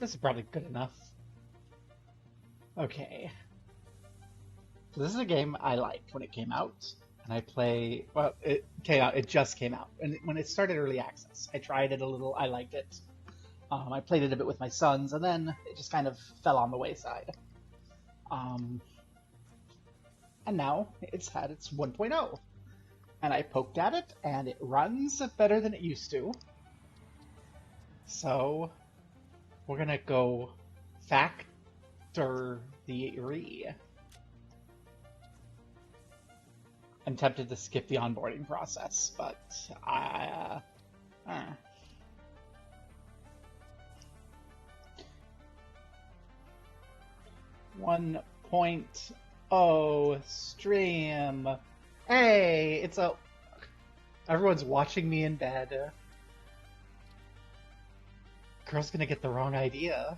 This is probably good enough. Okay. So this is a game I liked when it came out, and I play. Well, it came out. It just came out, and when it started early access, I tried it a little. I liked it. I played it a bit with my sons, and then it just kind of fell on the wayside. Um, and now it's had its 1.0, and I poked at it, and it runs better than it used to. So we're gonna go factory. I'm tempted to skip the onboarding process, but uh. 1.0 stream. Hey, everyone's watching me in bed. Girl's gonna get the wrong idea.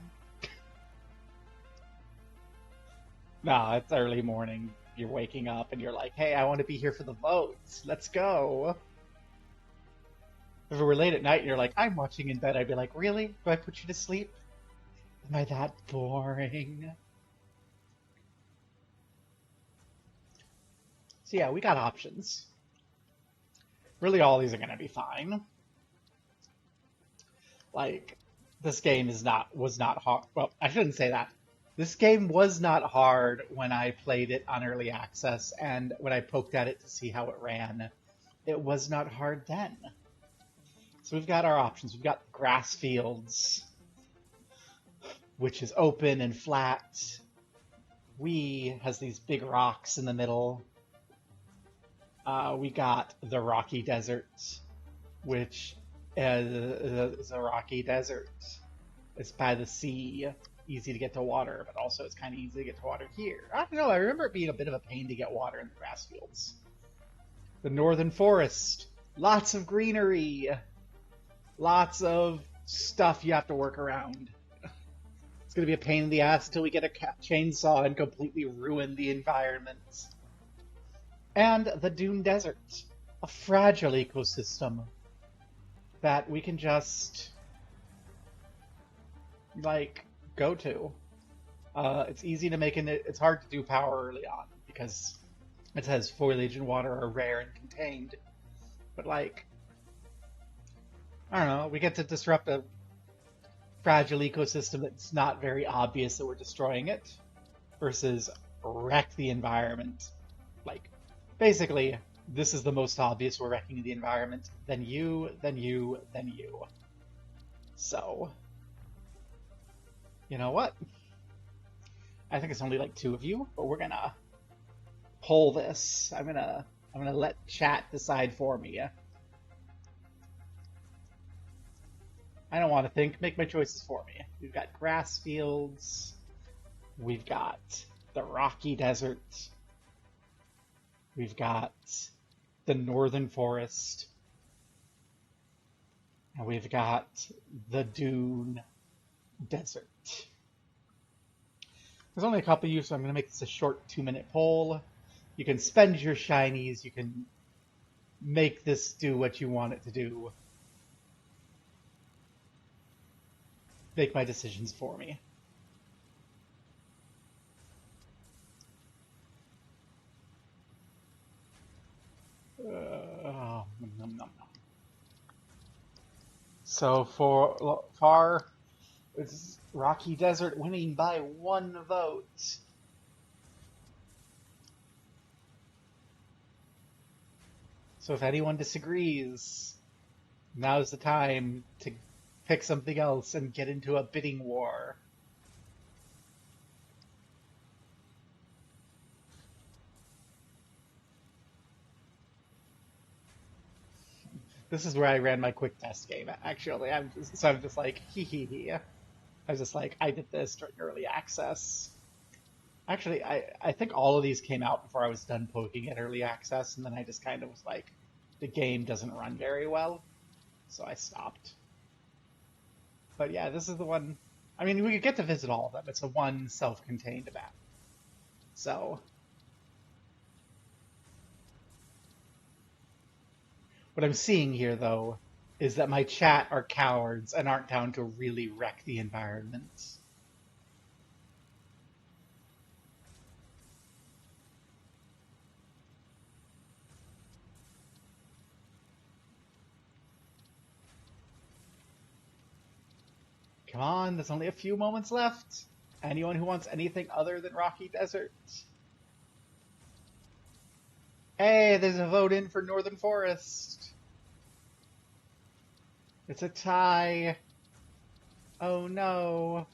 Nah, it's early morning. You're waking up and you're like, hey, I want to be here for the votes. Let's go. If it were late at night and you're like, I'm watching in bed, I'd be like, really? Do I put you to sleep? Am I that boring? So yeah, we got options. Really, all these are going to be fine. Like, this game was not hard. Well, I shouldn't say that. This game was not hard when I played it on early access, and when I poked at it to see how it ran, it was not hard then. So we've got our options. We've got grass fields, which is open and flat. We has these big rocks in the middle. We got the rocky desert, which is a rocky desert. It's by the sea, easy to get to water, but also it's kind of easy to get to water here. I don't know, I remember it being a bit of a pain to get water in the grass fields. The northern forest, lots of greenery, lots of stuff you have to work around. It's going to be a pain in the ass until we get a chainsaw and completely ruin the environment. And the Dune Desert, a fragile ecosystem that we can just, like, go to. It's easy to make it's hard to do power early on because it says foliage and water are rare and contained. But, like, I don't know, we get to disrupt a fragile ecosystem that's not very obvious that we're destroying it versus wreck the environment. Like, basically, this is the most obvious we're wrecking the environment. Then you, then you, then you. So, you know what? I think it's only like 2 of you, but we're gonna poll this. I'm gonna let chat decide for me. I don't want to think. Make my choices for me. We've got grass fields. We've got the rocky desert. We've got the northern forest. And we've got the dune desert. There's only a couple of you, so I'm going to make this a short 2-minute poll. You can spend your shinies. You can make this do what you want it to do. Make my decisions for me. So for far, it's Rocky Desert winning by 1 vote. So if anyone disagrees, now's the time to pick something else and get into a bidding war. This is where I ran my quick test game, actually. I'm just like, hee hee hee. I was just like, I did this during early access. Actually, I think all of these came out before I was done poking at early access, and then I just kind of was like, the game doesn't run very well, so I stopped. But yeah, this is the one. I mean, we could get to visit all of them. It's a one self-contained map. So what I'm seeing here, though, is that my chat are cowards and aren't down to really wreck the environment. Come on, there's only a few moments left. Anyone who wants anything other than Rocky Desert? Hey, there's a vote in for Northern Forest. It's a tie. Oh no.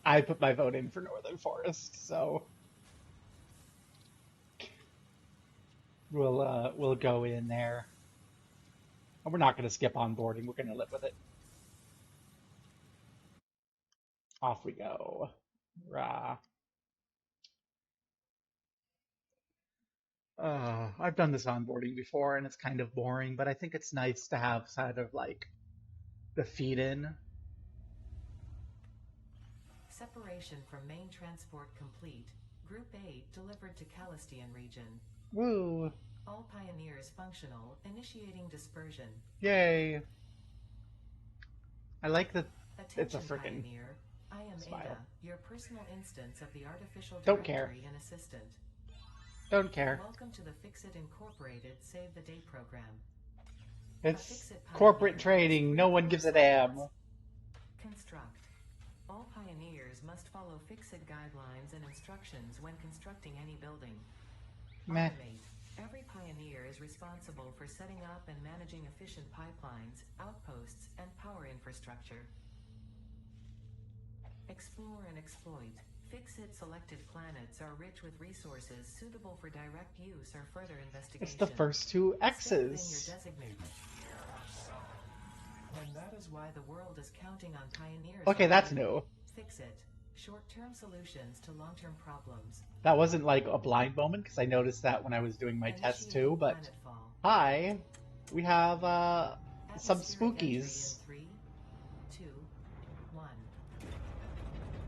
I put my vote in for Northern Forest, so we'll go in there. We're not going to skip onboarding. We're going to live with it. Off we go. Rah. I've done this onboarding before, and it's kind of boring, but I think it's nice to have sort of like the feed in. Separation from main transport complete. Group 8 delivered to Calistian region. Woo! All pioneers functional, initiating dispersion. Yay! I like that it's Attention, a frickin' pioneer. I am smile. Ada, your personal instance of the artificial Don't care. directory and assistant. Don't care. Welcome to the Fixit Incorporated Save the Day program. It's corporate trading. No one gives a damn. Construct. All pioneers must follow Fixit guidelines and instructions when constructing any building. Meh. Automate. Every pioneer is responsible for setting up and managing efficient pipelines, outposts, and power infrastructure. Explore and exploit. Fixit selected planets are rich with resources suitable for direct use or further investigation. It's the first two X's. And that is why the world is counting on pioneers. Okay, that's new. Fixit. Short-term solutions to long-term problems. That wasn't like a blind moment because I noticed that when I was doing my test too, but hi, we have some spookies. 3, 2, 1.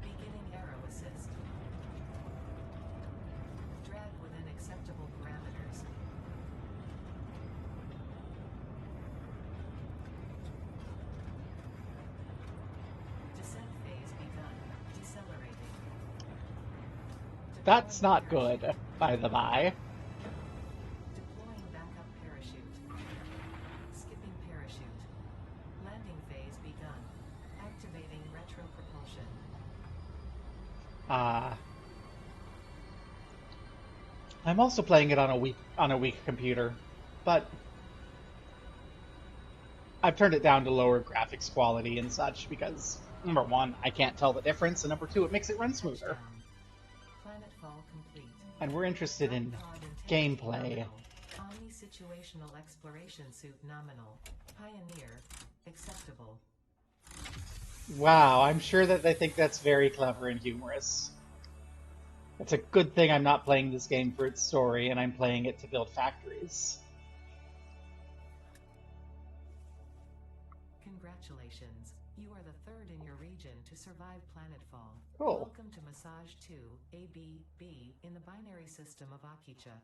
Beginning arrow assist. Drag within acceptable parameters. Descent phase begun. Decelerating. That's not good, by the by. Deploying backup parachute. Skipping parachute. Landing phase begun. Activating retro propulsion. I'm also playing it on a weak computer, but I've turned it down to lower graphics quality and such because number one, I can't tell the difference, and number two, it makes it run smoother. Planetfall complete. And we're interested in gameplay. Omni-situational exploration suit nominal. Pioneer. Acceptable. Wow, I'm sure that they think that's very clever and humorous. It's a good thing I'm not playing this game for its story, and I'm playing it to build factories. Congratulations. You are the third in your region to survive planetfall. Cool. Welcome to Massage 2, ABB, in the binary system of Akicha.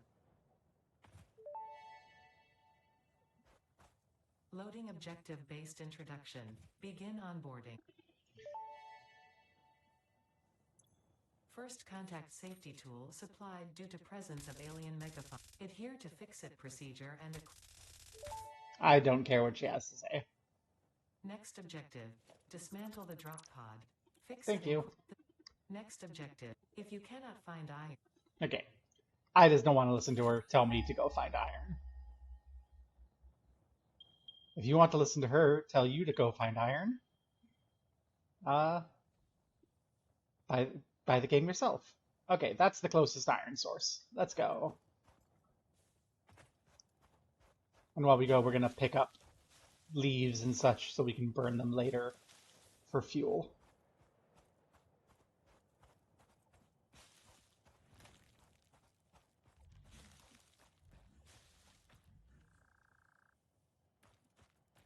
Loading objective-based introduction. Begin onboarding. First contact safety tool supplied due to presence of alien megaphone. Adhere to Fixit procedure and I don't care what she has to say. Next objective. Dismantle the drop pod. Thank you. Next objective. If you cannot find iron. Okay. I just don't want to listen to her tell me to go find iron. If you want to listen to her tell you to go find iron, buy the game yourself. Okay, that's the closest iron source. Let's go. And while we go, we're going to pick up leaves and such so we can burn them later for fuel.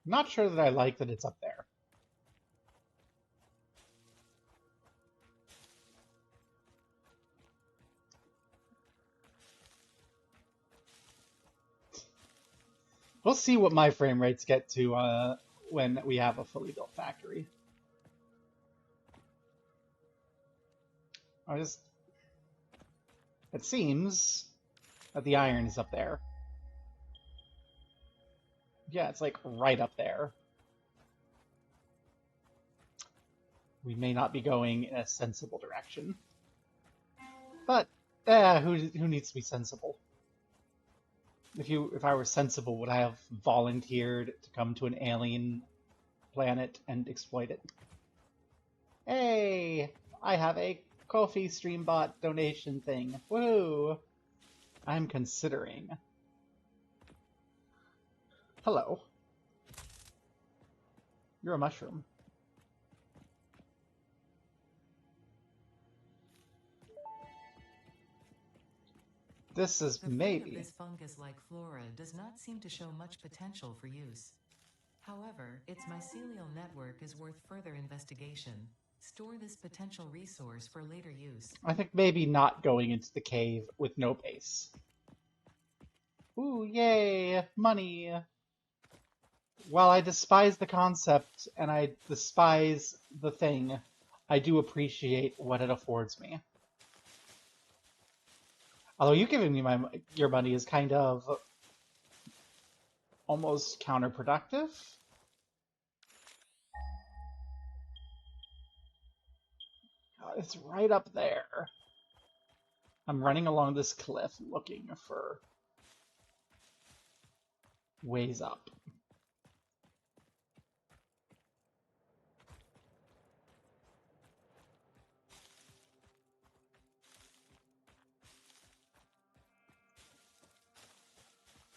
I'm not sure that I like that it's up there. We'll see what my frame rates get to when we have a fully built factory. It seems that the iron is up there. Yeah, it's like right up there. We may not be going in a sensible direction. But, who needs to be sensible? If I were sensible, would I have volunteered to come to an alien planet and exploit it? Hey, I have a Ko-fi Streambot donation thing. Woo! I'm considering. Hello. You're a mushroom. This is The maybe. fruit of this fungus-like flora does not seem to show much potential for use. However, its mycelial network is worth further investigation. Store this potential resource for later use. I think maybe not going into the cave with no base. Ooh, yay! Money! While I despise the concept and I despise the thing, I do appreciate what it affords me. Although you giving me your money is kind of almost counterproductive. It's right up there. I'm running along this cliff looking for ways up.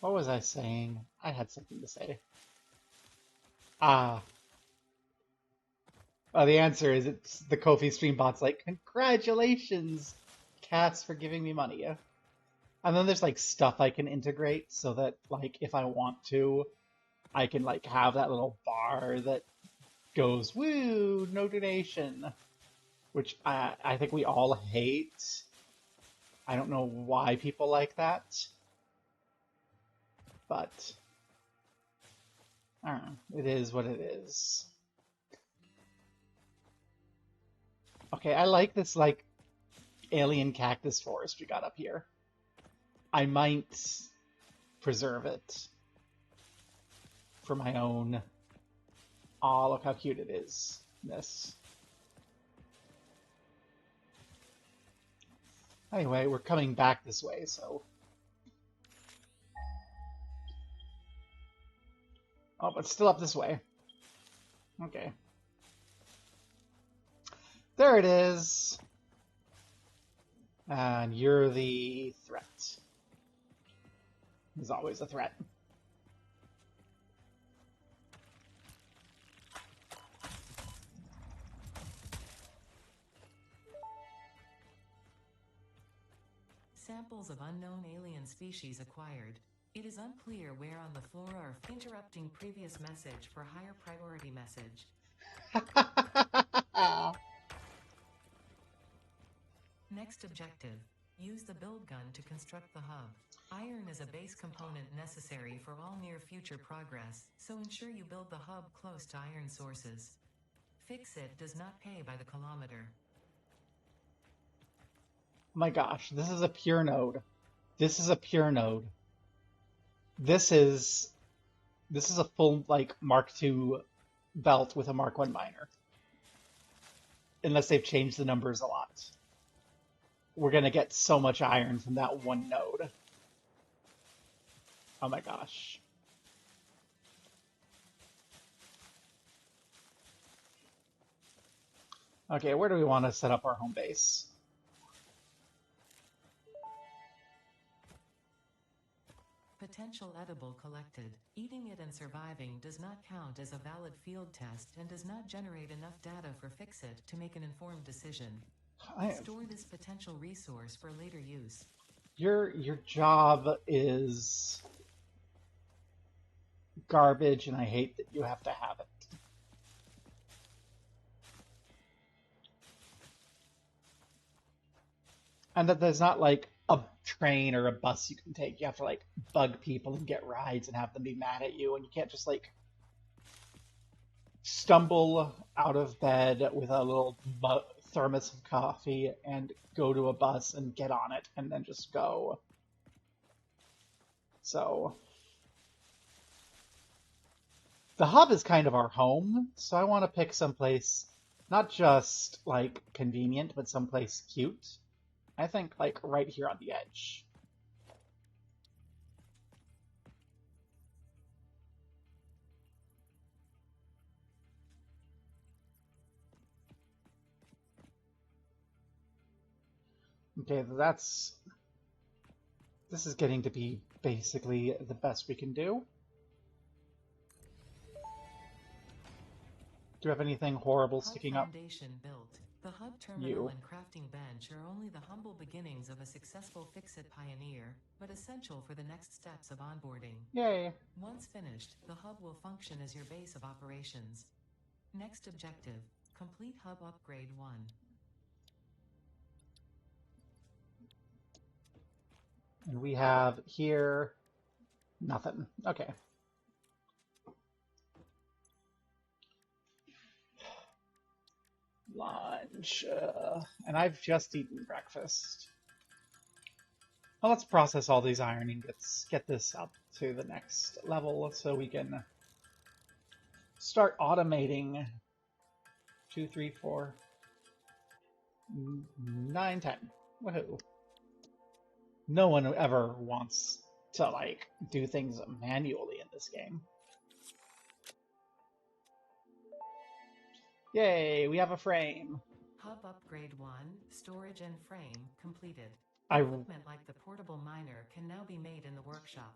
What was I saying? I had something to say. Ah. The answer is it's the Ko-fi Streambot's like, congratulations, cats, for giving me money. And then there's like stuff I can integrate so that like if I want to, I can like have that little bar that goes, woo, no donation. Which I think we all hate. I don't know why people like that. But I don't know. It is what it is. Okay, I like this like alien cactus forest we got up here. I might preserve it for my own. Oh, look how cute it is. This. Anyway, we're coming back this way, so. Oh, but still up this way. Okay. There it is. And you're the threat. There's always a threat. Samples of unknown alien species acquired. It is unclear where on the flora are interrupting previous message for higher priority message. Next objective. Use the build gun to construct the hub. Iron is a base component necessary for all near future progress, so ensure you build the hub close to iron sources. Fix it does not pay by the kilometer. Oh my gosh, this is a pure node. This is a pure node. This is a full like Mark II belt with a Mark I miner. Unless they've changed the numbers a lot. We're gonna get so much iron from that one node. Oh my gosh. Okay, where do we want to set up our home base? Potential edible collected. Eating it and surviving does not count as a valid field test and does not generate enough data for Fix-It to make an informed decision. Store this potential resource for later use. Your job is garbage, and I hate that you have to have it. And that there's not like a train or a bus you can take. You have to like bug people and get rides and have them be mad at you, and you can't just like stumble out of bed with a little thermos of coffee and go to a bus and get on it and then just go. So the hub is kind of our home, so I want to pick someplace not just like convenient, but someplace cute. I think like right here on the edge. Okay, this is getting to be basically the best we can do. Do you have anything horrible sticking up? Foundation built. The hub terminal You. and crafting bench are only the humble beginnings of a successful Fix-It pioneer, but essential for the next steps of onboarding. Yay. Once finished, the hub will function as your base of operations. Next objective, complete hub upgrade 1. And we have here nothing. Okay. Lunch. And I've just eaten breakfast. Well, let's process all these iron ingots, get this up to the next level so we can start automating 2, 3, 4, 9, 10. Woohoo. No one ever wants to, like, do things manually in this game. Yay, we have a frame. Hub upgrade 1, storage and frame, completed. I Equipment like the portable miner can now be made in the workshop.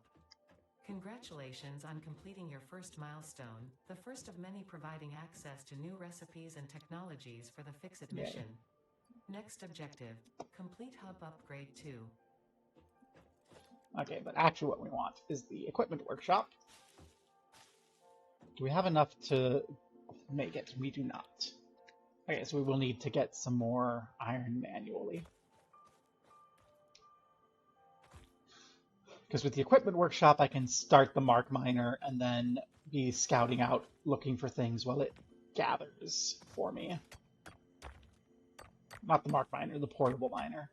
Congratulations on completing your first milestone, the first of many providing access to new recipes and technologies for the Fix-It Yay. mission. Next objective, complete hub upgrade 2. Okay, but actually what we want is the equipment workshop. Do we have enough to make it? We do not. Okay, so we will need to get some more iron manually. Because with the equipment workshop, I can start the Mark Miner and then be scouting out, looking for things while it gathers for me. Not the Mark Miner, the portable miner.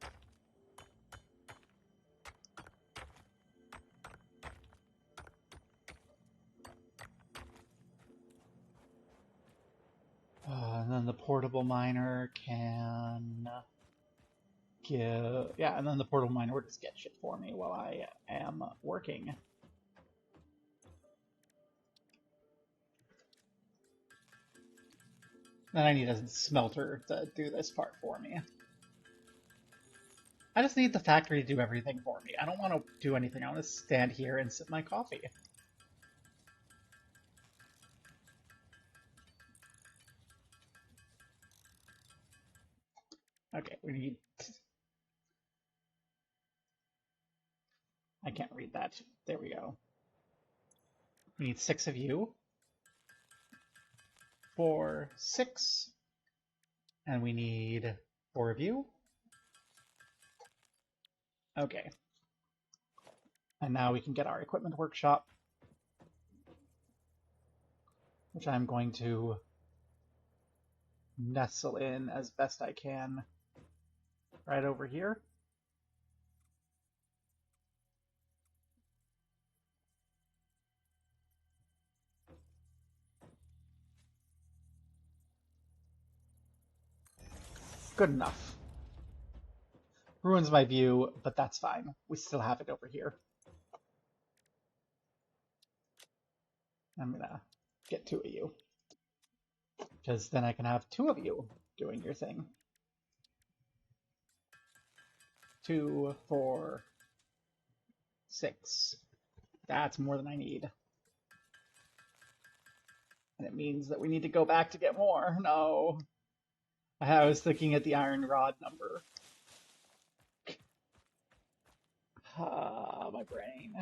And then the portable miner can give... Yeah, and then the portable miner will just get shit for me while I am working. Then I need a smelter to do this part for me. I just need the factory to do everything for me. I don't want to do anything. I want to stand here and sip my coffee. Okay, we need... I can't read that. There we go. We need 6 of you. 4, 6. And we need 4 of you. Okay. And now we can get our equipment workshop, which I'm going to nestle in as best I can right over here. Good enough. Ruins my view, but that's fine. We still have it over here. I'm gonna get 2 of you, because then I can have 2 of you doing your thing. 2, 4, 6. That's more than I need. And it means that we need to go back to get more. No. I was looking at the iron rod number. My brain.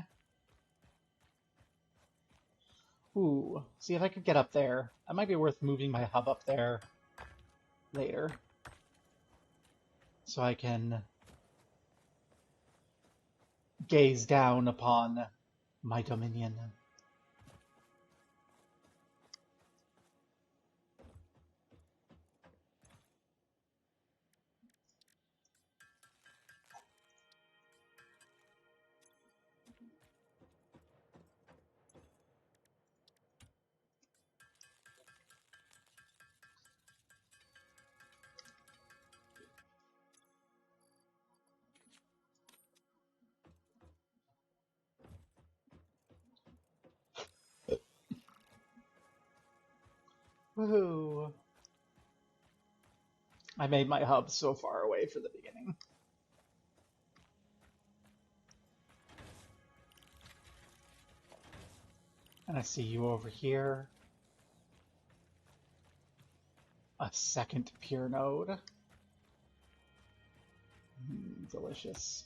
Ooh, see if I could get up there. That might be worth moving my hub up there later. So I can gaze down upon my dominion. Woohoo! I made my hub so far away for the beginning. And I see you over here. A second pure node. Delicious.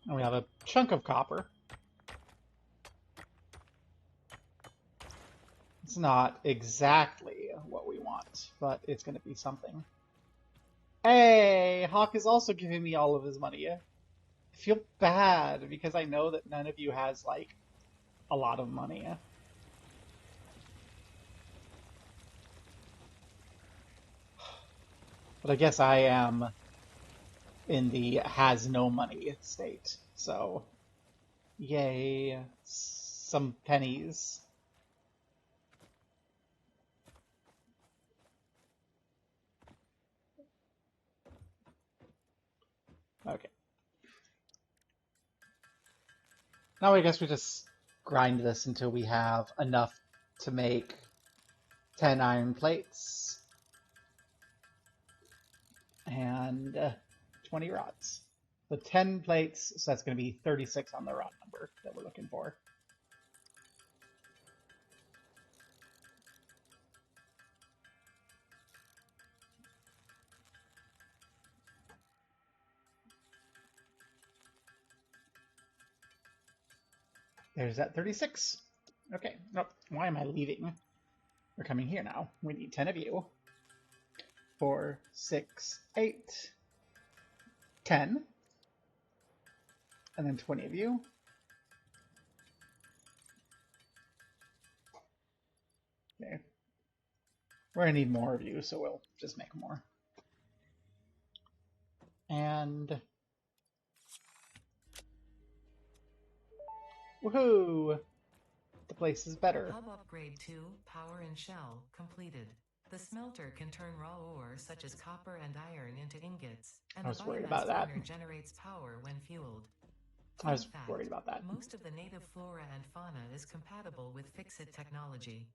And we have a chunk of copper. It's not exactly what we want, but it's going to be something. Hey, Hawk is also giving me all of his money. I feel bad because I know that none of you has, like, a lot of money. But I guess I am in the has no money state, so yay, some pennies. Okay. Now I guess we just grind this until we have enough to make 10 iron plates and 20 rods. So 10 plates, so that's going to be 36 on the rod number that we're looking for. There's that 36. Okay, nope. Why am I leaving? We're coming here now. We need 10 of you. 4, 6, 8, 10. And then 20 of you. Okay. We're going to need more of you, so we'll just make more. And woohoo! The place is better. Hub upgrade 2, power and shell, completed. The smelter can turn raw ore such as copper and iron into ingots, and I was the worried biomass about that. burner generates power when fueled. I was In fact, worried about that. most of the native flora and fauna is compatible with Fix-It technology.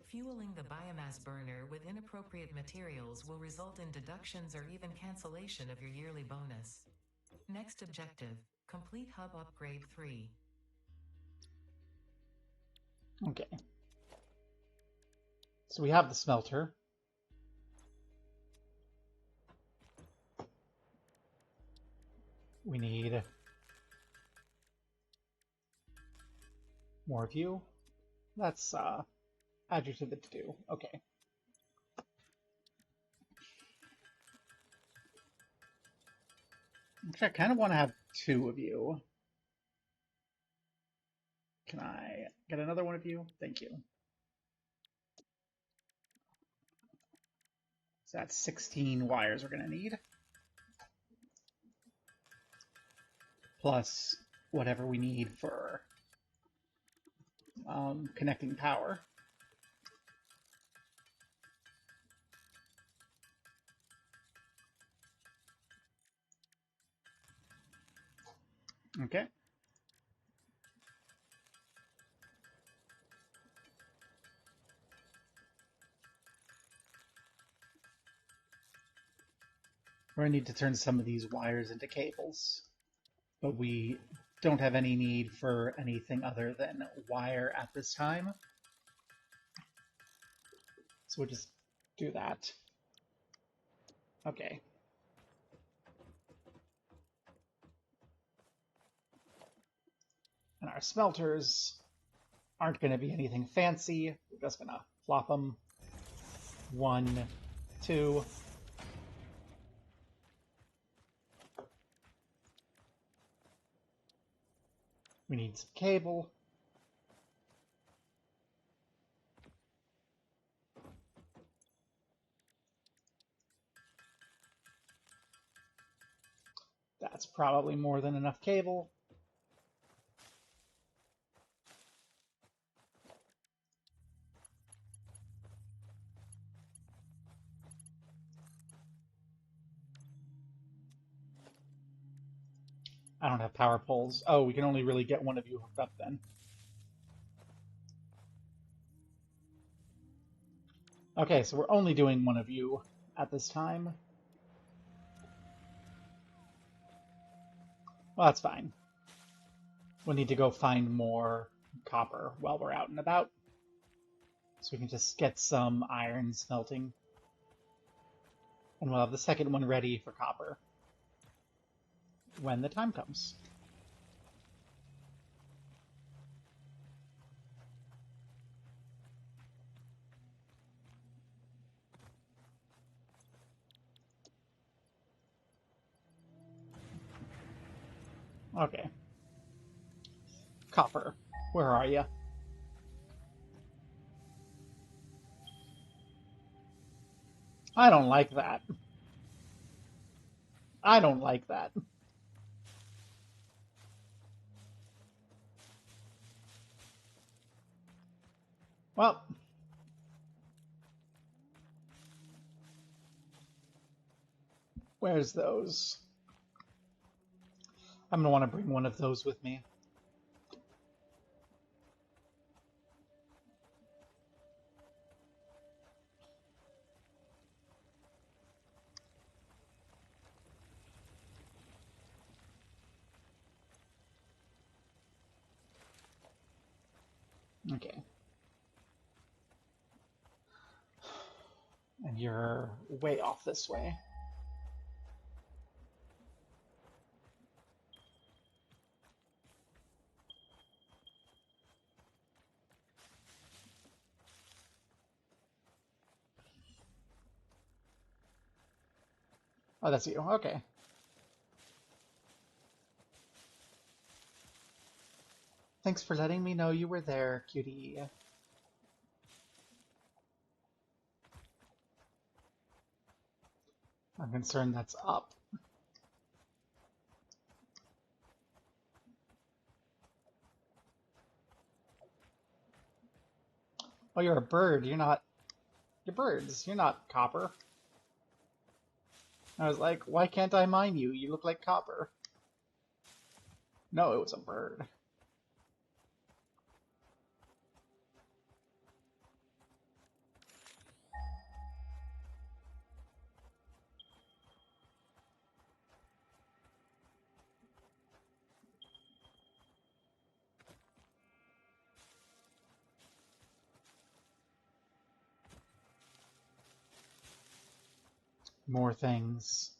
Fueling the biomass burner with inappropriate materials will result in deductions or even cancellation of your yearly bonus. Next objective, complete hub upgrade 3. Okay. So we have the smelter. We need more of you. Let's add you to the to-do. Okay. Actually, I kind of want to have 2 of you. Can I get another one of you? Thank you. So that's 16 wires we're going to need. Plus whatever we need for connecting power. Okay. We're going to need to turn some of these wires into cables, but we don't have any need for anything other than wire at this time. So we'll just do that. Okay. And our smelters aren't going to be anything fancy. We're just gonna flop them. 1, 2. We need some cable. That's probably more than enough cable. I don't have power poles. Oh, we can only really get one of you hooked up then. Okay, so we're only doing one of you at this time. Well, that's fine. We'll need to go find more copper while we're out and about. So we can just get some iron smelting. And we'll have the second one ready for copper when the time comes. Okay. Copper, where are you? I don't like that. I don't like that. Well, where's those? I'm gonna want to bring one of those with me. Okay. And you're way off this way. Oh, that's you. Okay. Thanks for letting me know you were there, cutie. I'm concerned that's up. Oh, you're a bird. You're not... You're birds. You're not copper. I was like, why can't I mine you? You look like copper. No, it was a bird. More things.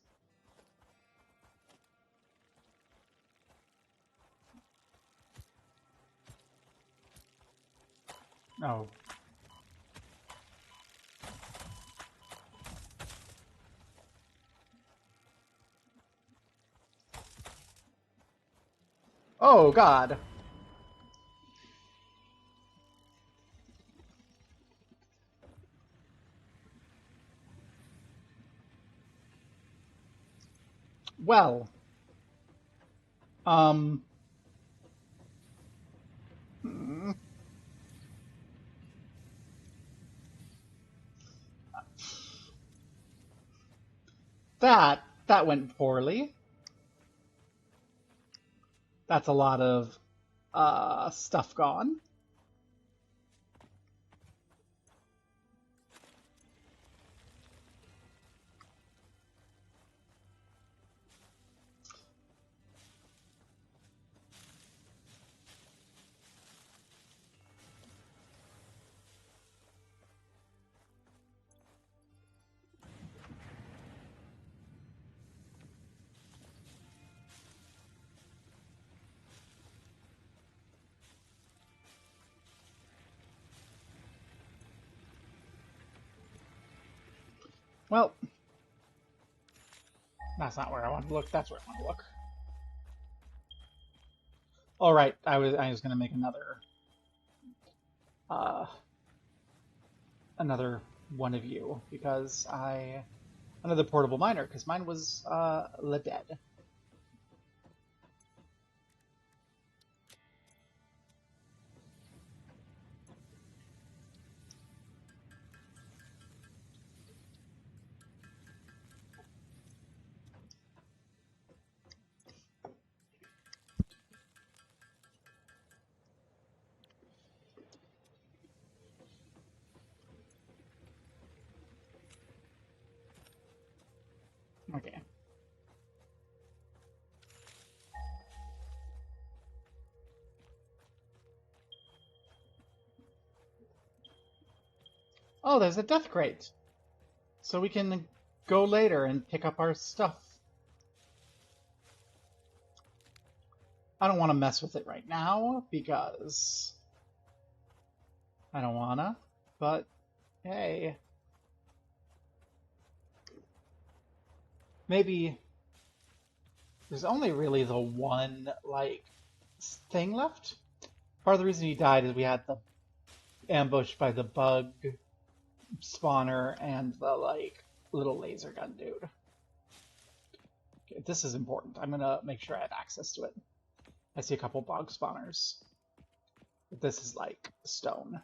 Oh. Oh, God. Well. Um. hmm. That went poorly. That's a lot of stuff gone. Well, that's not where I want to look. That's where I want to look. All right, I was going to make uh, another one of you because another portable miner because mine was dead. Okay. Oh, there's a death crate. So we can go later and pick up our stuff. I don't want to mess with it right now because I don't wanna, but hey. Maybe there's only really the one, like, thing left. Part of the reason he died is we had the ambush by the bug spawner and the, like, little laser gun dude. Okay, this is important. I'm gonna make sure I have access to it. I see a couple bug spawners. But this is, like, stone.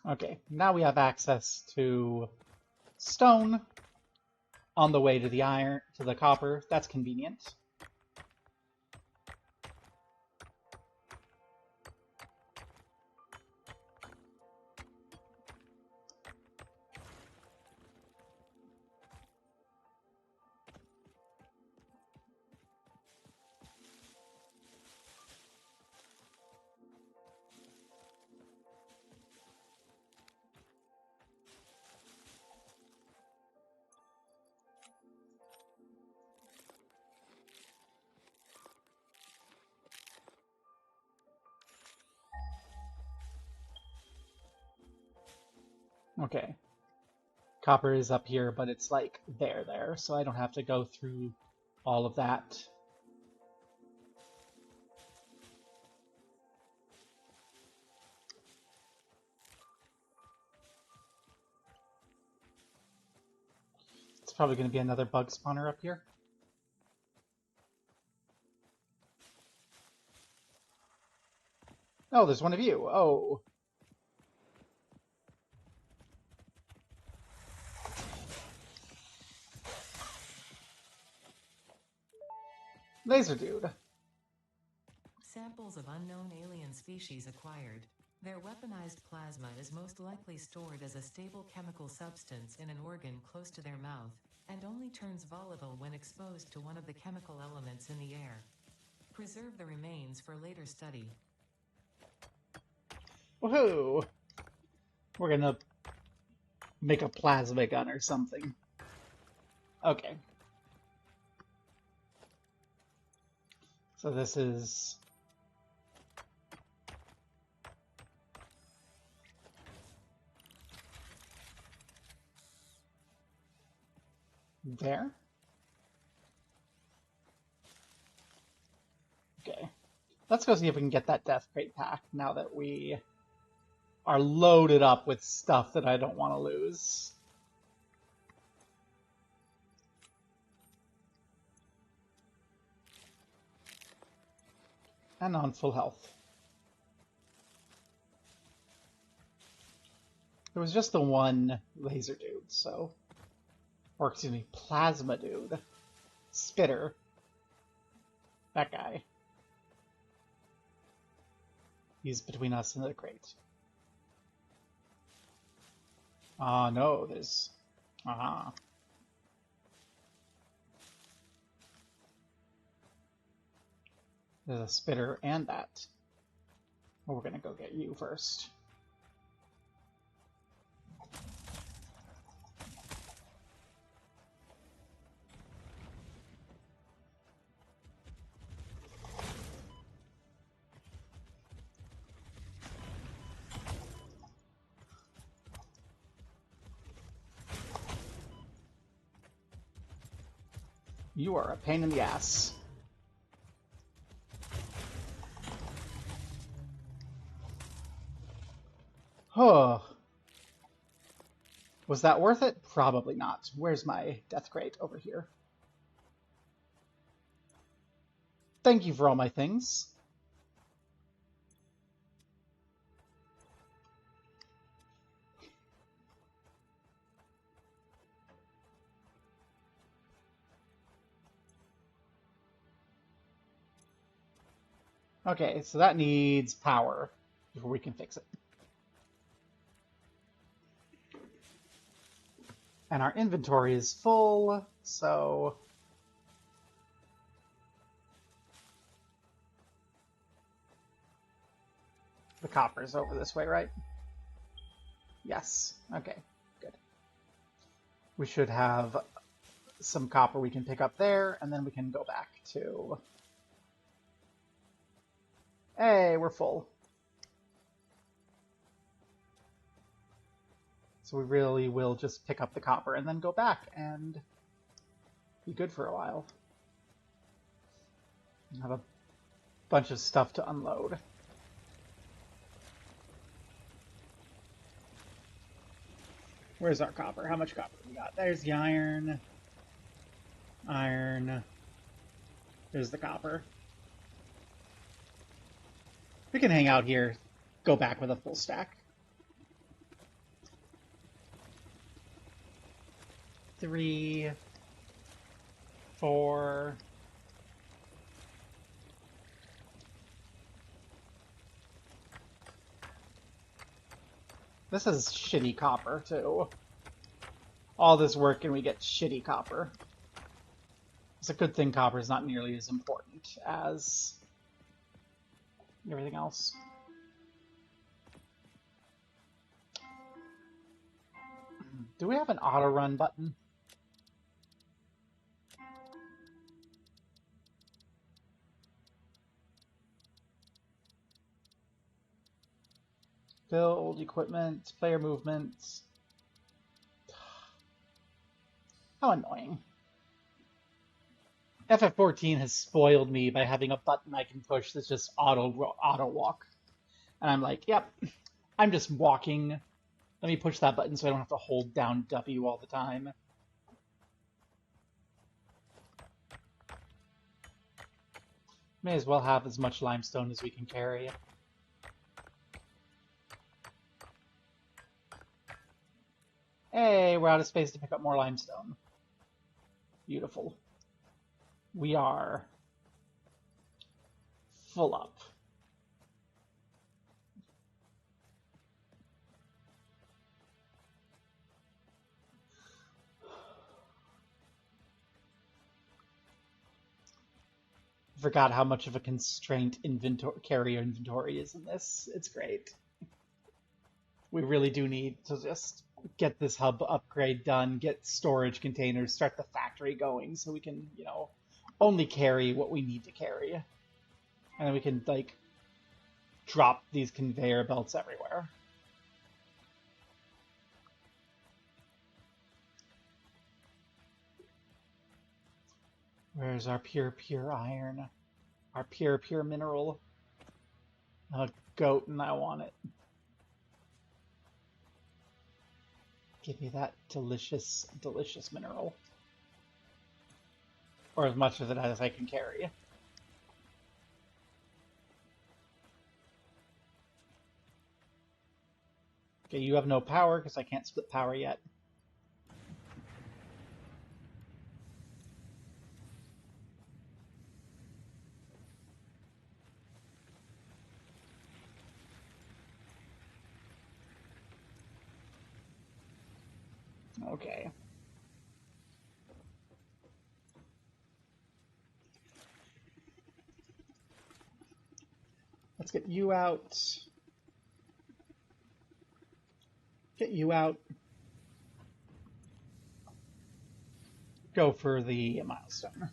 Okay, now we have access to stone on the way to the iron, to the copper. That's convenient. Okay. Copper is up here, but it's like there, so I don't have to go through all of that. It's probably going to be another bug spawner up here. Oh, there's one of you. Oh. Laser dude. Samples of unknown alien species acquired. Their weaponized plasma is most likely stored as a stable chemical substance in an organ close to their mouth, and only turns volatile when exposed to one of the chemical elements in the air. Preserve the remains for later study. Woohoo! We're gonna make a plasma gun or something. Okay. So this is... there? Okay. Let's go see if we can get that death crate pack now that we are loaded up with stuff that I don't want to lose. And on full health. There was just the one laser dude, so... Or, excuse me, plasma dude. Spitter. That guy. He's between us and the crate. No, there's... Ah. There's a spitter and that. Well, we're gonna go get you first. You are a pain in the ass. Huh. Was that worth it? Probably not. Where's my death crate? Over here. Thank you for all my things. Okay, so that needs power before we can fix it. And our inventory is full, so... The copper is over this way, right? Yes. Okay, good. We should have some copper we can pick up there, and then we can go back to... Hey, we're full. So we really will just pick up the copper and then go back and be good for a while. And have a bunch of stuff to unload. Where's our copper? How much copper we got? There's the iron. Iron. There's the copper. We can hang out here, go back with a full stack. 3, 4. This is shitty copper, too. All this work and we get shitty copper. It's a good thing copper is not nearly as important as everything else. Do we have an auto run button? Build, equipment, player movements. How annoying. FF14 has spoiled me by having a button I can push that's just auto walk. And I'm like, yep, I'm just walking. Let me push that button so I don't have to hold down W all the time. May as well have as much limestone as we can carry. Hey, we're out of space to pick up more limestone. Beautiful. We are full up. Forgot how much of a constraint carrier inventory is in this. It's great. We really do need to just get this hub upgrade done, get storage containers, start the factory going so we can, you know, only carry what we need to carry. And then we can, like, drop these conveyor belts everywhere. Where's our pure iron? Our pure mineral? I'm a goat and I want it. Give me that delicious, delicious mineral. Or as much of it as I can carry. Okay, you have no power because I can't split power yet. Okay. Let's get you out. Get you out. Go for the milestone.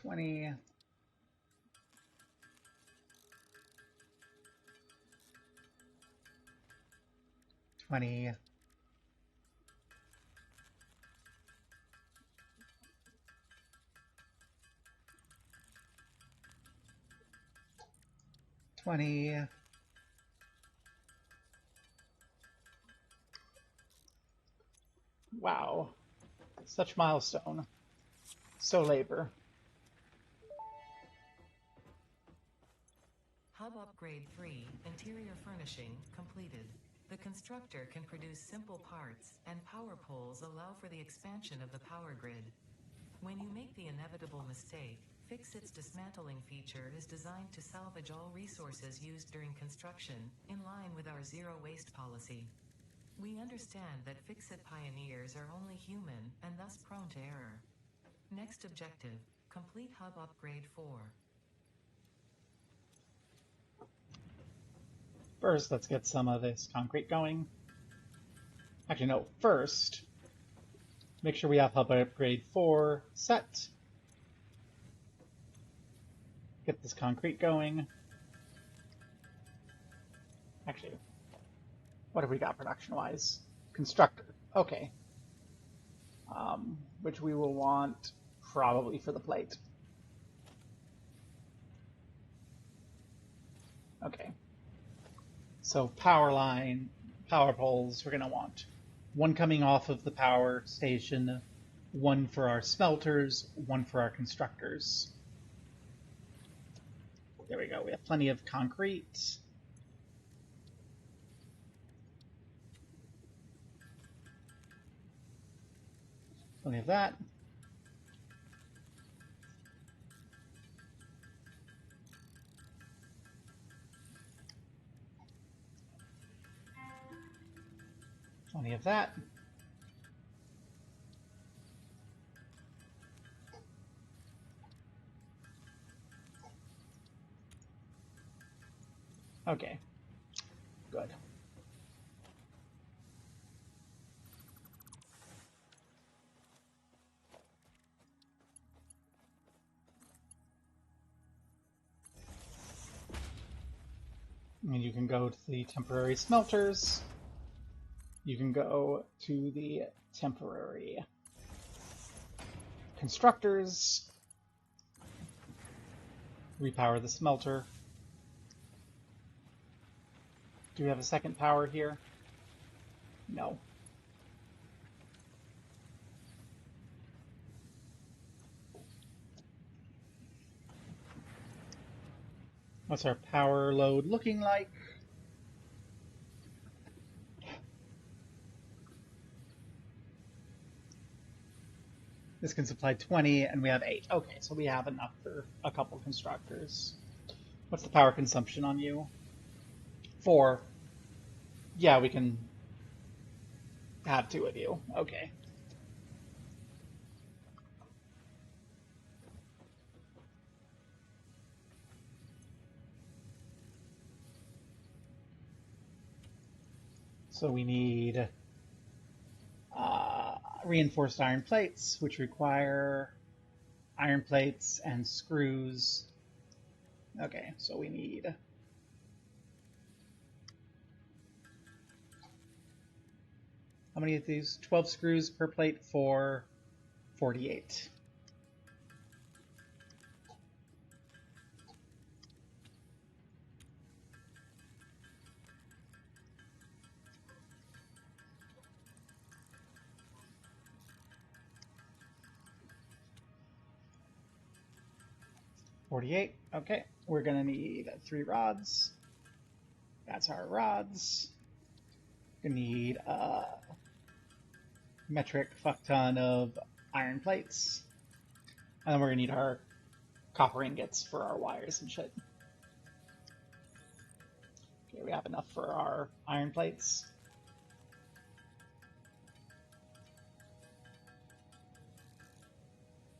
$20. 20. 20. Wow. Such milestone. So labor. Hub Upgrade 3, Interior Furnishing, completed. The constructor can produce simple parts, and power poles allow for the expansion of the power grid. When you make the inevitable mistake, Fix-It's dismantling feature is designed to salvage all resources used during construction, in line with our zero-waste policy. We understand that Fix-It pioneers are only human, and thus prone to error. Next objective, complete Hub Upgrade 4. First, let's get some of this concrete going. Actually, no. First, make sure we have Hub Upgrade 4 set. Get this concrete going. Actually, what have we got production-wise? Constructor. Okay. Which we will want probably for the plate. Okay. So power line, power poles, we're going to want one coming off of the power station, one for our smelters, one for our constructors. There we go. We have plenty of concrete. Plenty of that. Plenty of that. Okay. Good. And you can go to the temporary smelters. You can go to the temporary constructors. Repower the smelter. Do we have a second power here? No. What's our power load looking like? This can supply 20, and we have 8. Okay, so we have enough for a couple constructors. What's the power consumption on you? 4. Yeah, we can have 2 of you. Okay. So we need reinforced iron plates, which require iron plates and screws. Okay, so we need how many of these? 12 screws per plate for 48. Okay, we're gonna need 3 rods. That's our rods. Gonna need a metric fuck ton of iron plates. And then we're gonna need our copper ingots for our wires and shit. Okay, we have enough for our iron plates.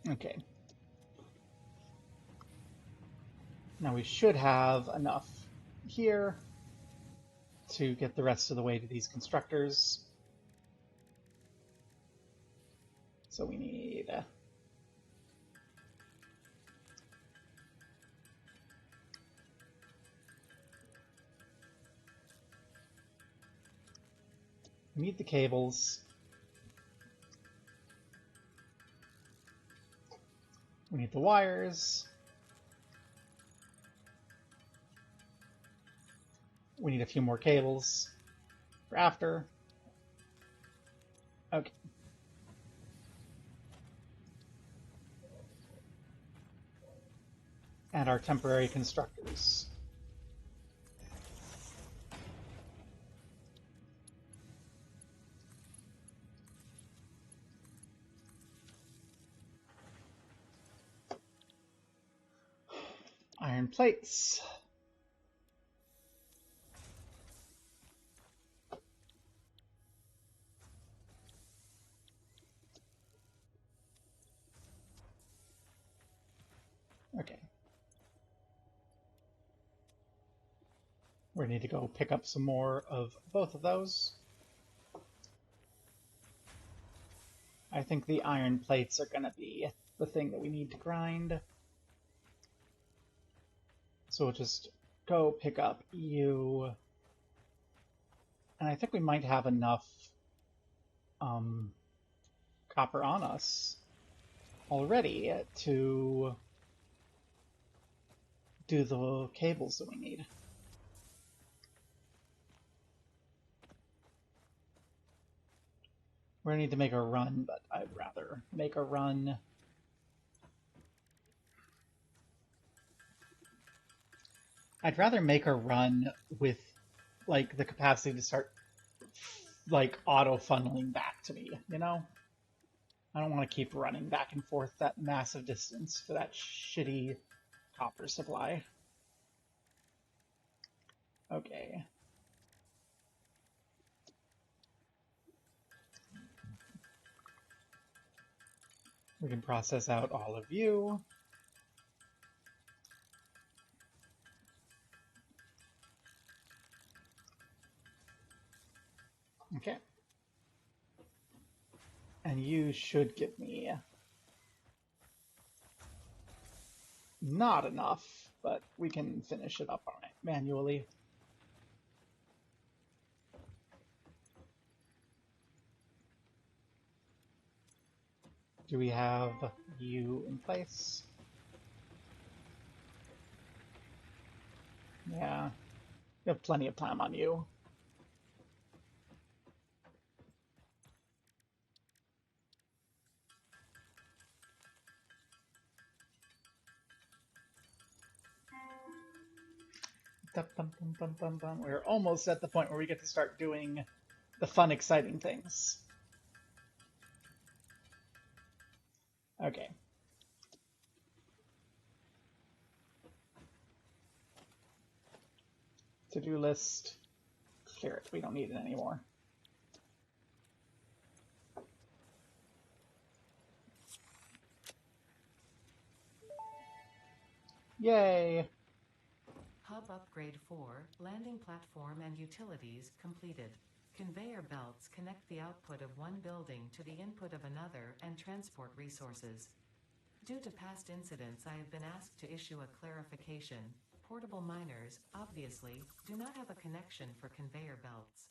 Okay. Now we should have enough here to get the rest of the way to these constructors. So we need the cables. We need the wires. We need a few more cables for after. Okay. And our temporary constructors. Iron plates. Okay. We need to go pick up some more of both of those. I think the iron plates are going to be the thing that we need to grind. So we'll just go pick up you. And I think we might have enough copper on us already to do the cables that we need. We're going to need to make a run, but I'd rather make a run. I'd rather make a run with like the capacity to start like auto funneling back to me, you know? I don't want to keep running back and forth that massive distance for that shitty copper supply. Okay. We can process out all of you. Okay. And you should give me not enough, but we can finish it up on it manually. Do we have you in place? Yeah, we have plenty of time on you. We're almost at the point where we get to start doing the fun, exciting things. Okay. To-do list. Clear it. We don't need it anymore. Yay! Hub Upgrade 4, Landing Platform and Utilities, completed. Conveyor belts connect the output of one building to the input of another and transport resources. Due to past incidents, I have been asked to issue a clarification. Portable miners, obviously, do not have a connection for conveyor belts.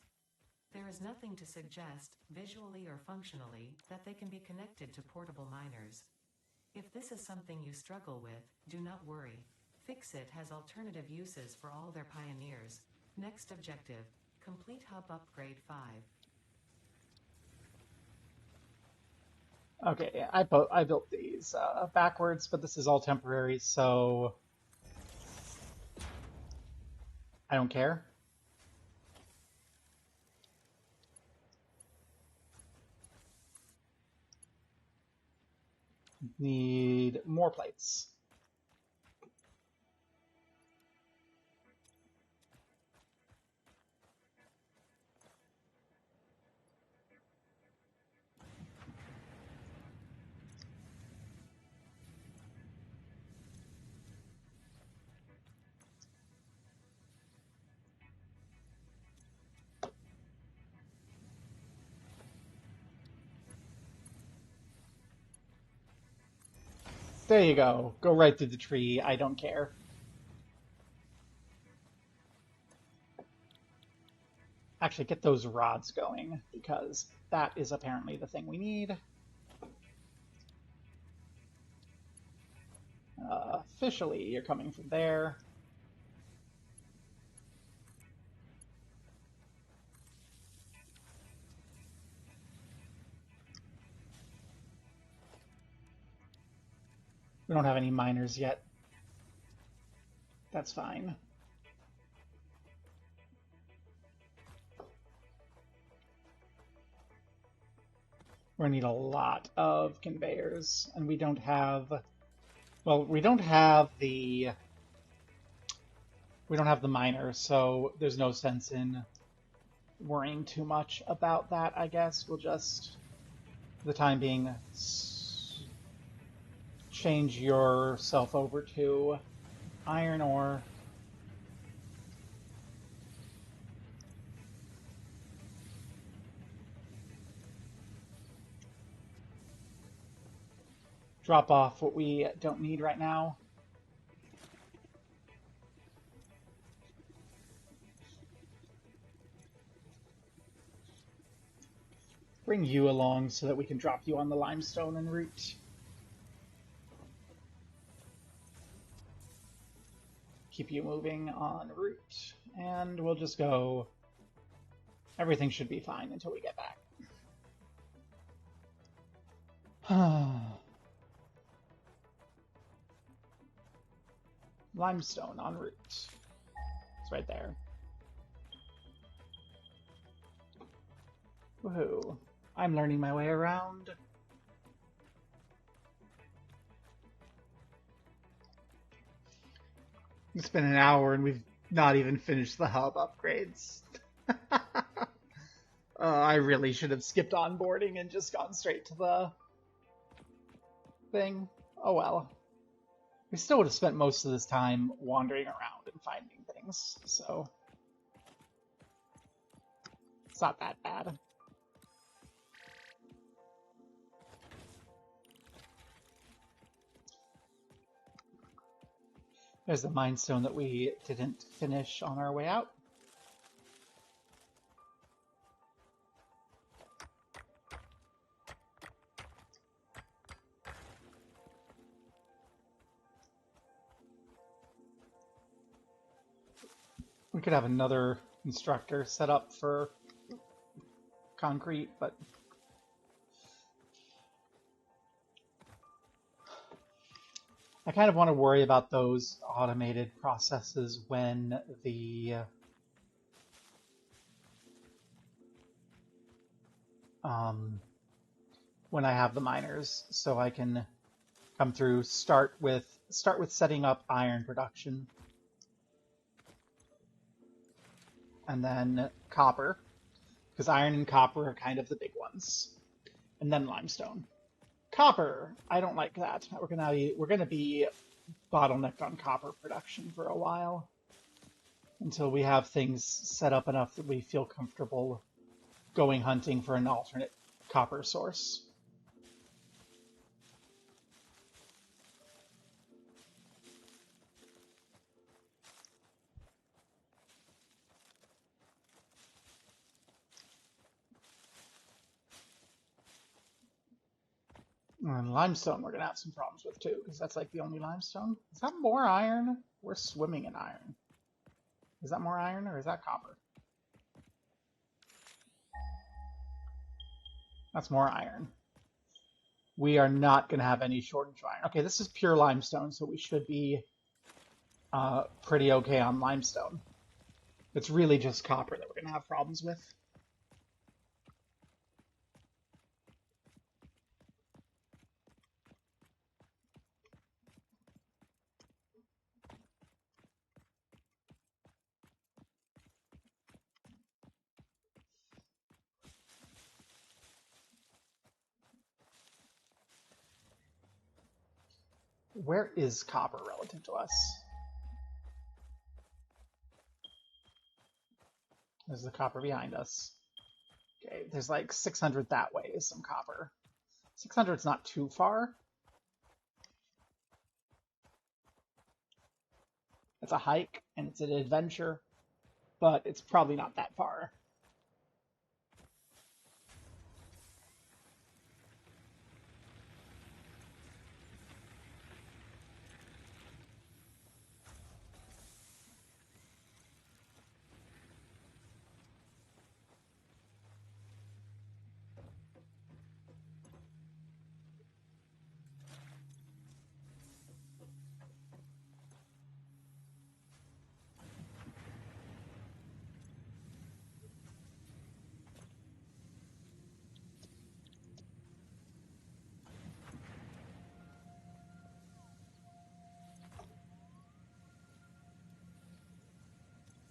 There is nothing to suggest, visually or functionally, that they can be connected to portable miners. If this is something you struggle with, do not worry. Fixit has alternative uses for all their pioneers. Next objective, complete Hub Upgrade 5. Okay, I built these backwards, but this is all temporary, so I don't care. Need more plates. There you go. Go right through the tree. I don't care. Actually, get those rods going, because that is apparently the thing we need. Officially, you're coming from there. We don't have any miners yet. That's fine. We're gonna need a lot of conveyors, and we don't have... Well, we don't have the miners, so there's no sense in worrying too much about that, I guess. We'll just, for the time being, change yourself over to iron ore. Drop off what we don't need right now. Bring you along so that we can drop you on the limestone en route. Keep you moving en route, and we'll just go... Everything should be fine until we get back. Limestone en route. It's right there. Woohoo. I'm learning my way around. It's been an hour and we've not even finished the hub upgrades. I really should have skipped onboarding and just gone straight to the thing. Oh well. We still would have spent most of this time wandering around and finding things, so it's not that bad. There's the mine stone that we didn't finish on our way out. We could have another instructor set up for concrete, but I kind of want to worry about those automated processes when the when I have the miners, so I can come through, start with setting up iron production, and then copper, because iron and copper are kind of the big ones, and then limestone. Copper, I don't like that. We're gonna be bottlenecked on copper production for a while until we have things set up enough that we feel comfortable going hunting for an alternate copper source. And limestone we're going to have some problems with too, because that's like the only limestone. Is that more iron? We're swimming in iron. Is that more iron or is that copper? That's more iron. We are not going to have any shortage of iron. Okay, this is pure limestone, so we should be pretty okay on limestone. It's really just copper that we're going to have problems with. Where is copper relative to us? There's the copper behind us. Okay, there's like 600 that way is some copper. 600's not too far. It's a hike and it's an adventure, but it's probably not that far.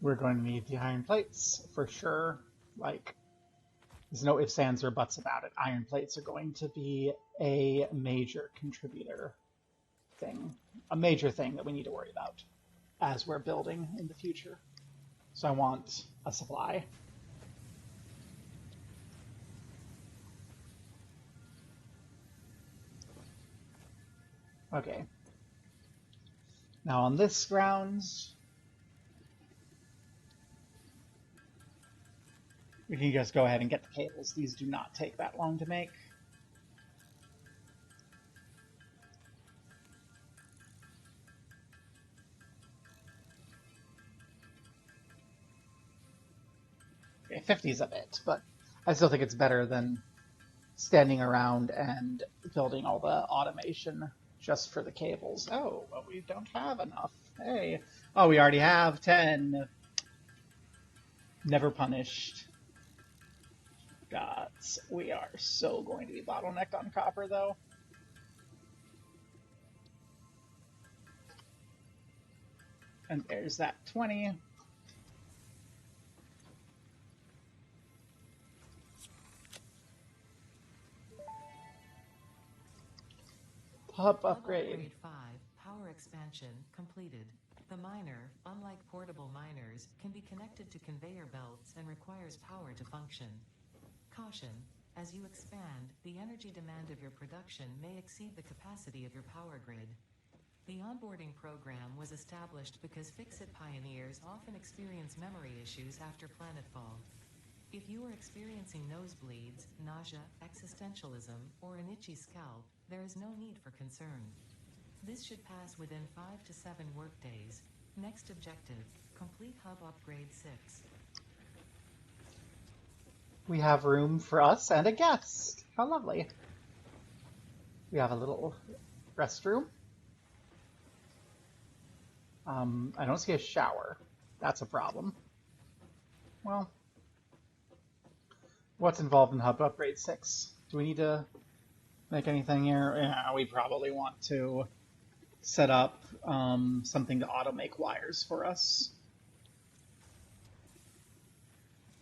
We're going to need the iron plates for sure. Like, there's no ifs, ands, or buts about it. Iron plates are going to be a major contributor thing, a major thing that we need to worry about as we're building in the future. So I want a supply. Okay. Now on this grounds, we can just go ahead and get the cables. These do not take that long to make. Okay, 50 is a bit, but I still think it's better than standing around and building all the automation just for the cables. Oh, well, we don't have enough. Hey. Oh, we already have 10. Never punished. Gods, we are so going to be bottlenecked on copper, though. And there's that 20. Hub upgrade. 5, power expansion completed. The miner, unlike portable miners, can be connected to conveyor belts and requires power to function. Caution: as you expand, the energy demand of your production may exceed the capacity of your power grid. The onboarding program was established because fix-it pioneers often experience memory issues after planetfall. If you are experiencing nosebleeds, nausea, existentialism, or an itchy scalp, there is no need for concern. This should pass within 5 to 7 workdays. Next objective: complete hub upgrade 6. We have room for us and a guest. How lovely. We have a little restroom. I don't see a shower. That's a problem. Well, what's involved in hub upgrade 6? Do we need to make anything here? Yeah, we probably want to set up something to auto-make wires for us.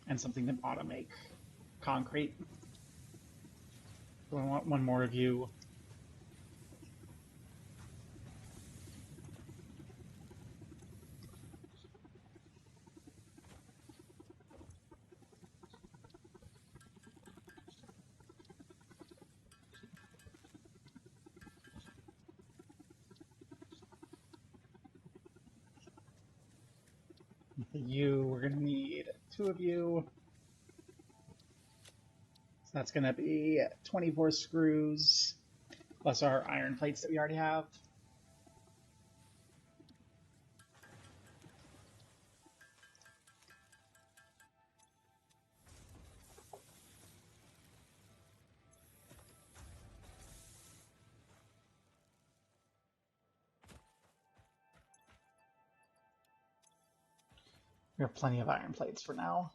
And something to auto-make concrete. So I want one more of you. We're going to need 2 of you. So that's going to be 24 screws, plus our iron plates that we already have. We have plenty of iron plates for now.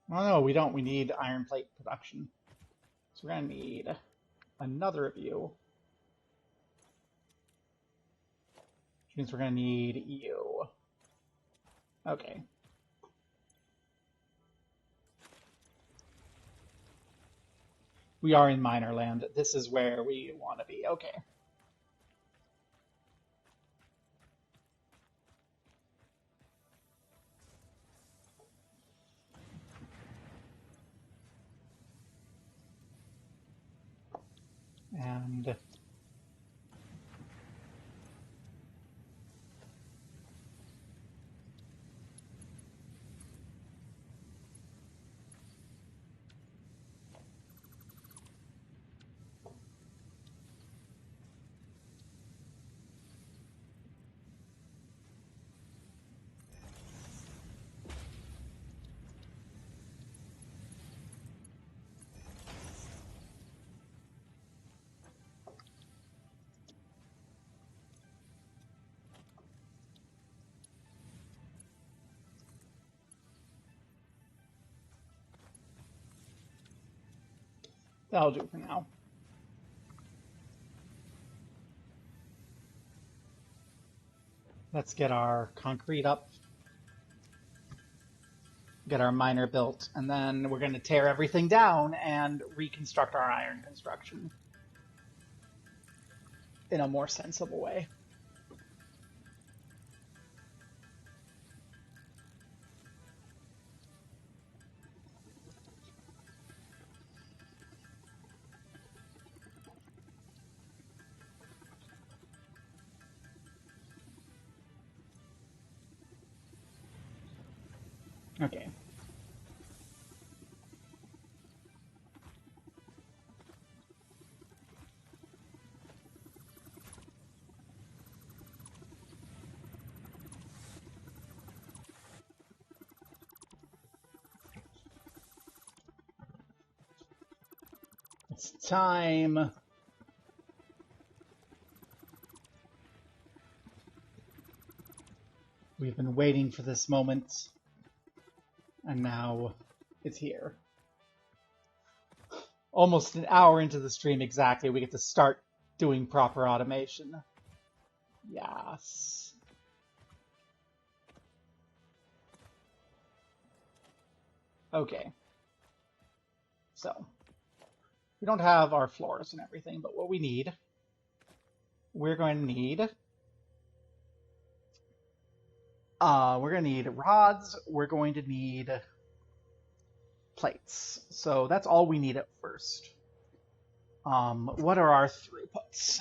Well, no, we don't. We need iron plate production. So we're going to need another of you. Which means we're going to need you. Okay. We are in miner land. This is where we want to be. Okay. And That'll do for now. Let's get our concrete up, get our miner built, and then we're going to tear everything down and reconstruct our iron construction in a more sensible way. Okay. It's time. We've been waiting for this moment, and now it's here. Almost an hour into the stream exactly, we get to start doing proper automation. Yes. Okay. So, we don't have our floors and everything, but what we need, we're going to need rods, we're going to need plates. So that's all we need at first. What are our throughputs?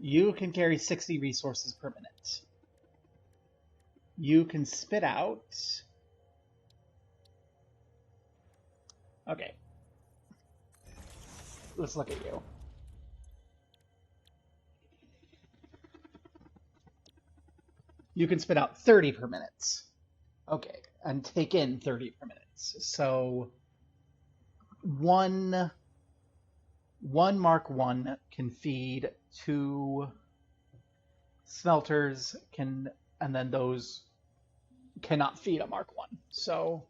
You can carry 60 resources per minute. You can spit out... Okay. Let's look at you. You can spit out 30 per minute. Okay, and take in 30 per minute. So one Mark 1 can feed 2 smelters, and then those cannot feed a Mark 1. So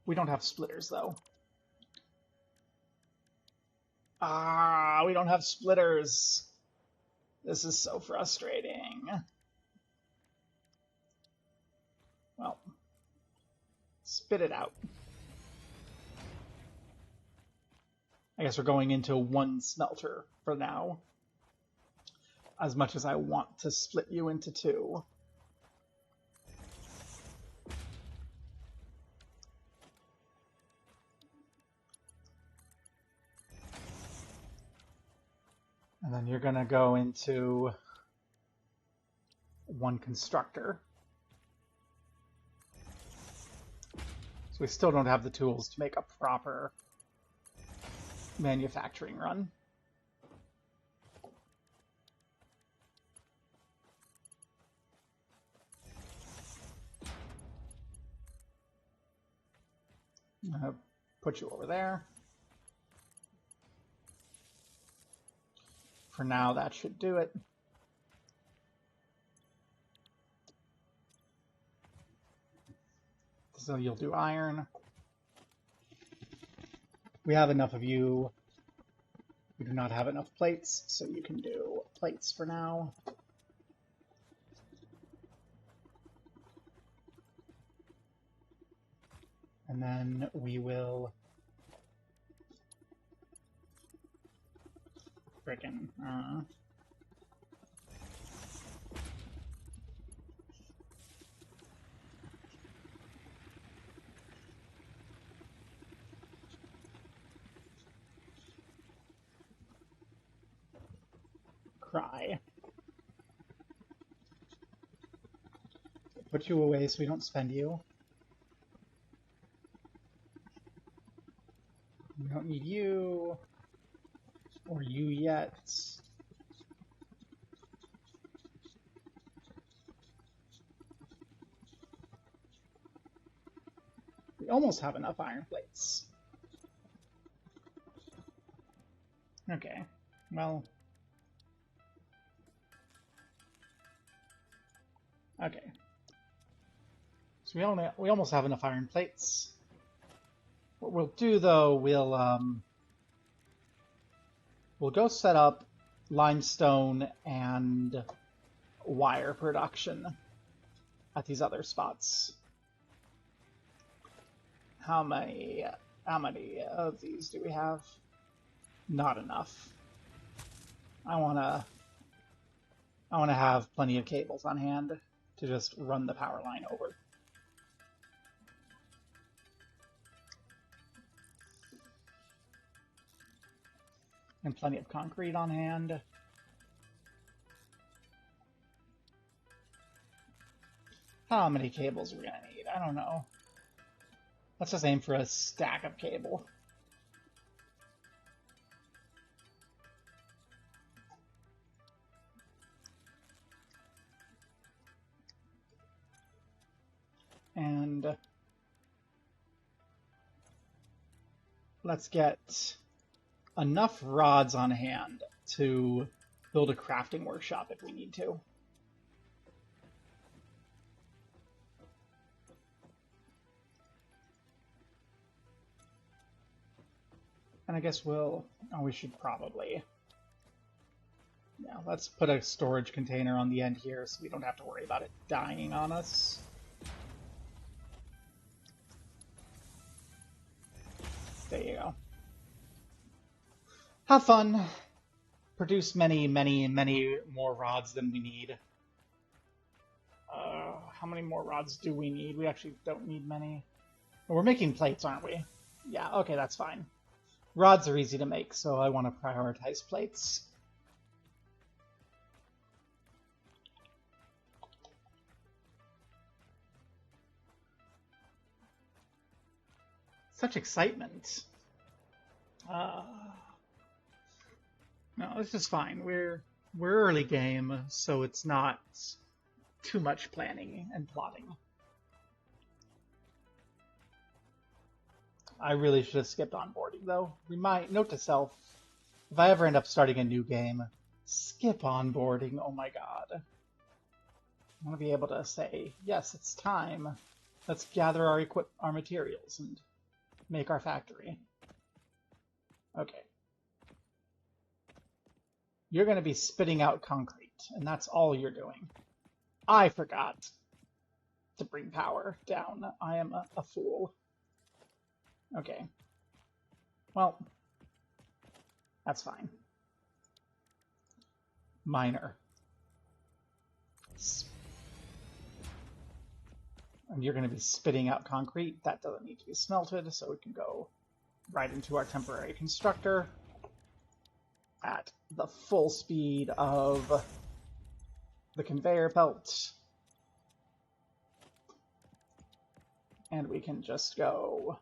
we don't have splitters though. We don't have splitters. This is so frustrating. Well, spit it out. I guess we're going into 1 smelter for now. As much as I want to split you into 2. And then you're going to go into 1 constructor. So we still don't have the tools to make a proper manufacturing run. I'm going to put you over there. For now, that should do it. So you'll do iron. We have enough of you. We do not have enough plates, so you can do plates for now. And then we will frickin' cry. Put you away so we don't spend you. We don't need you or you yet. We almost have enough iron plates. Okay, well. Okay. So we almost have enough iron plates. What we'll do though, we'll go set up limestone and wire production at these other spots. How many of these do we have? Not enough. I wanna have plenty of cables on hand to just run the power line over. And plenty of concrete on hand. How many cables are we gonna need? I don't know. Let's just aim for a stack of cable. And let's get enough rods on hand to build a crafting workshop if we need to. And I guess we should probably, yeah, let's put a storage container on the end here so we don't have to worry about it dying on us. There you go. Have fun. Produce many, many, many more rods than we need. How many more rods do we need? We actually don't need many. We're making plates, aren't we? Yeah, okay, that's fine. Rods are easy to make, so I want to prioritize plates. Such excitement. No, this is fine. We're early game, so it's not too much planning and plotting. I really should have skipped onboarding, though. Note to self, if I ever end up starting a new game, skip onboarding. Oh my god. I want to be able to say, yes, it's time. Let's gather our materials and make our factory. Okay. You're going to be spitting out concrete, and that's all you're doing. I forgot to bring power down. I am a fool. Okay. Well, that's fine. Miner. And you're going to be spitting out concrete. That doesn't need to be smelted, so we can go right into our temporary constructor at the full speed of the conveyor belt. And we can just go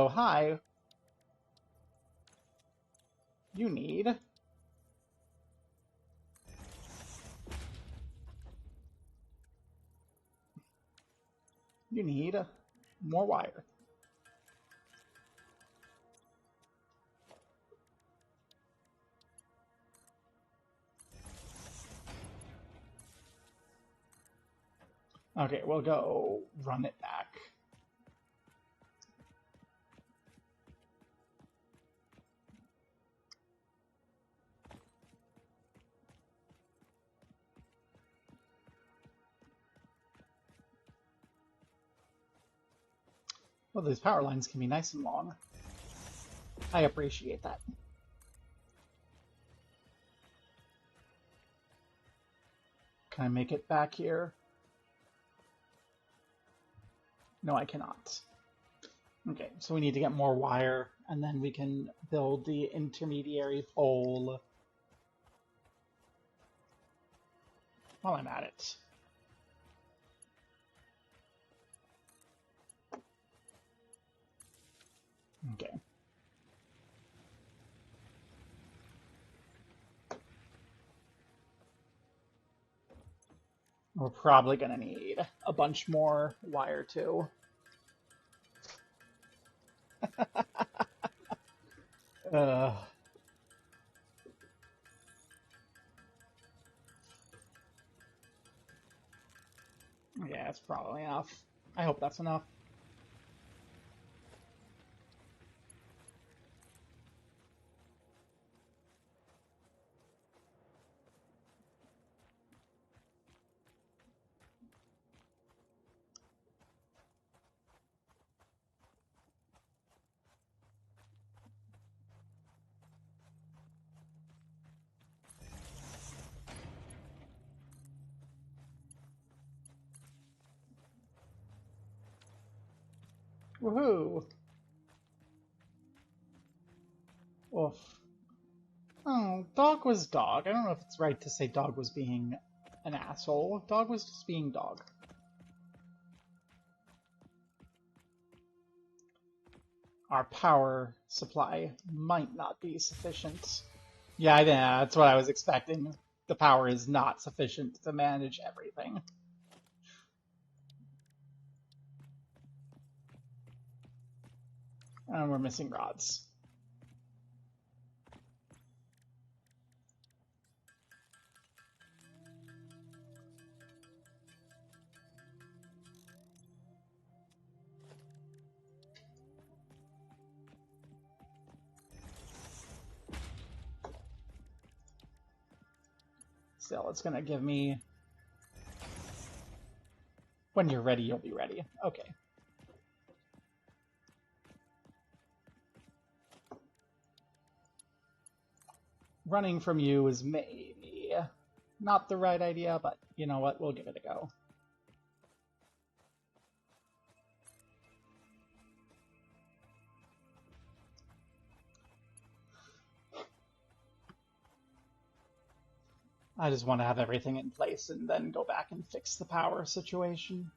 hi, you need more wire. Okay, we'll go run it back. Well, these power lines can be nice and long. I appreciate that. Can I make it back here? No, I cannot. Okay, so we need to get more wire, and then we can build the intermediary pole while I'm at it. Okay. We're probably going to need a bunch more wire, too. Yeah, it's probably enough. I hope that's enough. Woohoo! Oof. Oh, dog was dog. I don't know if it's right to say dog was being an asshole. Dog was just being dog. Our power supply might not be sufficient. Yeah, that's what I was expecting. The power is not sufficient to manage everything. And we're missing rods. Still, it's gonna give me... When you're ready, you'll be ready. Okay. Running from you is maybe not the right idea, but you know what? We'll give it a go. I just want to have everything in place and then go back and fix the power situation.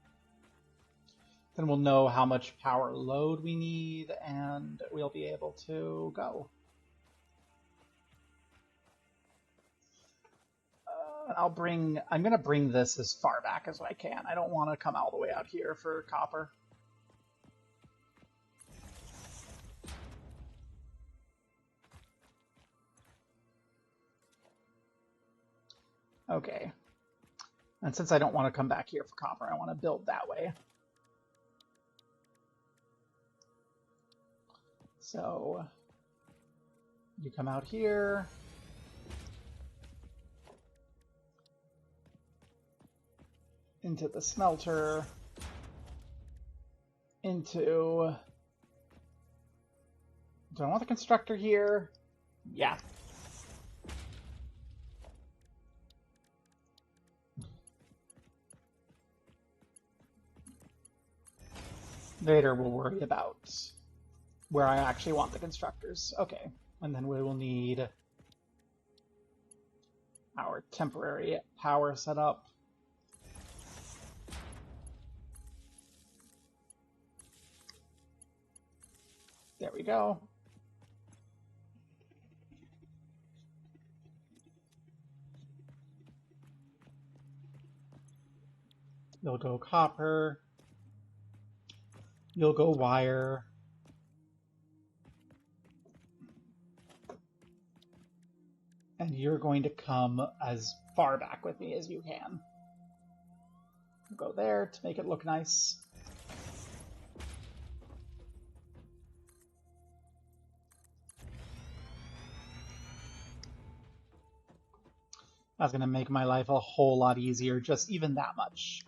Then we'll know how much power load we need, and we'll be able to go. I'm going to bring this as far back as I can. I don't want to come all the way out here for copper. Okay. And since I don't want to come back here for copper, I want to build that way. So you come out here. Into the smelter. Into... Do I want the constructor here? Yeah. Later we'll worry about where I actually want the constructors. Okay, and then we will need our temporary power setup. There we go. You'll go copper. You'll go wire. And you're going to come as far back with me as you can. Go there to make it look nice. That's going to make my life a whole lot easier, just even that much.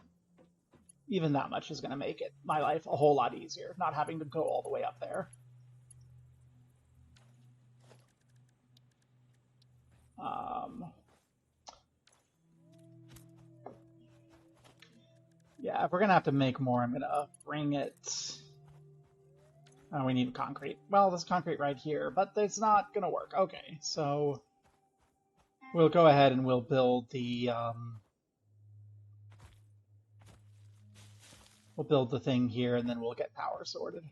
Even that much is going to make it my life a whole lot easier, not having to go all the way up there. Yeah, if we're going to have to make more, I'm going to bring it... Oh, we need concrete. Well, there's concrete right here, but it's not going to work. Okay, so we'll go ahead and we'll build the... We'll build the thing here, and then we'll get power sorted.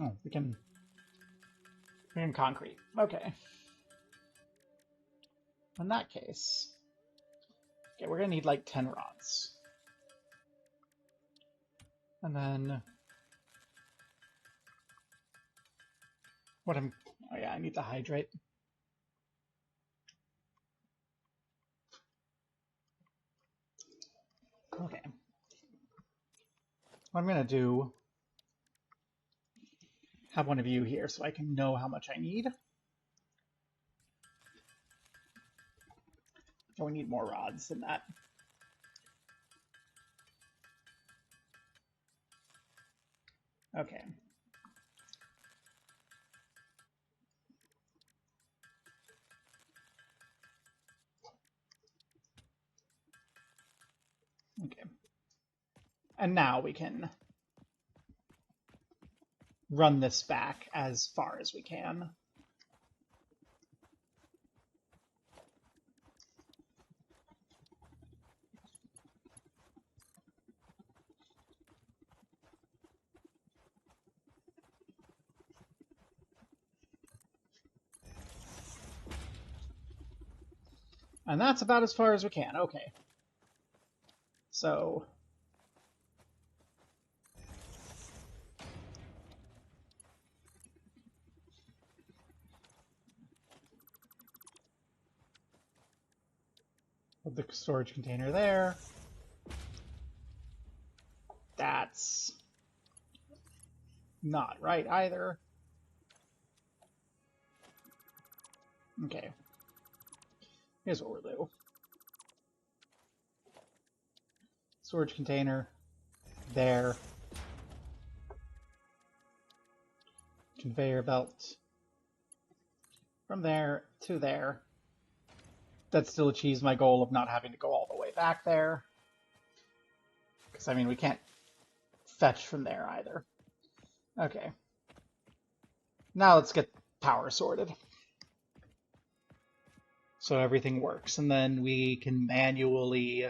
Oh, we can concrete. Okay. In that case, okay, we're gonna need like 10 rods. And then Oh yeah, I need to hydrate. Okay. What I'm gonna do, have one of you here so I can know how much I need. So we need more rods than that. Okay. Okay. And now we can run this back as far as we can. And that's about as far as we can. Okay. So put the storage container there. That's not right either. Okay. Here's what we'll do. Storage container there. Conveyor belt from there to there. That still achieves my goal of not having to go all the way back there. Because, I mean, we can't fetch from there either. Okay. Now let's get power sorted. So everything works. And then we can manually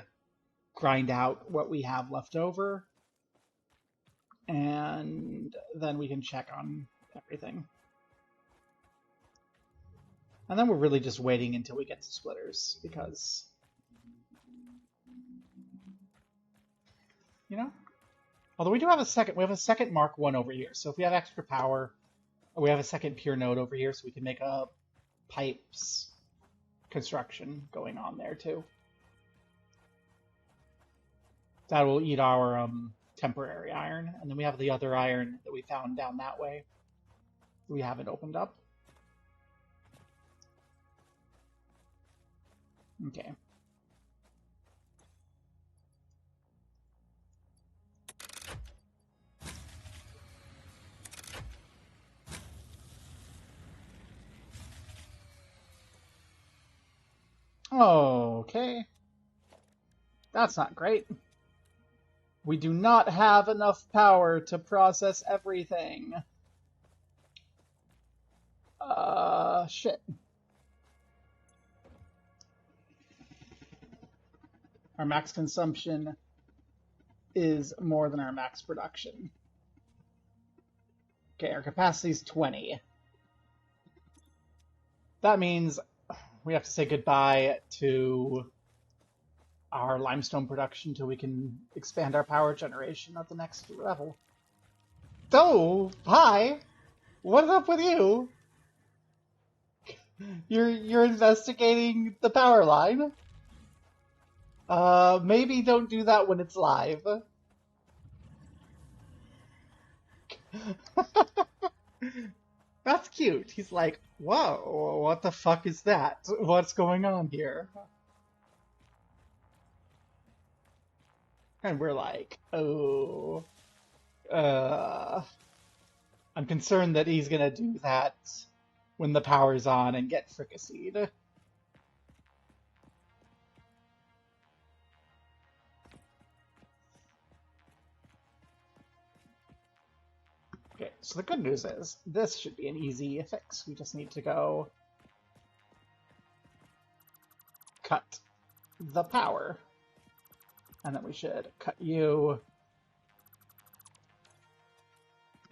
grind out what we have left over. And then we can check on everything. And then we're really just waiting until we get to splitters, because, you know, although we do have a second Mark 1 over here. So if we have extra power, we have a second pure node over here, so we can make a pipes construction going on there too. That will eat our temporary iron, and then we have the other iron that we found down that way. We haven't opened up. Okay. Okay. That's not great. We do not have enough power to process everything. Shit. Our max consumption is more than our max production. Okay, our capacity is 20. That means we have to say goodbye to our limestone production until we can expand our power generation at the next level. Oh, hi! What's up with you? You're investigating the power line? Maybe don't do that when it's live. That's cute. He's like, whoa, what the fuck is that? What's going on here? And we're like, oh, I'm concerned that he's gonna do that when the power's on and get fricasseed. Okay, so the good news is, this should be an easy fix. We just need to go cut the power. And then we should cut you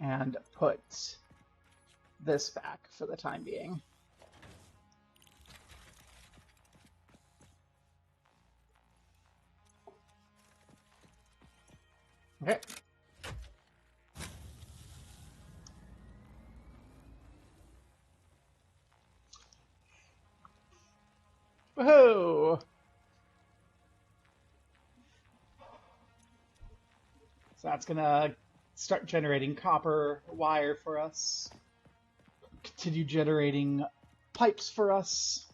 and put this back for the time being. Okay. Woohoo! So that's gonna start generating copper wire for us. Continue generating pipes for us.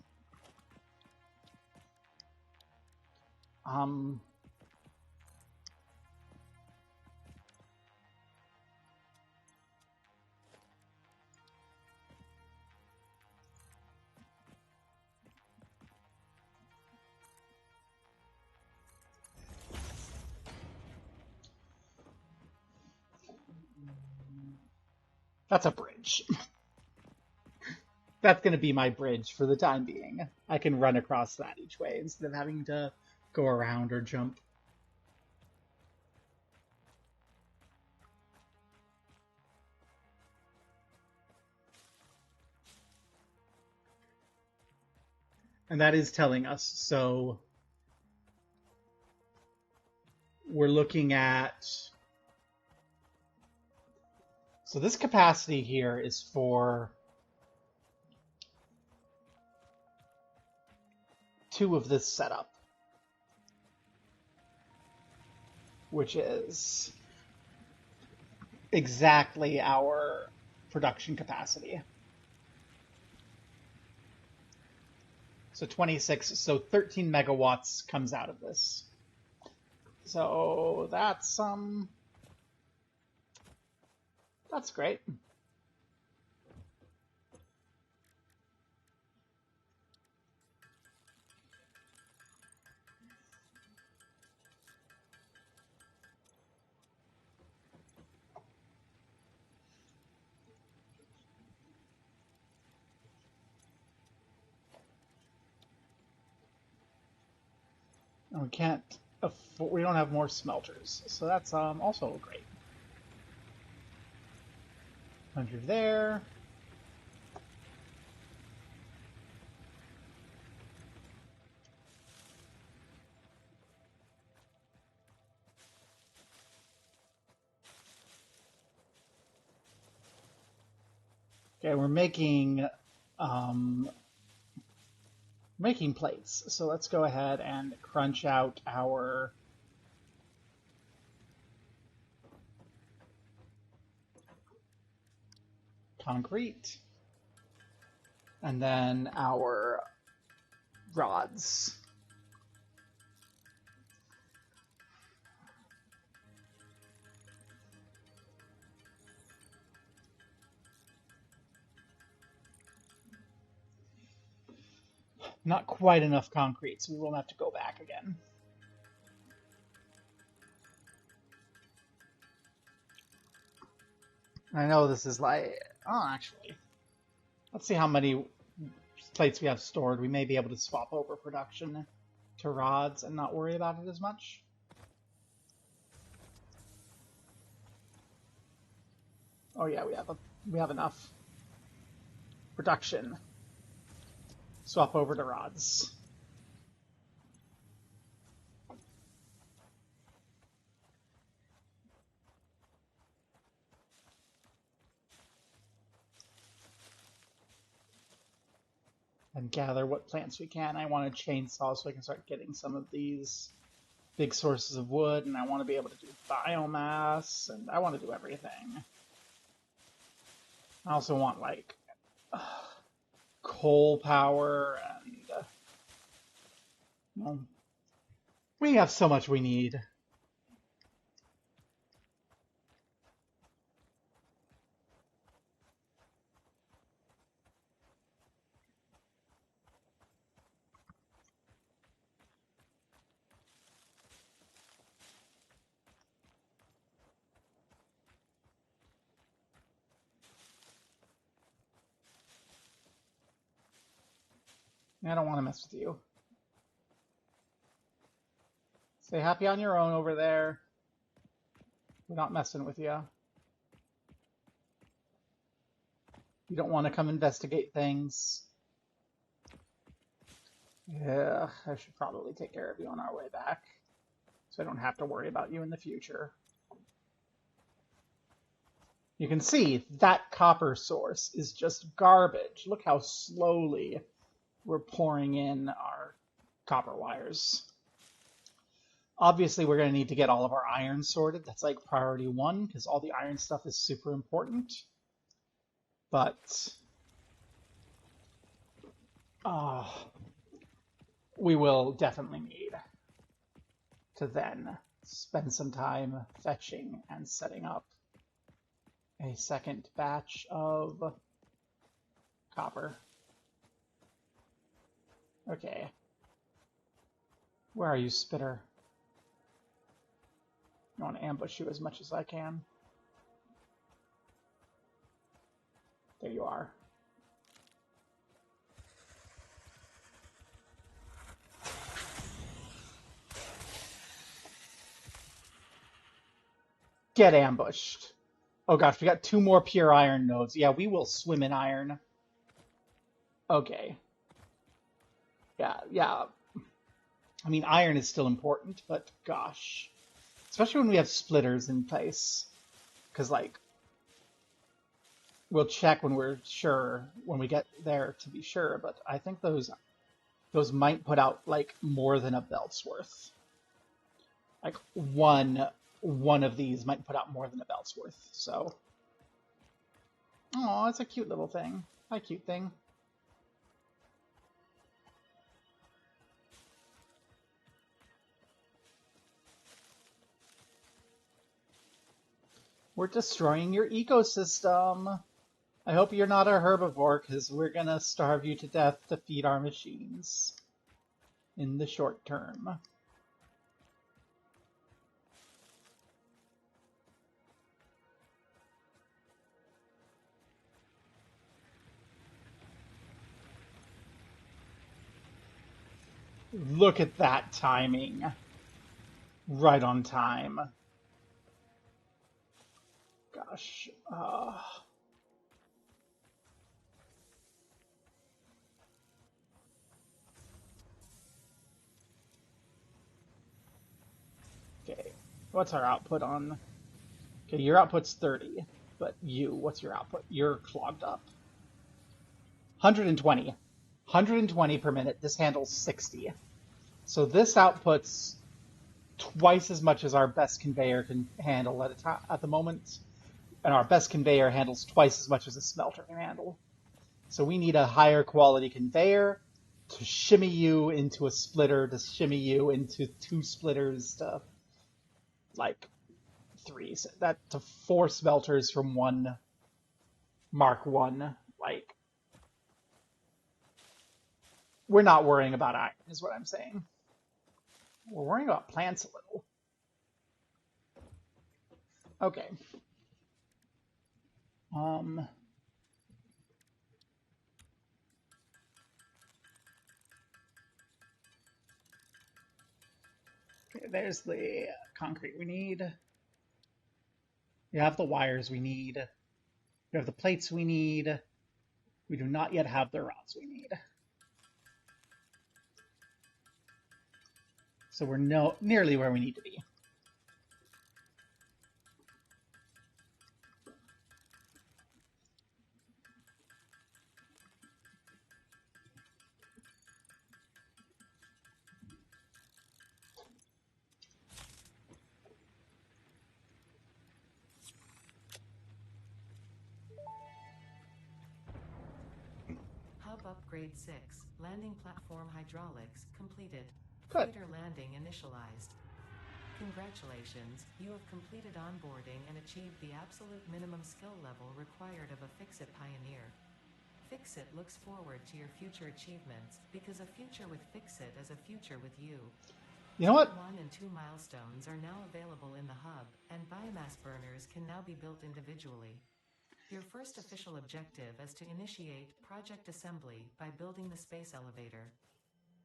That's a bridge. That's going to be my bridge for the time being. I can run across that each way instead of having to go around or jump. And that is telling us. So we're looking at... So this capacity here is for 2 of this setup, which is exactly our production capacity. So 26, so 13 megawatts comes out of this. So that's great. And we can't afford, we don't have more smelters, so that's also great. 100 there. Okay, we're making plates. So let's go ahead and crunch out our concrete and then our rods. Not quite enough concrete, so we will have to go back again. I know this is like, oh, actually, let's see how many plates we have stored. We may be able to swap over production to rods and not worry about it as much. Oh yeah, we have enough production. Swap over to rods. And gather what plants we can. I want a chainsaw so I can start getting some of these big sources of wood, and I want to be able to do biomass, and I want to do everything. I also want like coal power, and well, we have so much we need. I don't want to mess with you. Stay happy on your own over there. We're not messing with you. You don't want to come investigate things. Yeah, I should probably take care of you on our way back, so I don't have to worry about you in the future. You can see that copper source is just garbage. Look how slowly we're pouring in our copper wires. Obviously, we're going to need to get all of our iron sorted. That's like priority 1, because all the iron stuff is super important. But we will definitely need to then spend some time fetching and setting up a second batch of copper. Okay. Where are you, Spitter? I want to ambush you as much as I can. There you are. Get ambushed. Oh gosh, we got 2 more pure iron nodes. Yeah, we will swim in iron. Okay. Yeah. I mean, iron is still important, but gosh. Especially when we have splitters in place. Because, like, we'll check when we're sure, when we get there to be sure, but I think those might put out, like, more than a belt's worth. Like, one of these might put out more than a belt's worth, so. Oh, it's a cute little thing. Hi, cute thing. We're destroying your ecosystem. I hope you're not a herbivore, because we're gonna starve you to death to feed our machines in the short term. Look at that timing. Right on time. Gosh. Okay. What's our output on? Okay, your output's 30. But what's your output? You're clogged up. 120. 120 per minute. This handles 60. So this outputs twice as much as our best conveyor can handle at the moment. And our best conveyor handles twice as much as a smelter can handle. So we need a higher quality conveyor to shimmy you into a splitter, to shimmy you into 2 splitters, to like 3, so that to 4 smelters from 1 Mark 1. Like, we're not worrying about iron, is what I'm saying. We're worrying about plants a little. Okay. Okay, there's the concrete we need. We have the wires we need. We have the plates we need. We do not yet have the rods we need. So we're nearly where we need to be. Hub upgrade 6. Landing platform hydraulics completed. Good. Freighter landing initialized. Congratulations, you have completed onboarding and achieved the absolute minimum skill level required of a Fix-It pioneer. Fix-It looks forward to your future achievements, because a future with Fix-It is a future with you. You know what? 1 and 2 milestones are now available in the hub, and biomass burners can now be built individually. Your first official objective is to initiate project assembly by building the space elevator.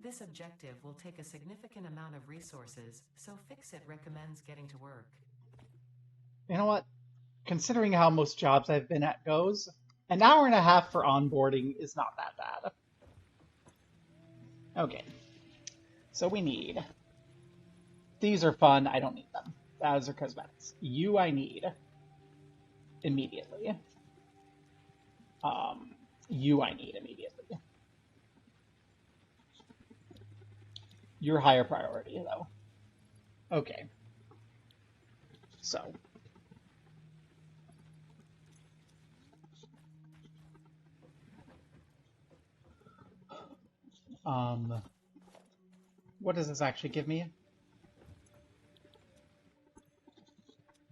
This objective will take a significant amount of resources, so Fix-It recommends getting to work. You know what? Considering how most jobs I've been at goes, an hour and a half for onboarding is not that bad. Okay. So we need... These are fun. I don't need them. Those are cosmetics. You I need immediately. You I need immediately. Your higher priority, though. Okay. So. What does this actually give me?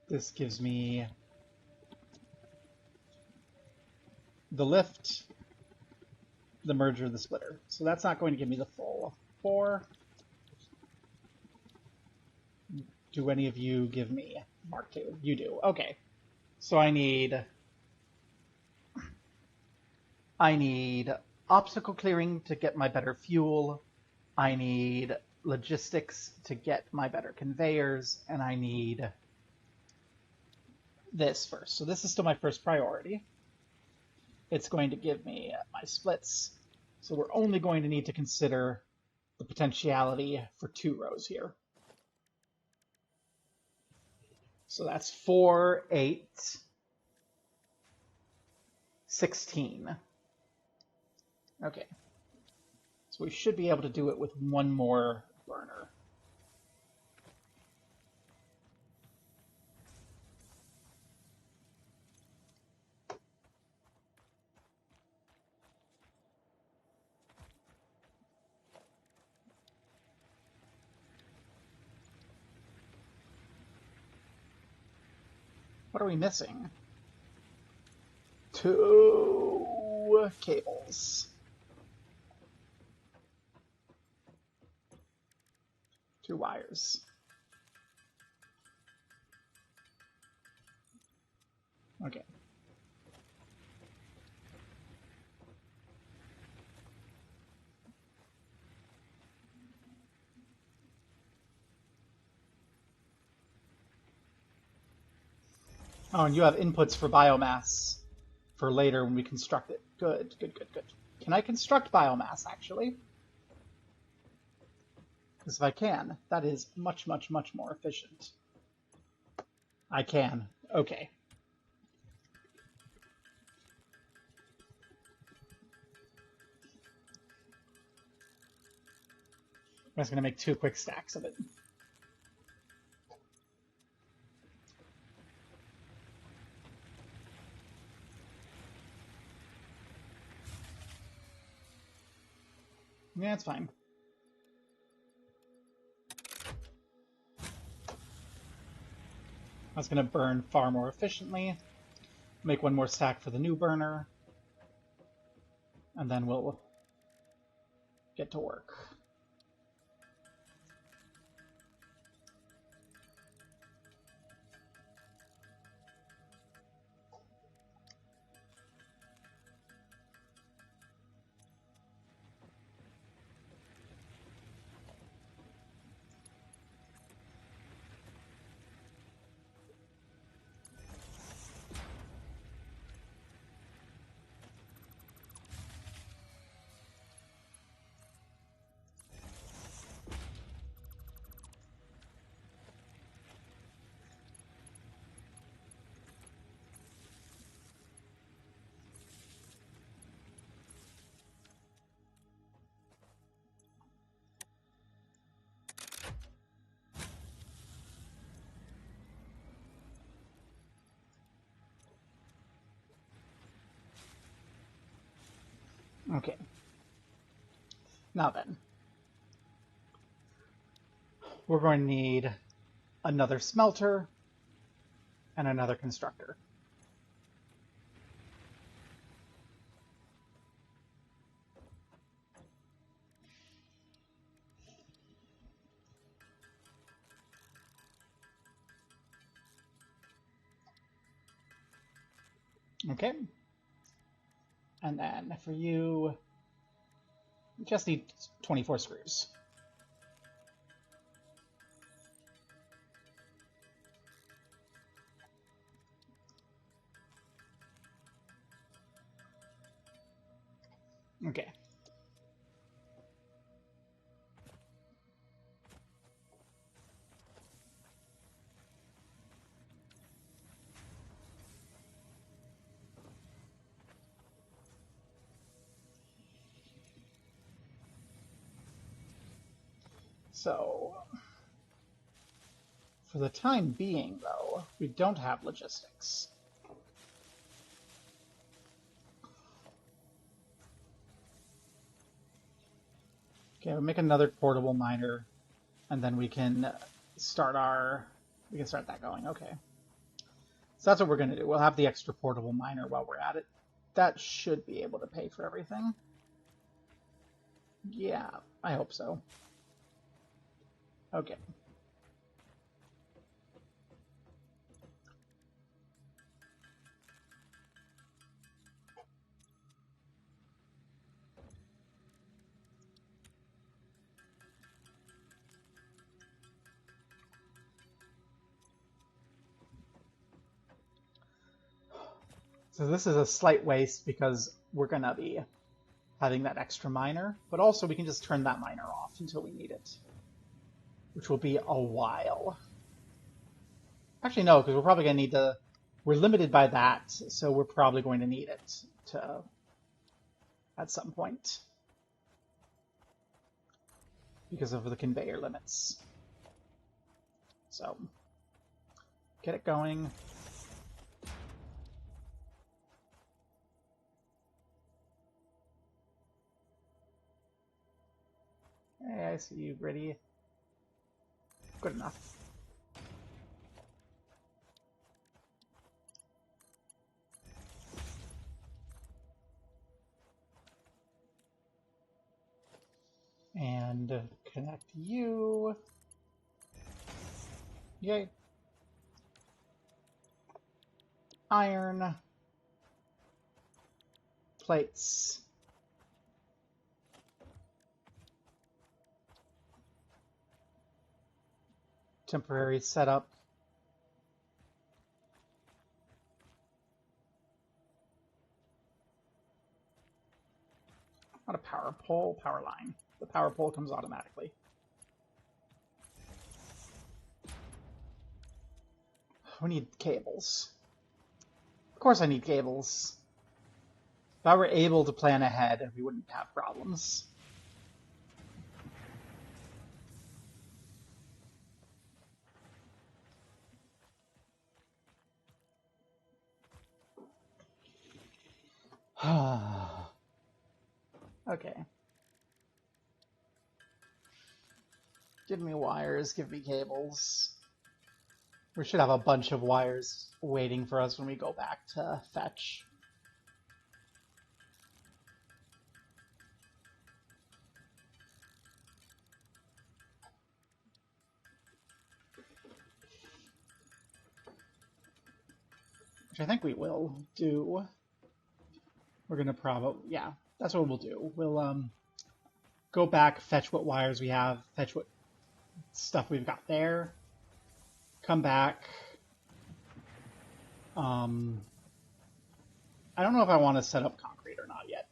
This gives me the lift, the merger, the splitter. So that's not going to give me the full 4. Do any of you give me Mark 2? You do. Okay. So I need obstacle clearing to get my better fuel. I need logistics to get my better conveyors, and I need this first. So this is still my first priority. It's going to give me my splits. So we're only going to need to consider the potentiality for 2 rows here. So that's 4, 8, 16. Okay. So we should be able to do it with 1 more burner. What are we missing? 2 cables. 2 wires. Okay. Oh, and you have inputs for biomass for later when we construct it. Good, good, good, good. Can I construct biomass, actually? Because if I can, that is much, much, much more efficient. I can. Okay. I'm just going to make 2 quick stacks of it. Yeah, it's fine. That's going to burn far more efficiently. Make 1 more stack for the new burner. And then we'll get to work. Okay. Now then, we're going to need another smelter and another constructor. Okay. And then for you, you just need 24 screws. Okay. So, for the time being, though, we don't have logistics. Okay, we'll make another portable miner, and then we can start that going. Okay. So that's what we're going to do. We'll have the extra portable miner while we're at it. That should be able to pay for everything. Yeah, I hope so. Okay. So this is a slight waste because we're going to be having that extra miner, but also we can just turn that miner off until we need it, which will be a while. Actually, no, because we're probably going to need to... We're limited by that, so we're probably going to need it at some point because of the conveyor limits. So, get it going. Hey, I see you, Gritty. Good enough. And connect you. Yay. Iron. Plates. Temporary setup. Not a power pole, power line. The power pole comes automatically. We need cables. Of course I need cables. If I were able to plan ahead, we wouldn't have problems. Okay. Give me wires, give me cables. We should have a bunch of wires waiting for us when we go back to fetch. Which I think we will do. We're gonna probably, yeah, that's what we'll do. We'll go back, fetch what wires we have, fetch what stuff we've got there, come back. I don't know if I want to set up concrete or not yet.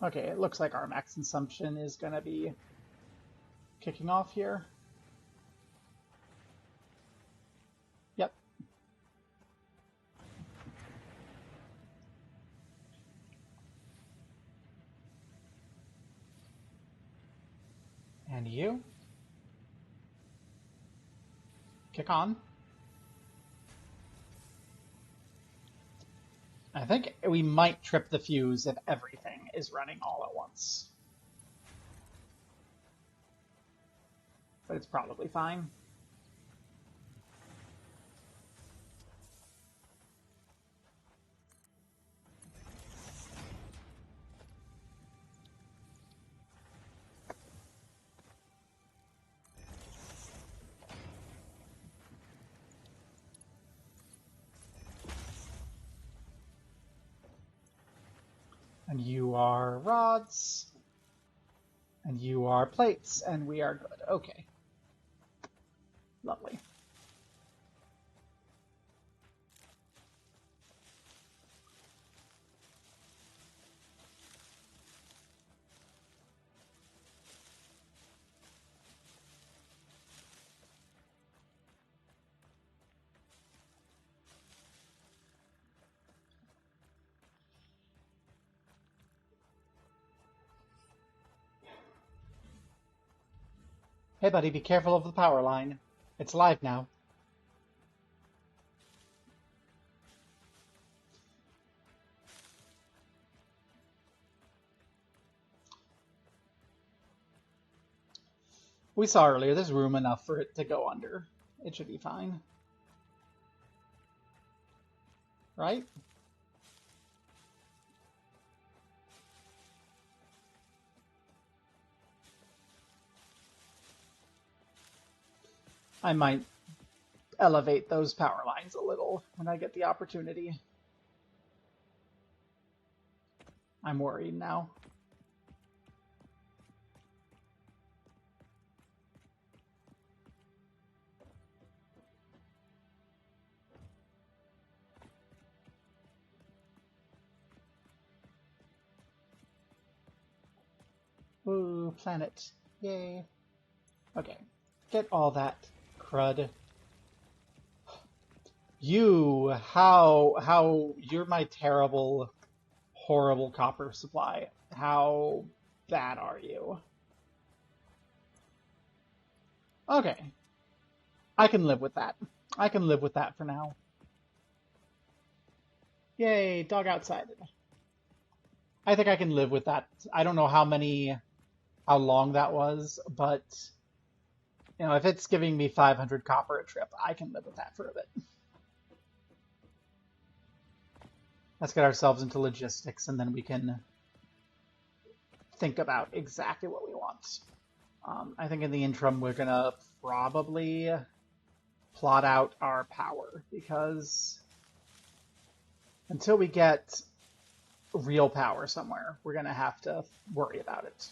Okay, it looks like our max consumption is going to be kicking off here. Yep. And you? Kick on. I think we might trip the fuse if everything is running all at once. But it's probably fine. And you are rods. And you are plates, and we are good. Okay. Lovely. Hey buddy, be careful of the power line. It's live now. We saw earlier, there's room enough for it to go under. It should be fine. Right? I might elevate those power lines a little when I get the opportunity. I'm worried now. Ooh, planet. Yay. Okay. Get all that crud. You're my terrible, horrible copper supply. How bad are you? Okay. I can live with that. I can live with that for now. Yay, dog outside. I think I can live with that. I don't know how long that was, but you know, if it's giving me 500 copper a trip, I can live with that for a bit. Let's get ourselves into logistics, and then we can think about exactly what we want. I think in the interim, we're gonna probably plot out our power, because until we get real power somewhere, we're gonna have to worry about it.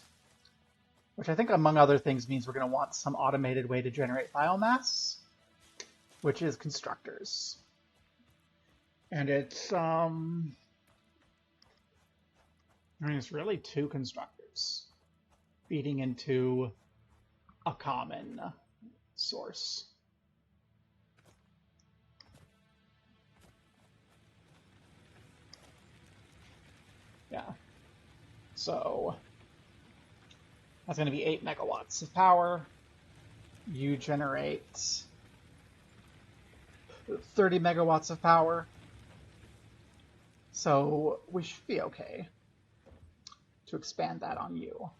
Which I think, among other things, means we're gonna want some automated way to generate biomass, which is constructors. And it's it's really two constructors feeding into a common source. Yeah. So that's going to be 8 megawatts of power. You generate 30 megawatts of power. So we should be okay to expand that on you.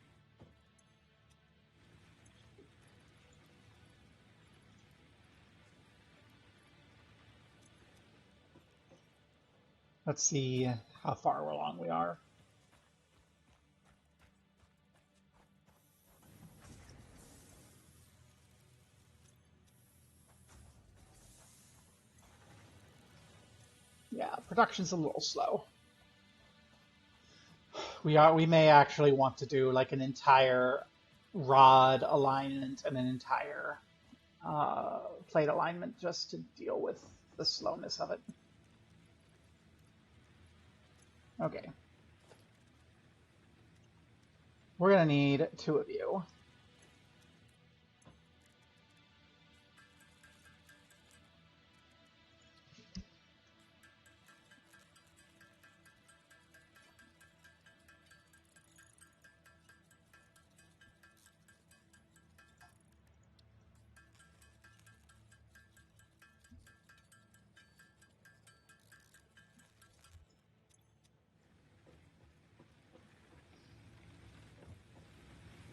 Let's see how far along we are. Yeah, production's a little slow. We may actually want to do like an entire rod alignment and an entire plate alignment just to deal with the slowness of it. Okay. We're gonna need 2 of you.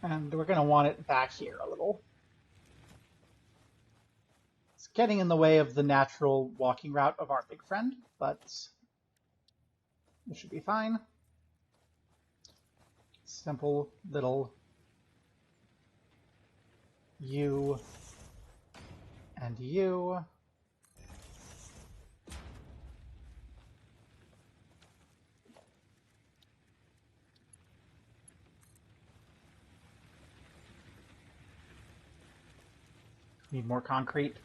And we're gonna want it back here a little. It's getting in the way of the natural walking route of our big friend, but it should be fine. Simple little you and you. Need more concrete.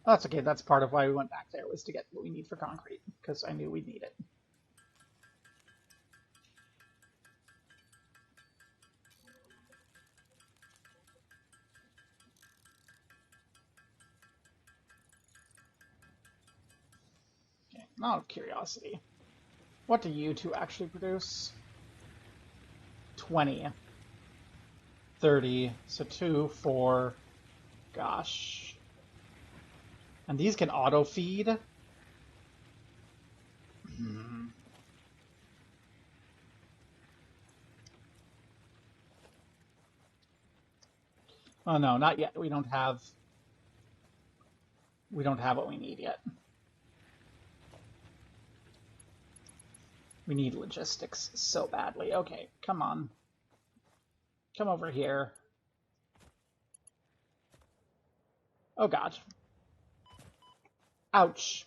Oh, that's okay. That's part of why we went back there, was to get what we need for concrete, because I knew we'd need it. Okay, out of curiosity, what do you two actually produce? 20. 30. So 2, 4. Gosh. And these can auto-feed? Hmm. Oh no, not yet. We don't have what we need yet. We need logistics so badly. Okay, come on. Come over here. Oh god. Ouch.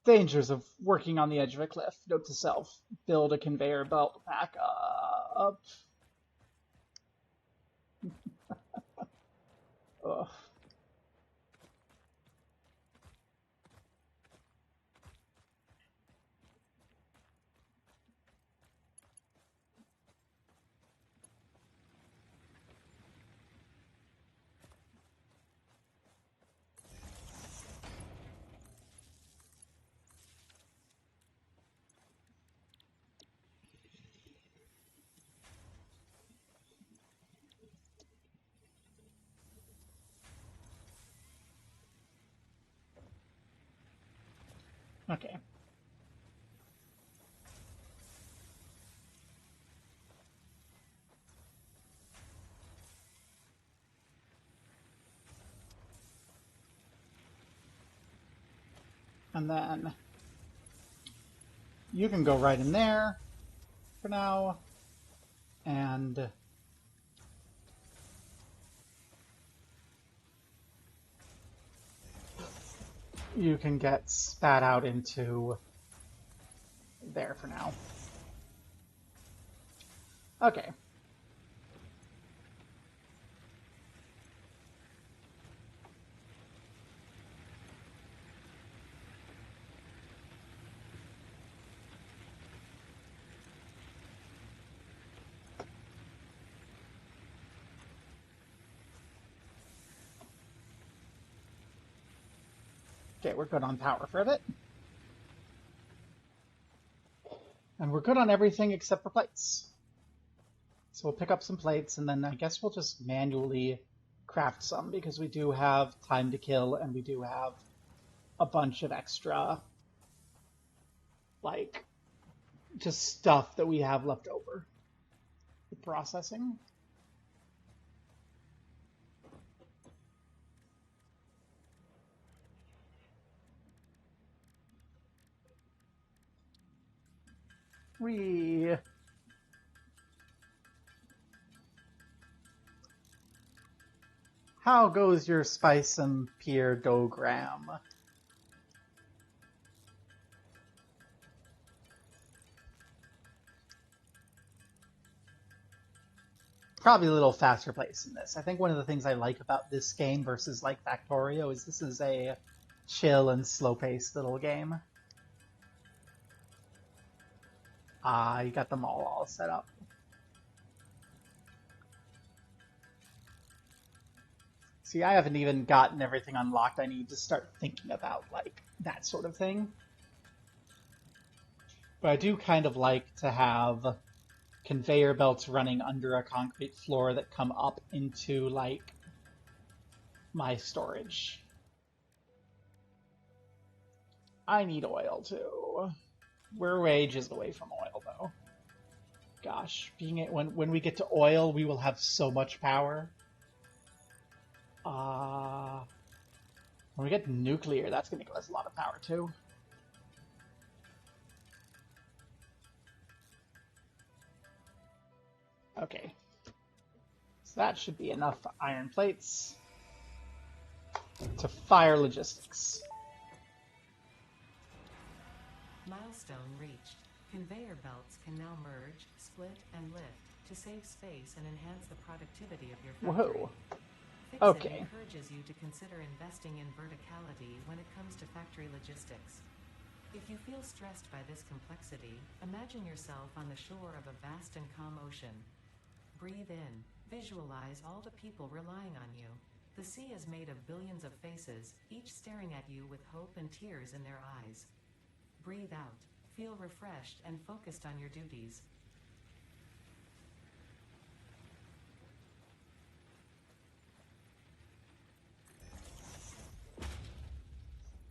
Dangers of working on the edge of a cliff. Note to self. Build a conveyor belt back up. Ugh. Okay. And then you can go right in there for now. And you can get spat out into there for now. Okay. Okay, we're good on power for a bit. And we're good on everything except for plates. So we'll pick up some plates, and then I guess we'll just manually craft some, because we do have time to kill, and we do have a bunch of extra, like, just stuff that we have left over for processing. How goes your spice and pear dogram? Probably a little faster pace in this. I think one of the things I like about this game versus like Factorio is this is a chill and slow-paced little game. Ah, you got them all set up. See, I haven't even gotten everything unlocked. I need to start thinking about, like, that sort of thing. But I do kind of like to have conveyor belts running under a concrete floor that come up into, like, my storage. I need oil, too. We're wages away from oil, though. Gosh, when we get to oil, we will have so much power. When we get nuclear, that's going to give us a lot of power, too. Okay. So that should be enough iron plates to fire logistics. Milestone reached. Conveyor belts can now merge, split, and lift to save space and enhance the productivity of your factory. Whoa. Fixit Okay. encourages you to consider investing in verticality when it comes to factory logistics. If you feel stressed by this complexity, imagine yourself on the shore of a vast and calm ocean. Breathe in. Visualize all the people relying on you. The sea is made of billions of faces, each staring at you with hope and tears in their eyes. Breathe out. Feel refreshed and focused on your duties.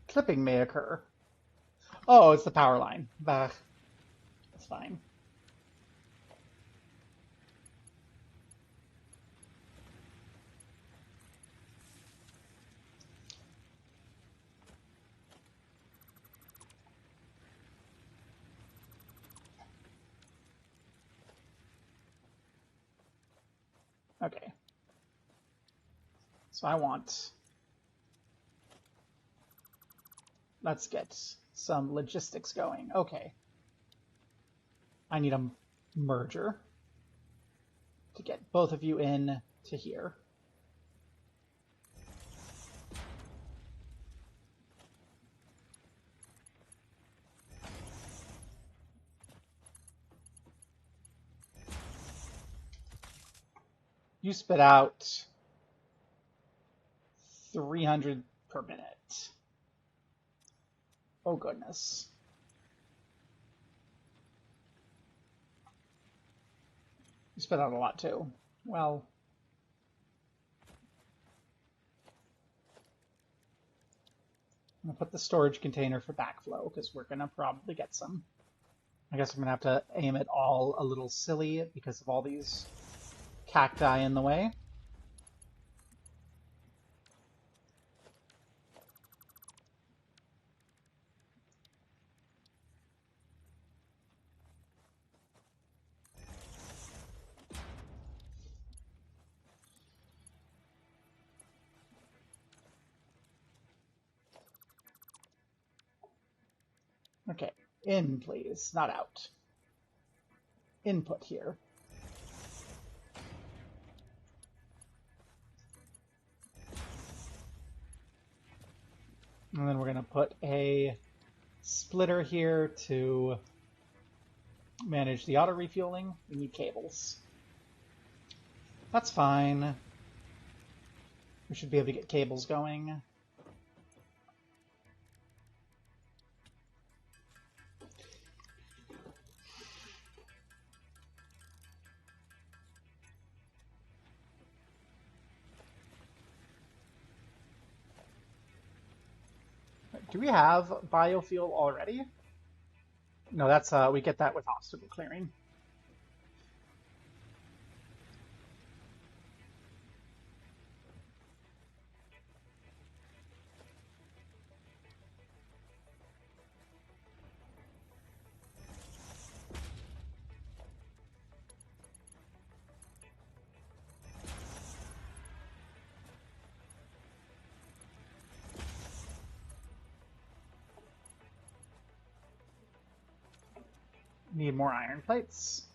Clipping may occur. Oh, it's the power line. Bah. That's fine. Okay. So I want... Let's get some logistics going. Okay. I need a merger to get both of you in to here. You spit out 300 per minute. Oh, goodness. You spit out a lot, too. Well, I'm going to put the storage container for backflow, because we're going to probably get some. I guess I'm going to have to aim it all a little silly because of all these cacti in the way. Okay, in please, not out. Input here. And then we're going to put a splitter here to manage the auto refueling. We need cables. That's fine. We should be able to get cables going. Do we have biofuel already? No, that's we get that with obstacle clearing. Need more iron plates.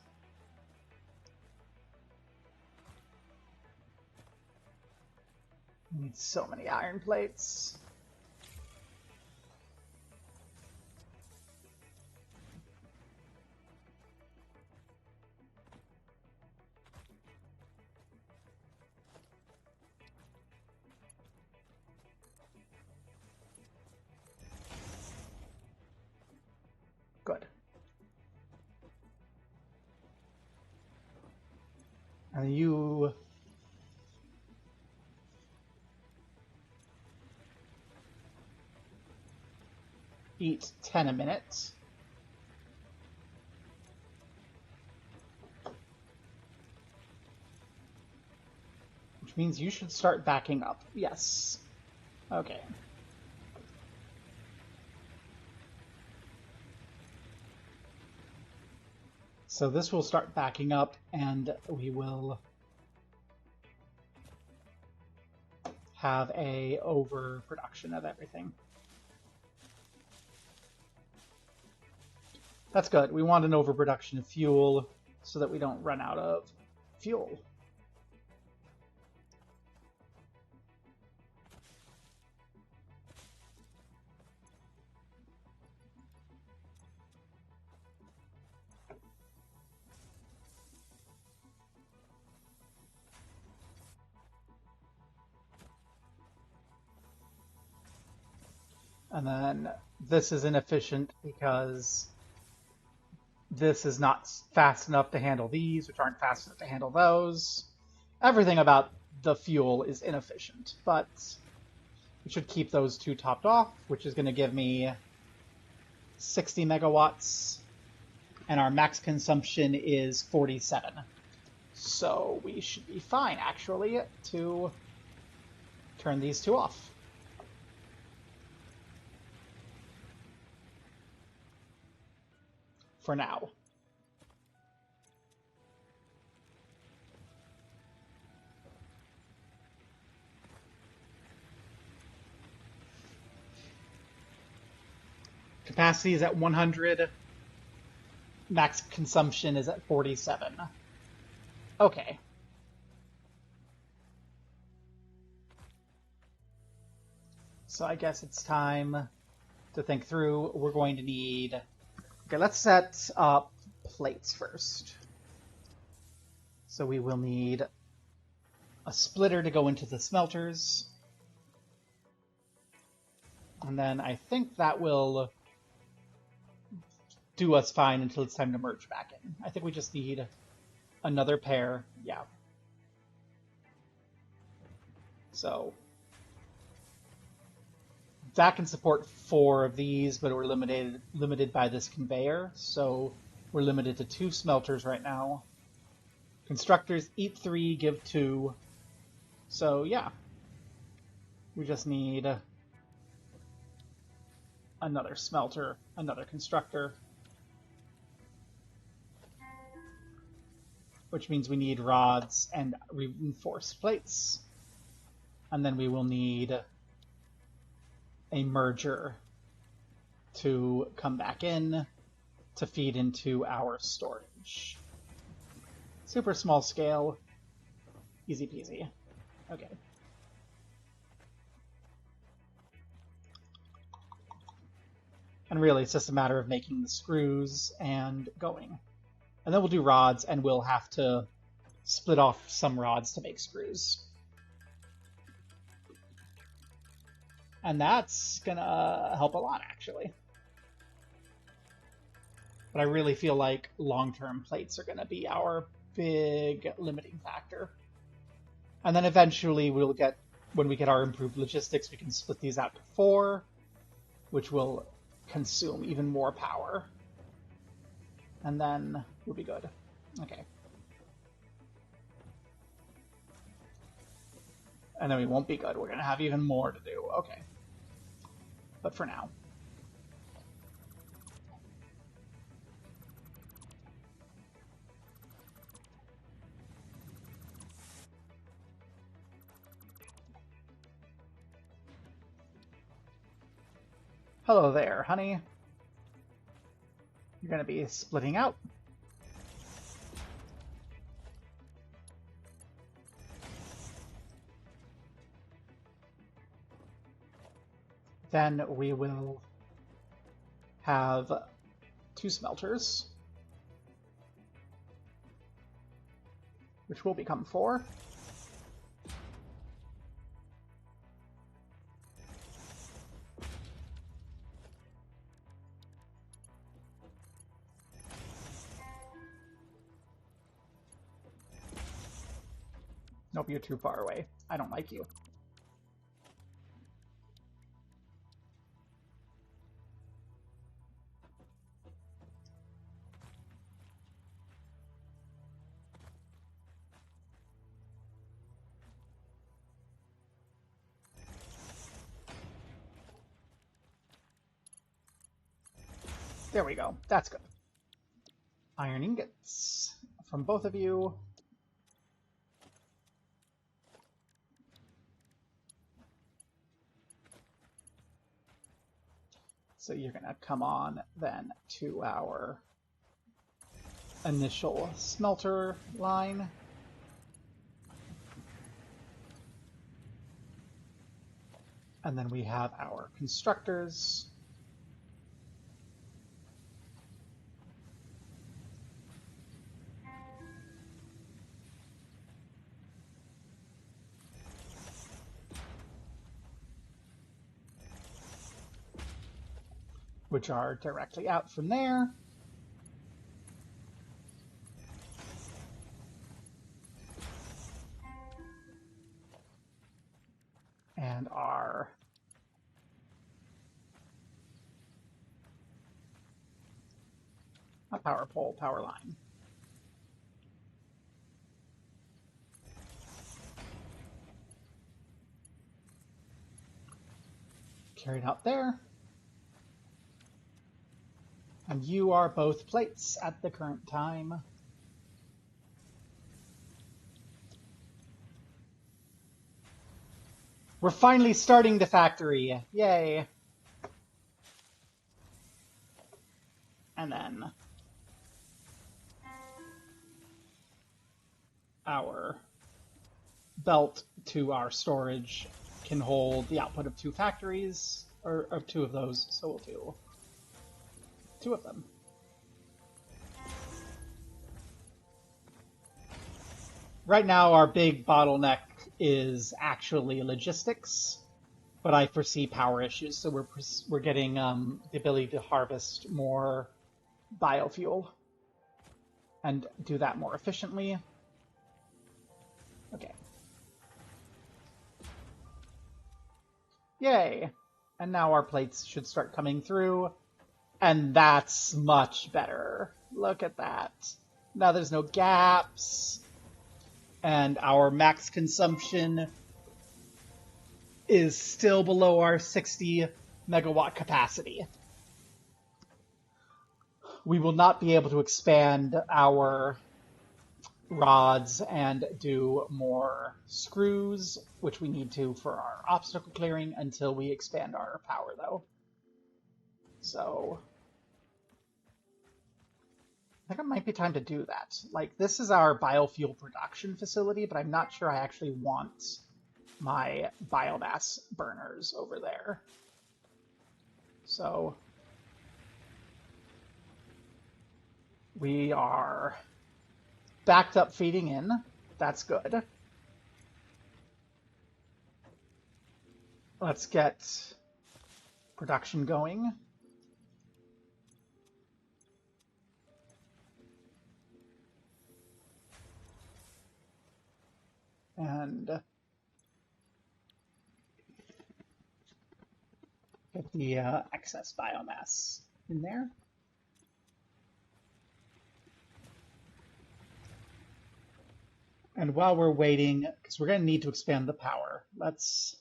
We need so many iron plates. Good. And you eat 10 a minute. Which means you should start backing up. Yes. Okay. So this will start backing up, and we will have a overproduction of everything. That's good. We want an overproduction of fuel so that we don't run out of fuel. And then this is inefficient because this is not fast enough to handle these, which aren't fast enough to handle those. Everything about the fuel is inefficient, but we should keep those two topped off, which is going to give me 60 megawatts, and our max consumption is 47. So we should be fine, actually, to turn these two off. For now. Capacity is at 100. Max consumption is at 47. Okay. So I guess it's time to think through. We're going to need... Okay, let's set up plates first. So we will need a splitter to go into the smelters. And then I think that will do us fine until it's time to merge back in. I think we just need another pair. Yeah. So that can support 4 of these, but we're limited by this conveyor, so we're limited to 2 smelters right now. Constructors eat 3, give 2. So yeah, we just need another smelter, another constructor, which means we need rods and reinforced plates. And then we will need a merger to come back in to feed into our storage. Super small scale, easy peasy. Okay. And really, it's just a matter of making the screws and going. And then we'll do rods, and we'll have to split off some rods to make screws. And that's gonna help a lot, actually. But I really feel like long-term plates are gonna be our big limiting factor. And then eventually we'll get, when we get our improved logistics, we can split these out to 4, which will consume even more power. And then we'll be good. Okay. And then we won't be good. We're gonna have even more to do. Okay. But for now. Hello there, honey. You're going to be splitting out. Then we will have 2 smelters, which will become 4. Nope, you're too far away. I don't like you. There we go. That's good. Iron ingots from both of you. So you're going to come on then to our initial smelter line. And then we have our constructors. Which are directly out from there. And our power pole, power line. Carried out there. And you are both plates at the current time. We're finally starting the factory. Yay. And then our belt to our storage can hold the output of 2 factories, or of 2 of those, so we'll do 2 of them. Right now, our big bottleneck is actually logistics, but I foresee power issues, so we're getting the ability to harvest more biofuel and do that more efficiently. Okay. Yay! And now our plates should start coming through, and that's much better. Look at that. Now there's no gaps, and our max consumption is still below our 60 megawatt capacity. We will not be able to expand our rods and do more screws, which we need to for our obstacle clearing, until we expand our power, though. So I think it might be time to do that. Like, this is our biofuel production facility, but I'm not sure I actually want my biomass burners over there. So we are backed up feeding in. That's good. Let's get production going. And get the excess biomass in there. And while we're waiting, because we're going to need to expand the power, let's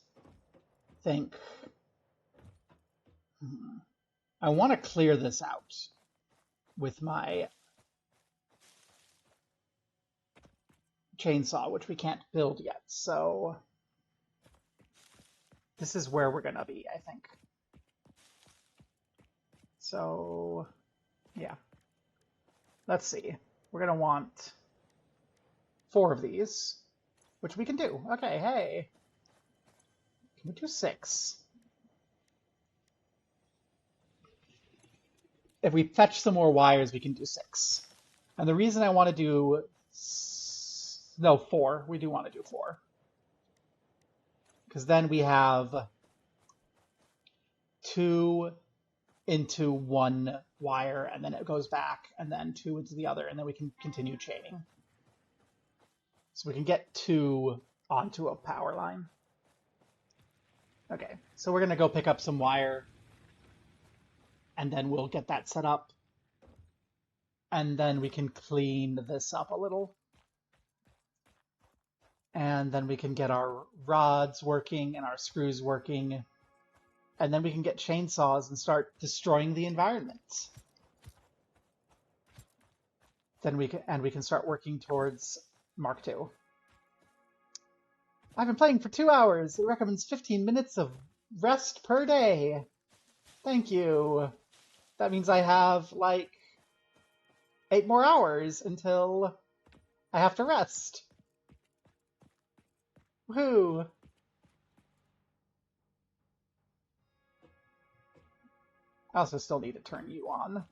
think. I want to clear this out with my chainsaw, which we can't build yet. So this is where we're going to be, I think. So, yeah. Let's see. We're going to want 4 of these, which we can do. Okay, hey. Can we do 6? If we fetch some more wires, we can do 6. And the reason I want to do... No, 4. We do want to do 4. Because then we have 2 into 1 wire, and then it goes back, and then 2 into the other, and then we can continue chaining. So we can get 2 onto a power line. Okay, so we're going to go pick up some wire, and then we'll get that set up. And then we can clean this up a little. And then we can get our rods working and our screws working. And then we can get chainsaws and start destroying the environment. Then we can start working towards Mark II. I've been playing for 2 hours. It recommends 15 minutes of rest per day. Thank you. That means I have, like, 8 more hours until I have to rest. Woohoo! I also still need to turn you on.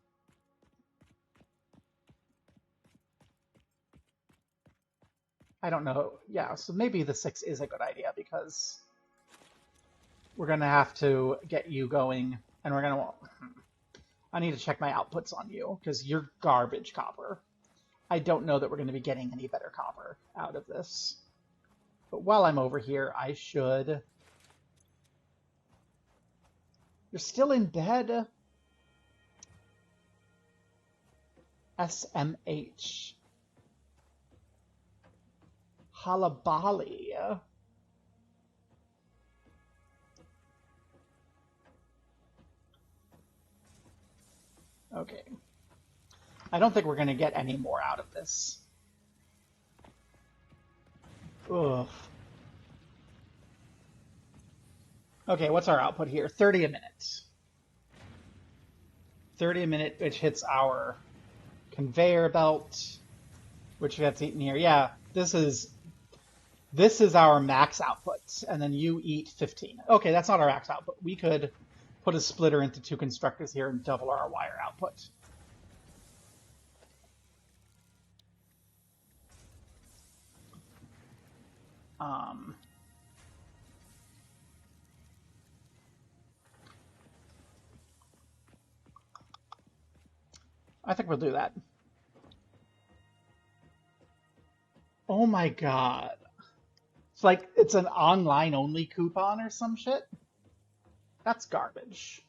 I don't know. Yeah, so maybe the 6 is a good idea because we're going to have to get you going, and we're going to... I need to check my outputs on you because you're garbage copper. I don't know that we're going to be getting any better copper out of this. But while I'm over here, I should... You're still in bed? SMH. Halabali. Okay. I don't think we're going to get any more out of this. Ugh. Okay, what's our output here? 30 a minute. 30 a minute, which hits our conveyor belt, which gets eaten here. Yeah, this is our max output, and then you eat 15. Okay, that's not our max output. We could put a splitter into 2 constructors here and double our wire output. I think we'll do that. Oh my god. It's like it's an online only coupon or some shit. That's garbage.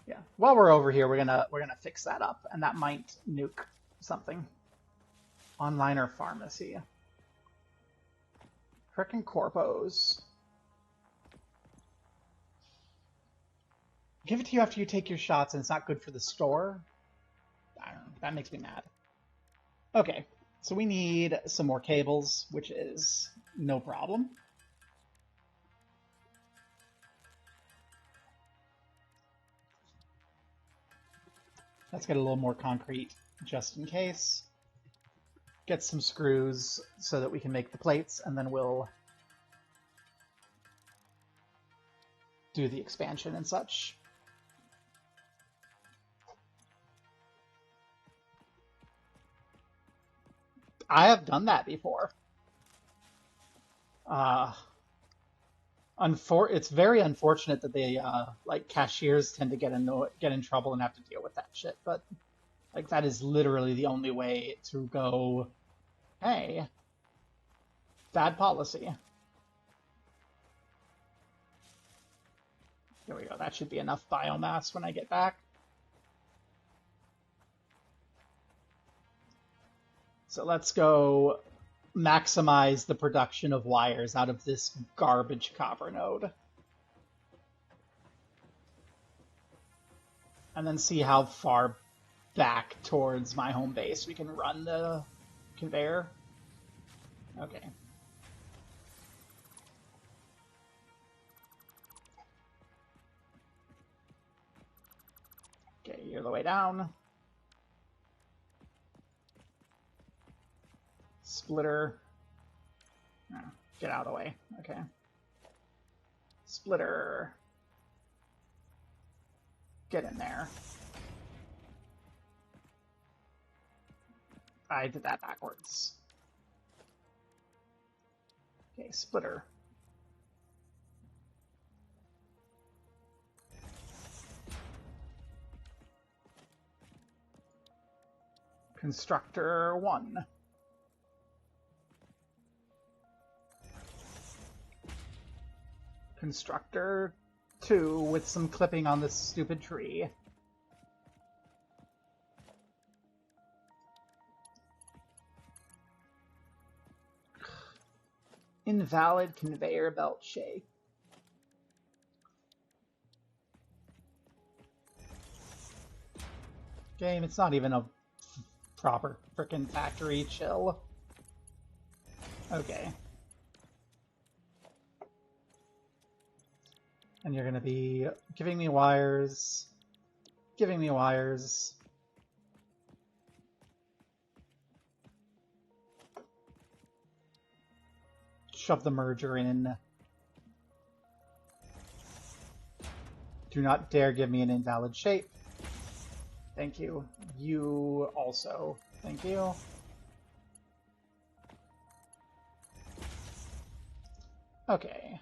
Yeah. While we're over here, we're gonna fix that up, and that might nuke something. Online or pharmacy. Frickin' corpos. Give it to you after you take your shots, and it's not good for the store. I don't know. That makes me mad. Okay, so we need some more cables, which is no problem. Let's get a little more concrete just in case. Get some screws so that we can make the plates, and then we'll do the expansion and such. I have done that before. It's very unfortunate that they like cashiers tend to get in trouble and have to deal with that shit. But like that is literally the only way to go. Hey, bad policy. There we go. That should be enough biomass when I get back. So let's go maximize the production of wires out of this garbage copper node. And then see how far back towards my home base we can run the conveyor. Okay. Okay, you're the way down. Splitter. Oh, get out of the way. Okay. Splitter. Get in there. I did that backwards. Okay, splitter. Constructor 1. Constructor 2 with some clipping on this stupid tree. Invalid conveyor belt shake. Game, it's not even a proper frickin' factory. Chill. Okay. And you're going to be giving me wires, giving me wires. Shove the merger in. Do not dare give me an invalid shape. Thank you. You also. Thank you. Okay.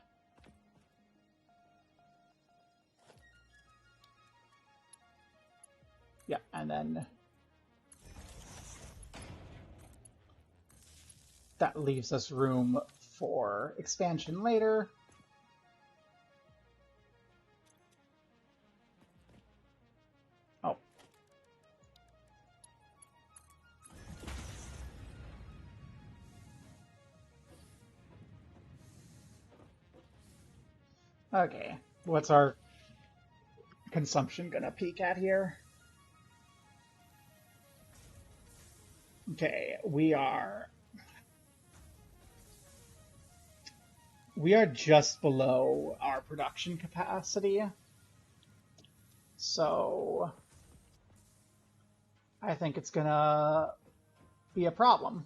Yeah, and then that leaves us room for expansion later. Oh. Okay. What's our consumption gonna peak at here? Okay, we are just below our production capacity. So I think it's gonna be a problem.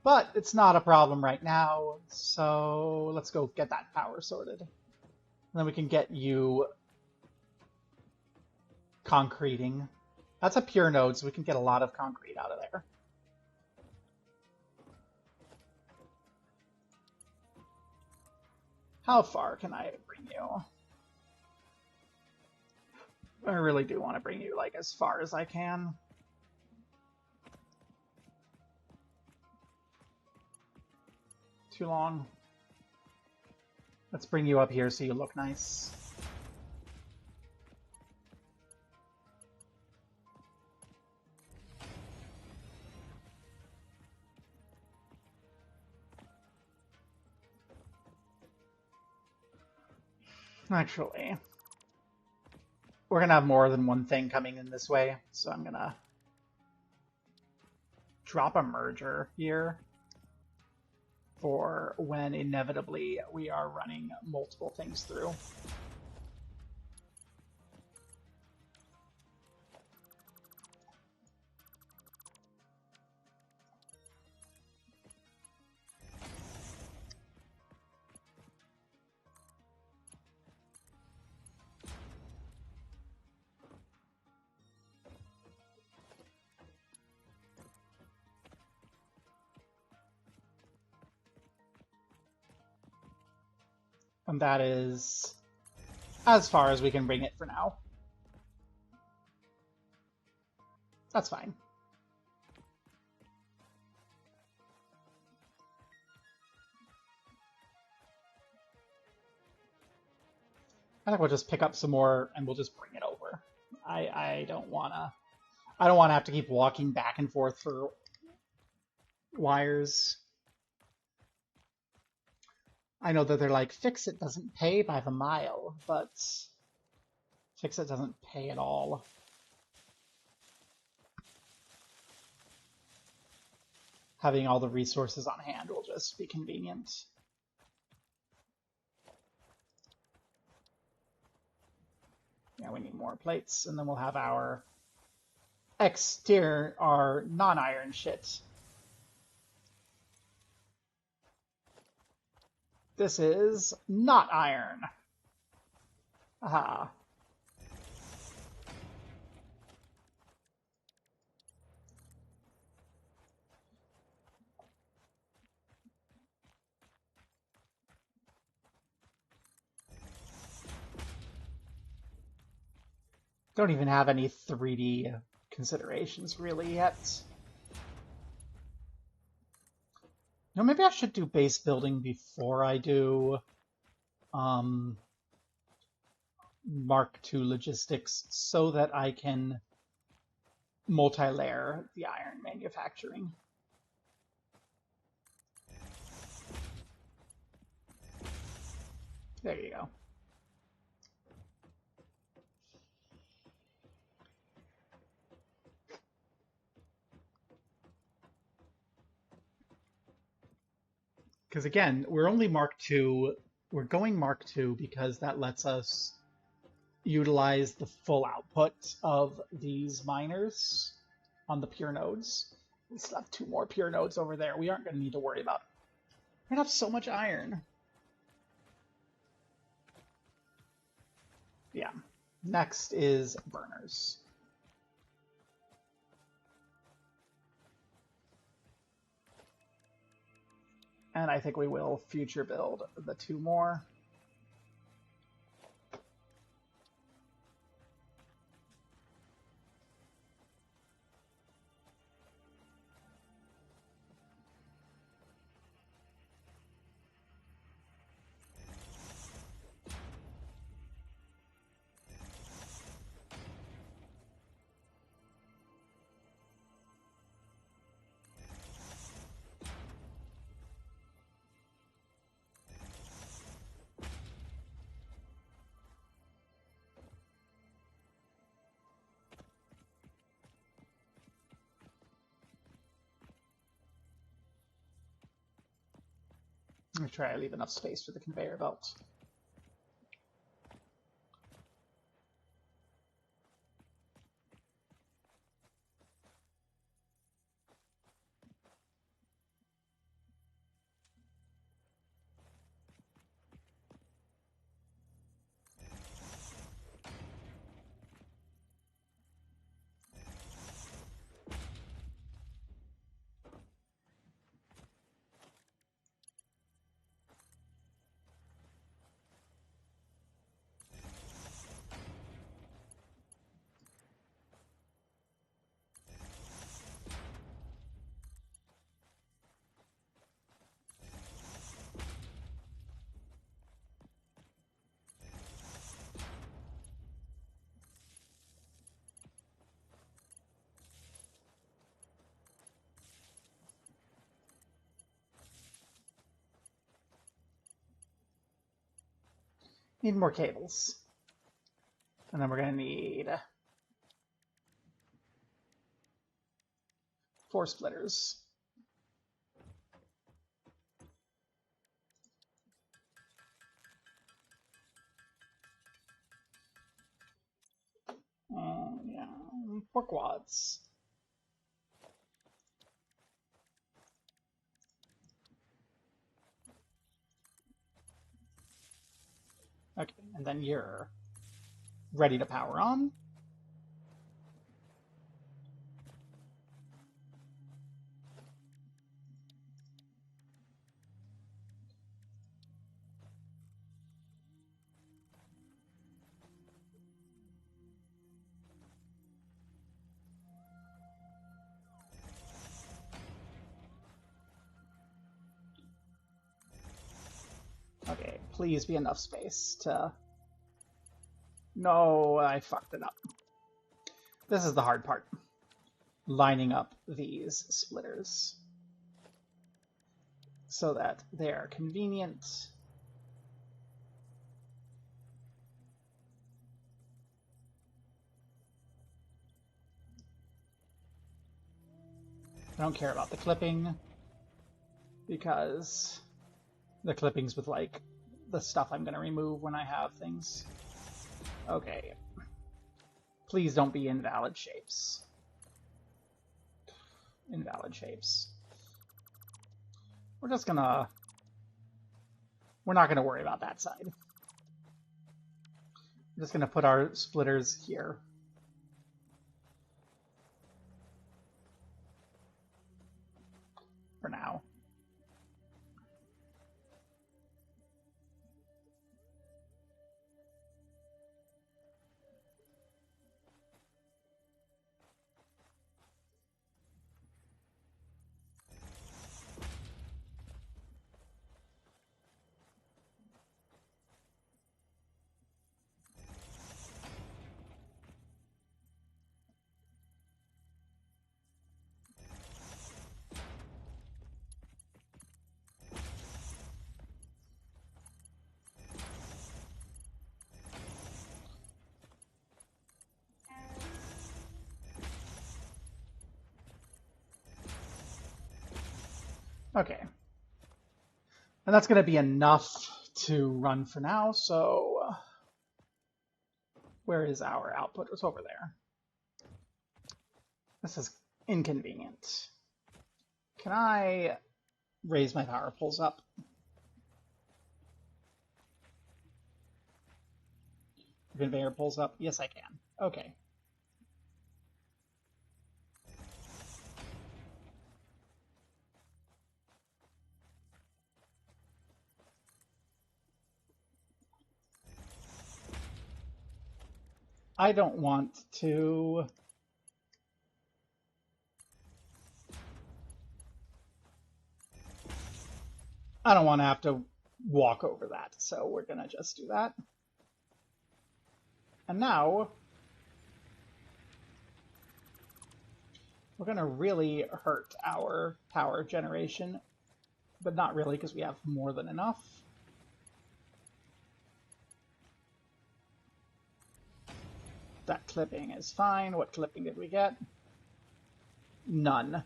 But it's not a problem right now, so let's go get that power sorted. And then we can get you concreting. That's a pure node, so we can get a lot of concrete out of there. How far can I bring you? I really do want to bring you, like, as far as I can. Too long. Let's bring you up here so you look nice. Actually, we're gonna have more than one thing coming in this way, so I'm gonna drop a merger here for when inevitably we are running multiple things through. And that is as far as we can bring it for now. That's fine. I think we'll just pick up some more and we'll just bring it over. I don't wanna have to keep walking back and forth for wires. I know that they're like, fix it doesn't pay by the mile, but fix it doesn't pay at all. Having all the resources on hand will just be convenient. Yeah, we need more plates, and then we'll have our exterior, our non-iron shit. This is not iron. Aha. Don't even have any 3D considerations really yet. No, maybe I should do base building before I do Mark II logistics so that I can multi-layer the iron manufacturing. There you go. Because again, we're only Mark II We're going Mark II because that lets us utilize the full output of these miners on the pure nodes. We still have 2 more pure nodes over there. We aren't going to need to worry about. We're going to have so much iron. Yeah. Next is burners. And I think we will future build the 2 more. I'm going to try to leave enough space for the conveyor belt. Need more cables. And then we're going to need 4 splitters. Yeah, 4 quads. Okay, and then you're ready to power on. Okay, please be enough space to... No, I fucked it up. This is the hard part. Lining up these splitters so that they are convenient. I don't care about the clipping because the clippings with like the stuff I'm going to remove when I have things. Okay. Please don't be invalid shapes. Invalid shapes. We're not gonna worry about that side. We're just gonna put our splitters here. For now. Okay. And that's going to be enough to run for now, so where is our output? It's over there. This is inconvenient. Can I raise my power poles up? Conveyor pulls up? Yes, I can. Okay. I don't want to... I don't want to have to walk over that, so we're gonna just do that. And now, we're gonna really hurt our power generation, but not really because we have more than enough. That clipping is fine. What clipping did we get? None.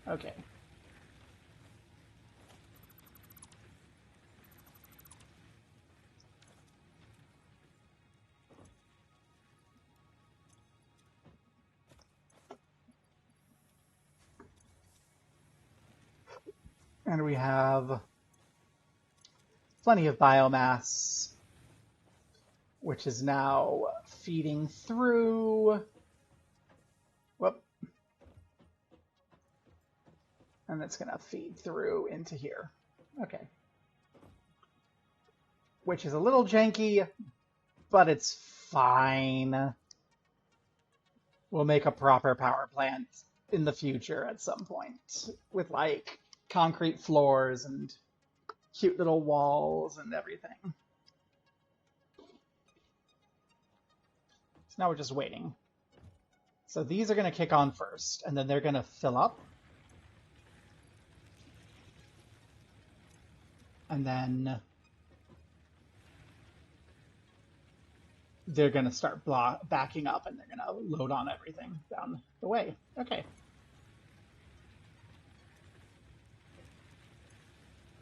Okay. And we have plenty of biomass, which is now feeding through. Whoop. And it's going to feed through into here. Okay. Which is a little janky, but it's fine. We'll make a proper power plant in the future at some point with like concrete floors and cute little walls and everything. So now we're just waiting. So these are going to kick on first, and then they're going to fill up. And then they're going to start backing up, and they're going to load on everything down the way. Okay.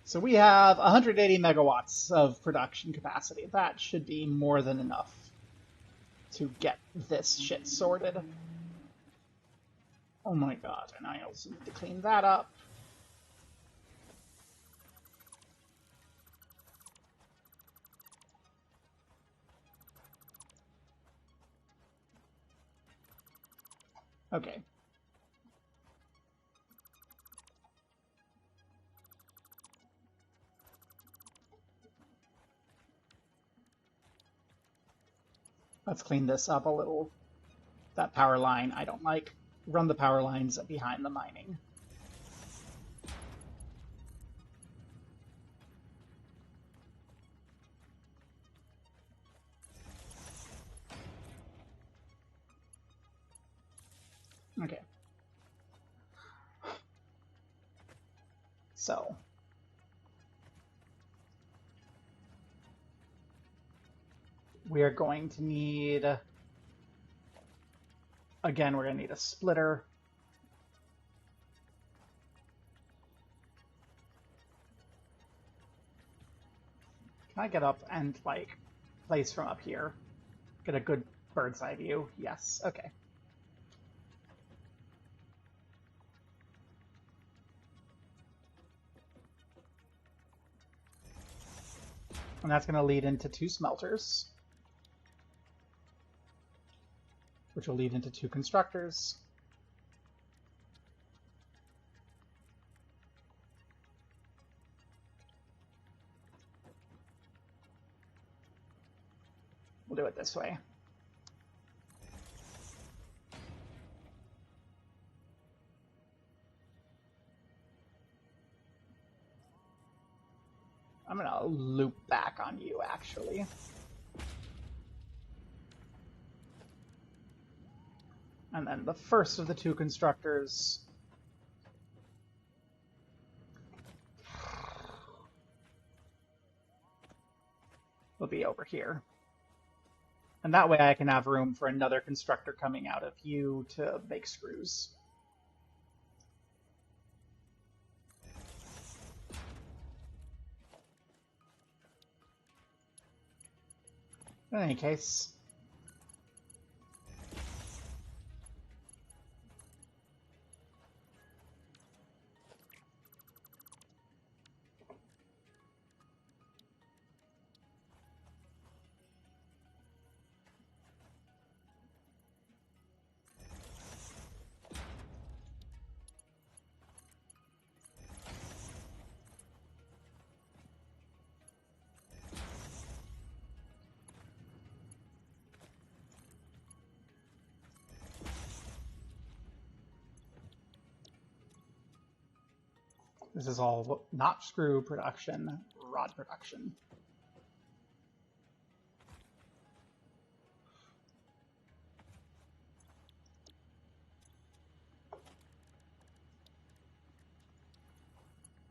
So we have 180 megawatts of production capacity. That should be more than enough to get this shit sorted. Oh my god, and I also need to clean that up. Okay. Let's clean this up a little. That power line I don't like. Run the power lines behind the mining. Okay. So. We are going to need, again, we're going to need a splitter. Can I get up and, like, place from up here? Get a good bird's eye view? Yes, okay. And that's going to lead into 2 smelters, which will lead into 2 constructors. We'll do it this way. I'm going to loop back on you, actually. And then the first of the 2 constructors will be over here. And that way I can have room for another constructor coming out of you to make screws. In any case, this is all not screw production, rod production.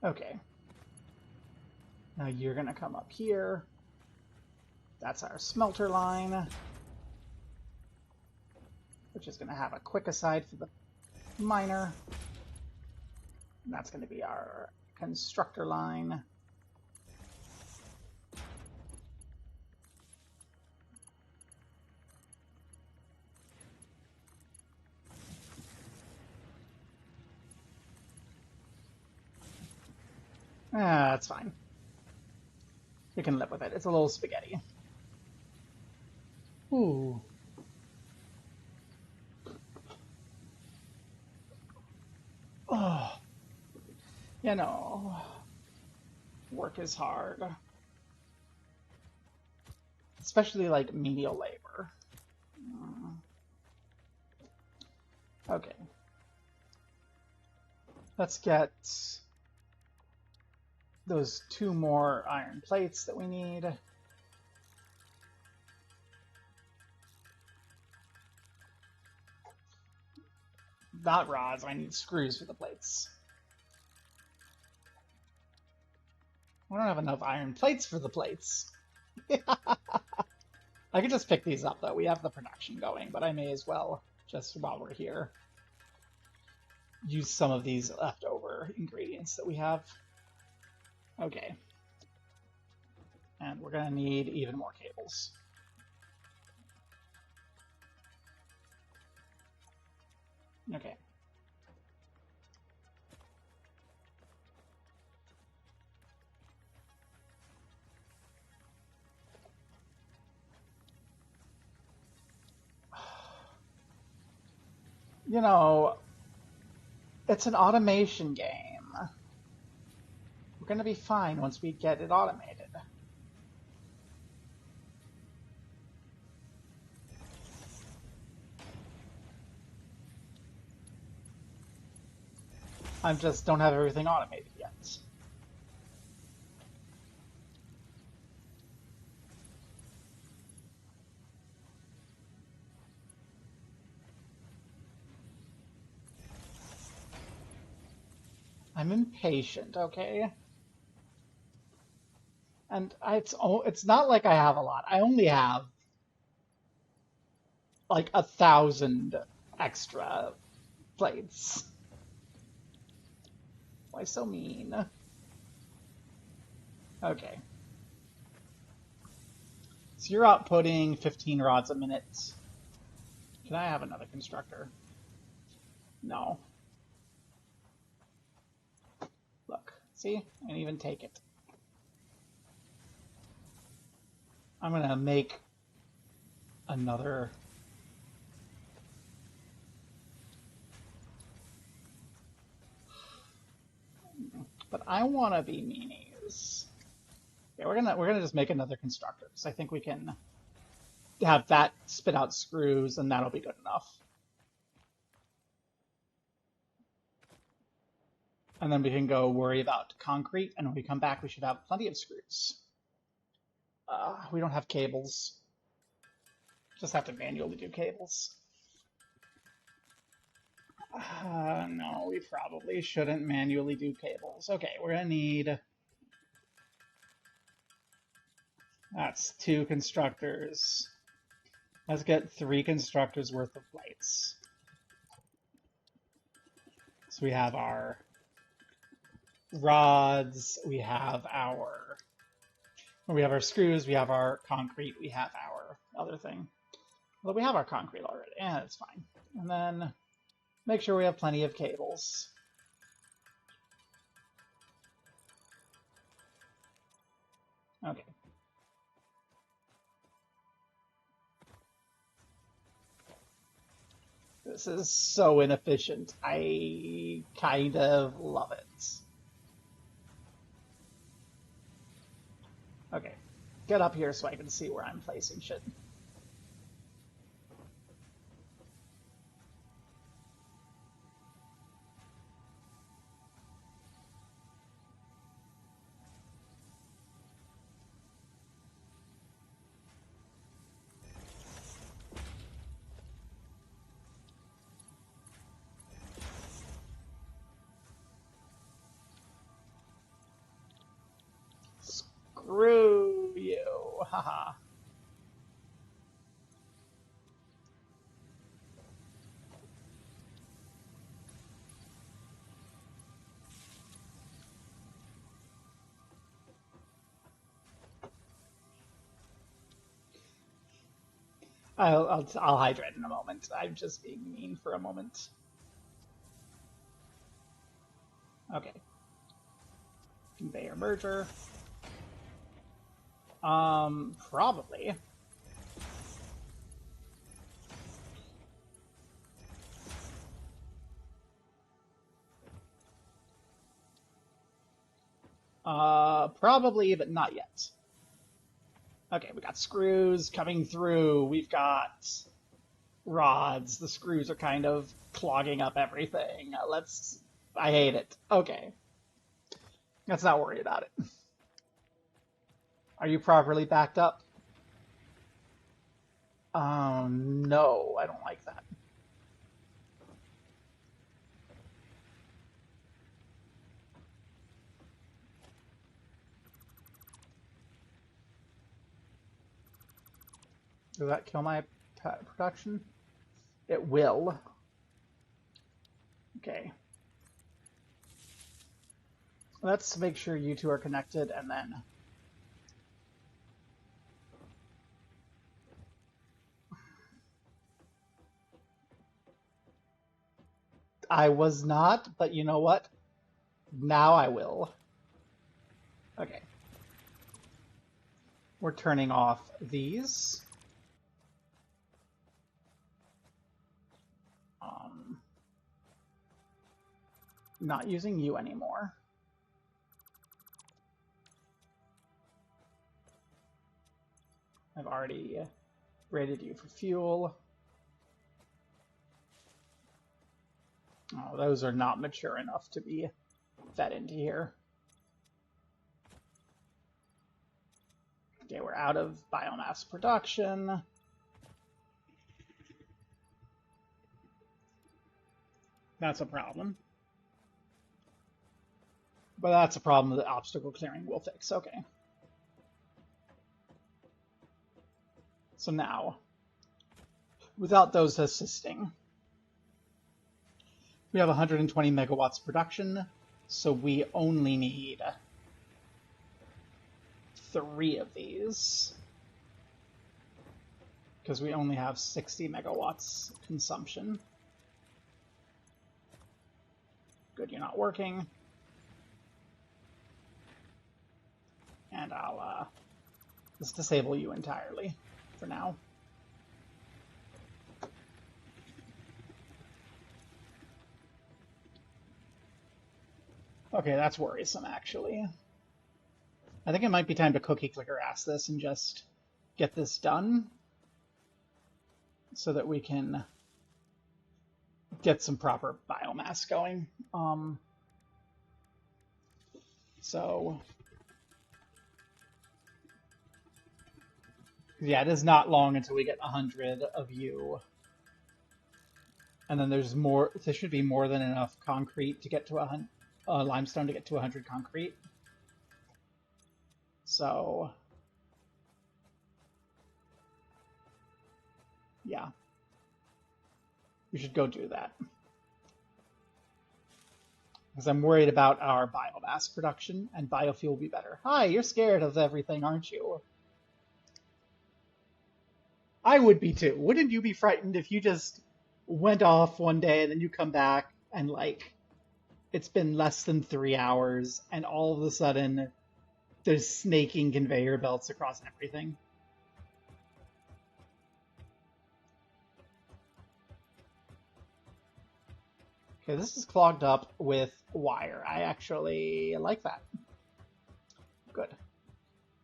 Okay. Now you're going to come up here. That's our smelter line, which is going to have a quick aside for the miner. And that's going to be our constructor line. That's fine. We can live with it. It's a little spaghetti. Ooh. Oh. You know, work is hard. Especially like menial labor. Okay. Let's get those 2 more iron plates that we need. Not rods, I need screws for the plates. I don't have enough iron plates for the plates. I could just pick these up though. We have the production going, but I may as well, just while we're here, use some of these leftover ingredients that we have. Okay. And we're going to need even more cables. Okay. You know, it's an automation game. We're going to be fine once we get it automated. I just don't have everything automated yet. I'm impatient, okay? And it's not like I have a lot. I only have like 1,000 extra plates. Why so mean? Okay. So you're outputting 15 rods a minute. Can I have another constructor? No. Look, see? I can even take it. I'm gonna make another. But I want to be meanies. Yeah, we're gonna just make another constructor because I think we can have that spit out screws and that'll be good enough. And then we can go worry about concrete, and when we come back we should have plenty of screws. We don't have cables. Just have to manually do cables. No, we probably shouldn't manually do cables. Okay, we're gonna need... That's 2 constructors. Let's get 3 constructors worth of plates. So we have our rods, we have our screws, we have our concrete, we have our other thing. Well, we have our concrete already. Yeah, that's fine. And then make sure we have plenty of cables. Okay. This is so inefficient. I kind of love it. Okay. Get up here so I can see where I'm placing shit. Screw you. Haha. I'll hydrate in a moment. I'm just being mean for a moment. Okay. Conveyor merger. Probably. Probably, but not yet. Okay, we got screws coming through. We've got rods. The screws are kind of clogging up everything. I hate it. Okay. Let's not worry about it. Are you properly backed up? No, I don't like that. Does that kill my production? It will. Okay. Let's make sure you two are connected, and then... I was not, but you know what? Now I will. Okay. We're turning off these. Not using you anymore. I've already rated you for fuel. Oh, those are not mature enough to be fed into here. Okay, we're out of biomass production. That's a problem. But that's a problem that obstacle clearing will fix. Okay. So now, without those assisting, we have 120 megawatts production, so we only need 3 of these, because we only have 60 megawatts consumption. Good, you're not working. And I'll just disable you entirely for now. Okay, that's worrisome, actually. I think it might be time to cookie clicker ask this and just get this done so that we can get some proper biomass going. So... yeah, it is not long until we get 100 of you. And then there's more, there should be more than enough concrete to get to 100, limestone to get to 100 concrete. So, yeah. We should go do that. Because I'm worried about our biomass production, and biofuel will be better. Hi, you're scared of everything, aren't you? I would be too. Wouldn't you be frightened if you just went off one day and then you come back and like it's been less than 3 hours and all of a sudden there's snaking conveyor belts across everything? Okay, this is clogged up with wire. I actually like that. Good.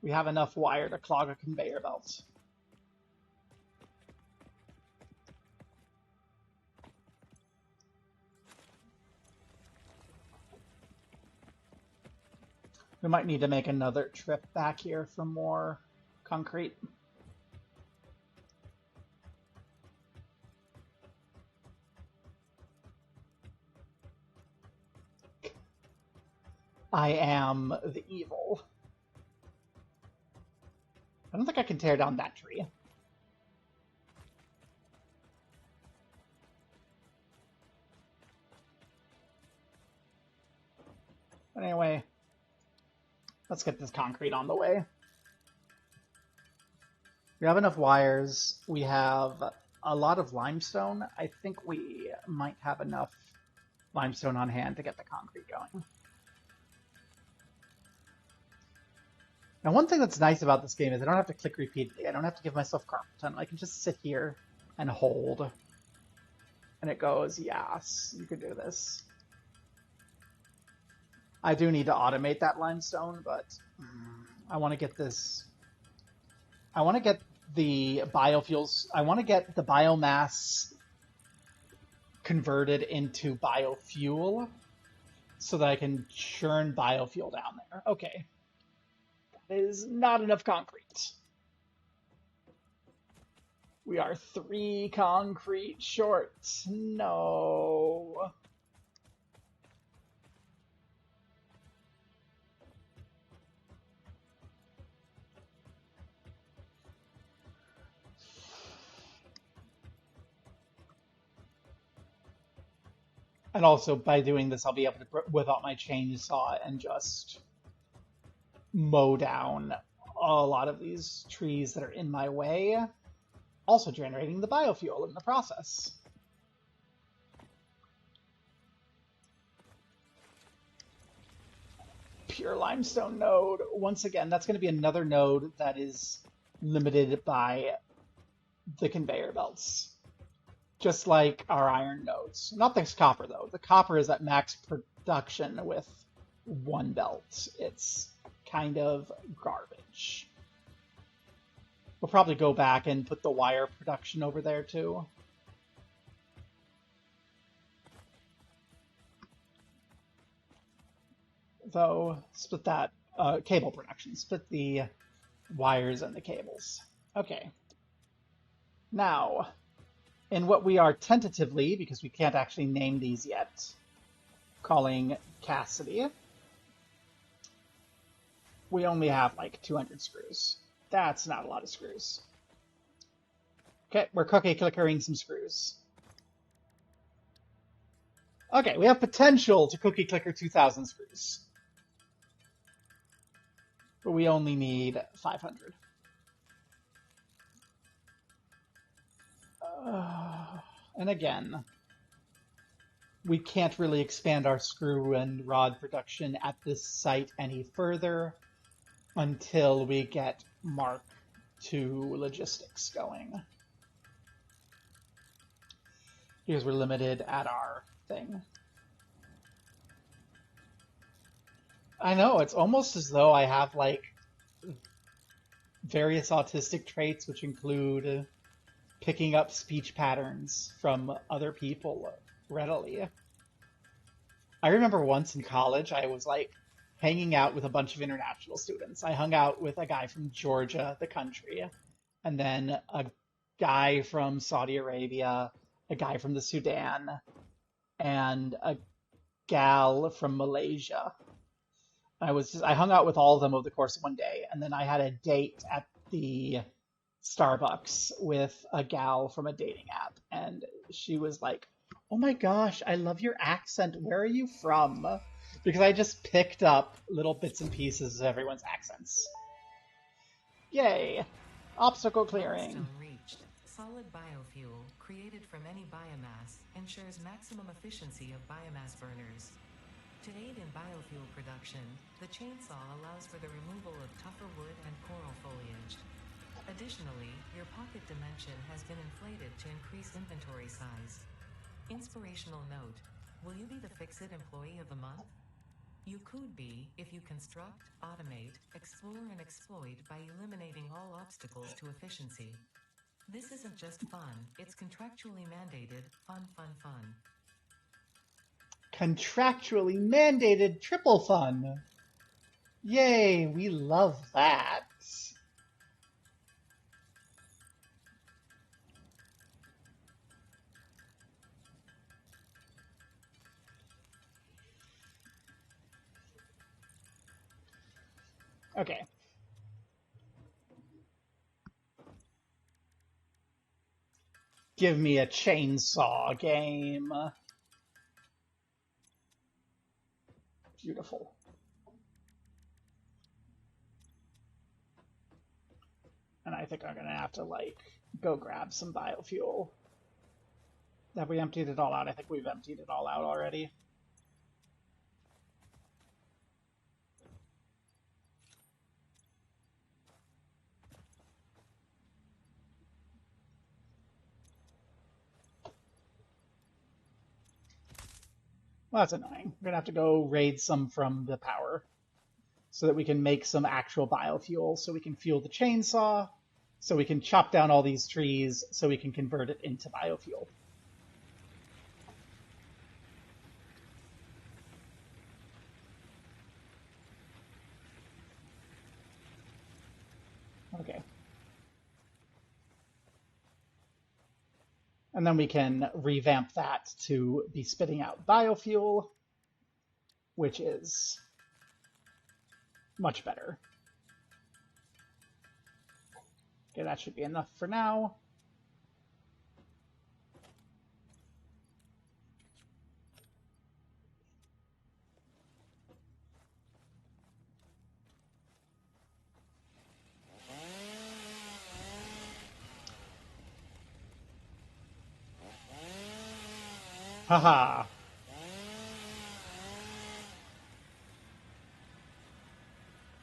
We have enough wire to clog a conveyor belt. We might need to make another trip back here for more concrete. I am the evil. I don't think I can tear down that tree. But anyway, let's get this concrete on the way. We have enough wires. We have a lot of limestone. I think we might have enough limestone on hand to get the concrete going. Now, one thing that's nice about this game is I don't have to click repeatedly. I don't have to give myself carpal tunnel. I can just sit here and hold. And it goes, yes, you can do this. I do need to automate that limestone, but I want to get this. I want to get the biofuels. I want to get the biomass converted into biofuel so that I can churn biofuel down there. Okay. That is not enough concrete. We are 3 concrete short. No. And also, by doing this, I'll be able to whip out my chainsaw and just mow down a lot of these trees that are in my way, also generating the biofuel in the process. Pure limestone node. Once again, that's going to be another node that is limited by the conveyor belts. Just like our iron nodes. Not the copper, though. The copper is at max production with 1 belt. It's kind of garbage. We'll probably go back and put the wire production over there, too. Though, split that. Cable production. Split the wires and the cables. Okay. Now, in what we are tentatively, because we can't actually name these yet, calling Cassidy, we only have like 200 screws. That's not a lot of screws. Okay, we're cookie clickering some screws. Okay, we have potential to cookie clicker 2,000 screws. But we only need 500. And again, we can't really expand our screw and rod production at this site any further until we get Mark II logistics going. Because we're limited at our thing. I know, it's almost as though I have like various autistic traits which include picking up speech patterns from other people readily. I remember once in college, I was like hanging out with a bunch of international students. I hung out with a guy from Georgia, the country, and then a guy from Saudi Arabia, a guy from the Sudan, and a gal from Malaysia. I hung out with all of them over the course of one day, and then I had a date at the Starbucks with a gal from a dating app, and she was like, "Oh my gosh, I love your accent. Where are you from?" Because I just picked up little bits and pieces of everyone's accents. Yay! Obstacle clearing. Milestone reached. Solid biofuel, created from any biomass, ensures maximum efficiency of biomass burners. To aid in biofuel production, the chainsaw allows for the removal of tougher wood and coral foliage. Additionally, your pocket dimension has been inflated to increase inventory size. Inspirational note: will you be the Fix-It Employee of the Month? You could be if you construct, automate, explore, and exploit by eliminating all obstacles to efficiency. This isn't just fun, it's contractually mandated, fun, fun, fun. Contractually mandated triple fun. Yay, we love that. Okay. Give me a chainsaw game. Beautiful. And I think I'm gonna have to, like, go grab some biofuel. Have we emptied it all out? I think we've emptied it all out already. Well, that's annoying. We're gonna have to go raid some from the power so that we can make some actual biofuel, so we can fuel the chainsaw, so we can chop down all these trees, so we can convert it into biofuel. Okay. And then we can revamp that to be spitting out biofuel, which is much better. Okay, that should be enough for now. Haha.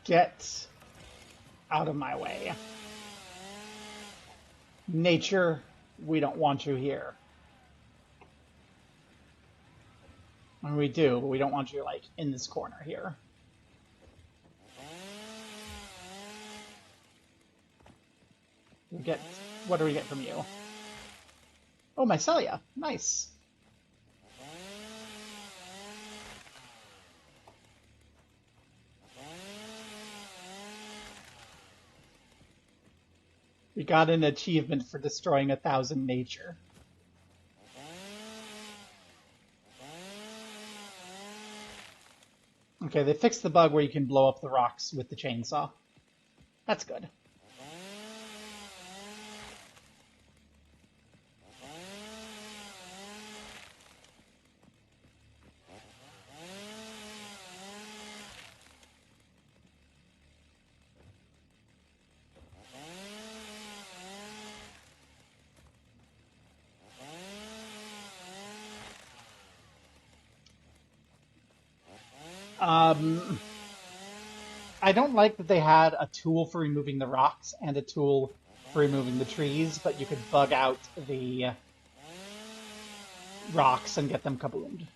Get out of my way. Nature, we don't want you here. And we do, but we don't want you, like, in this corner here. What do we get from you? Oh, mycelia. Nice. We got an achievement for destroying 1,000 nature. Okay, they fixed the bug where you can blow up the rocks with the chainsaw. That's good. I don't like that they had a tool for removing the rocks and a tool for removing the trees, but you could bug out the rocks and get them kaboomed.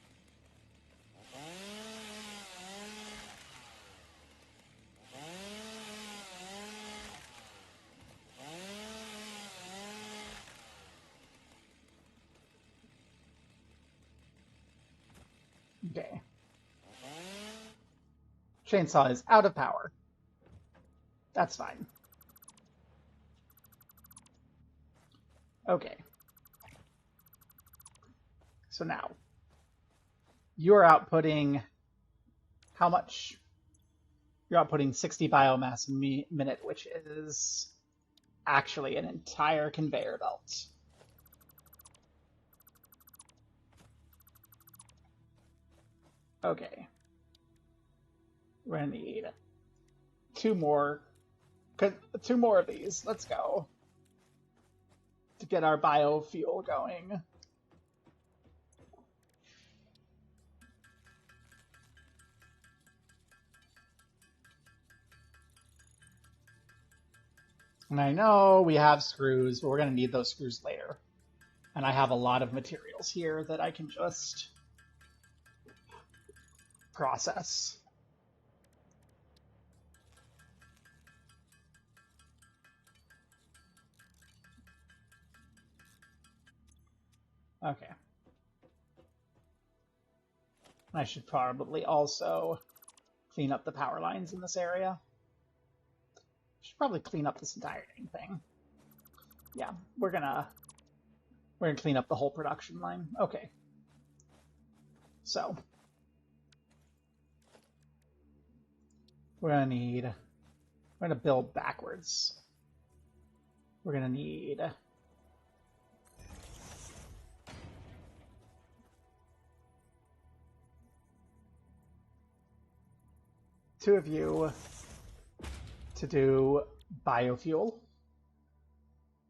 Okay. Chainsaw is out of power. That's fine. Okay. So now, you're outputting how much? You're outputting 60 biomass a minute, which is actually an entire conveyor belt. Okay. We're gonna need two more of these. Let's go. to get our biofuel going. And I know we have screws, but we're going to need those screws later. And I have a lot of materials here that I can just process. Okay. I should probably also clean up the power lines in this area. Should probably clean up this entire dang thing. Yeah, we're gonna clean up the whole production line. Okay. So we're gonna build backwards. We're gonna need two of you to do biofuel.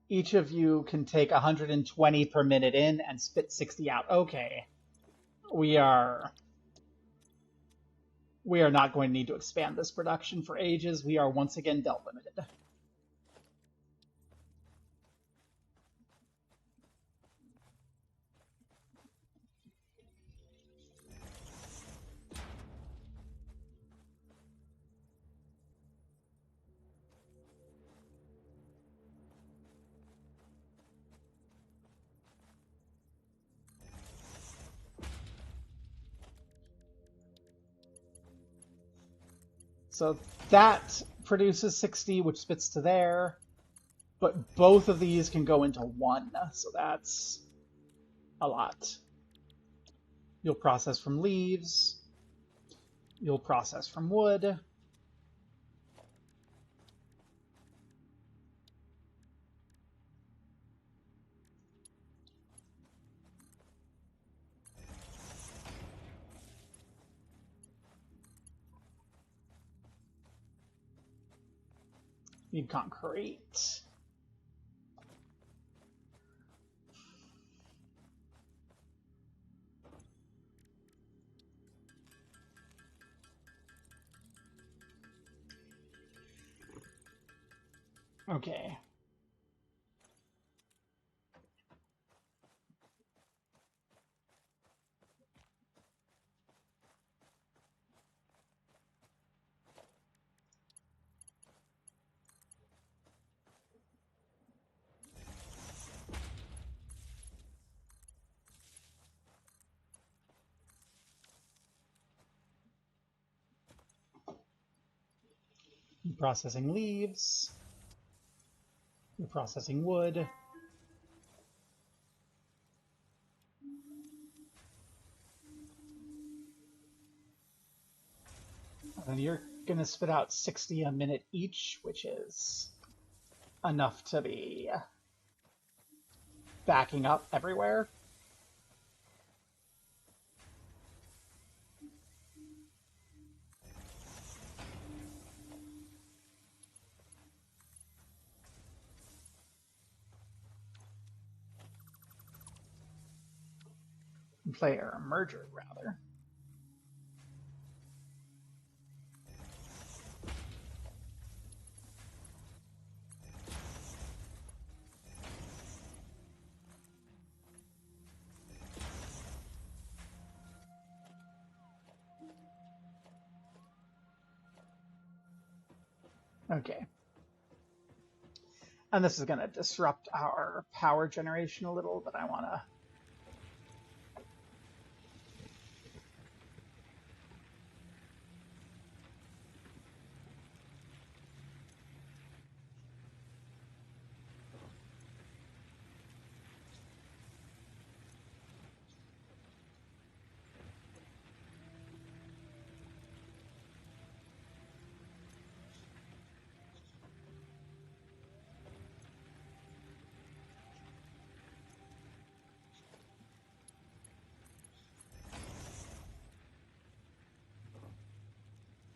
Each of you can take 120 per minute in and spit 60 out. Okay. We are not going to need to expand this production for ages. We are once again belt limited. So that produces 60, which spits to there. But both of these can go into one, so that's a lot. You'll process from leaves. You'll process from wood. Need concrete. Okay. You're processing leaves. You're processing wood. And you're going to spit out 60 a minute each, which is enough to be backing up everywhere. Player merger, rather. Okay. And this is going to disrupt our power generation a little, but I want to...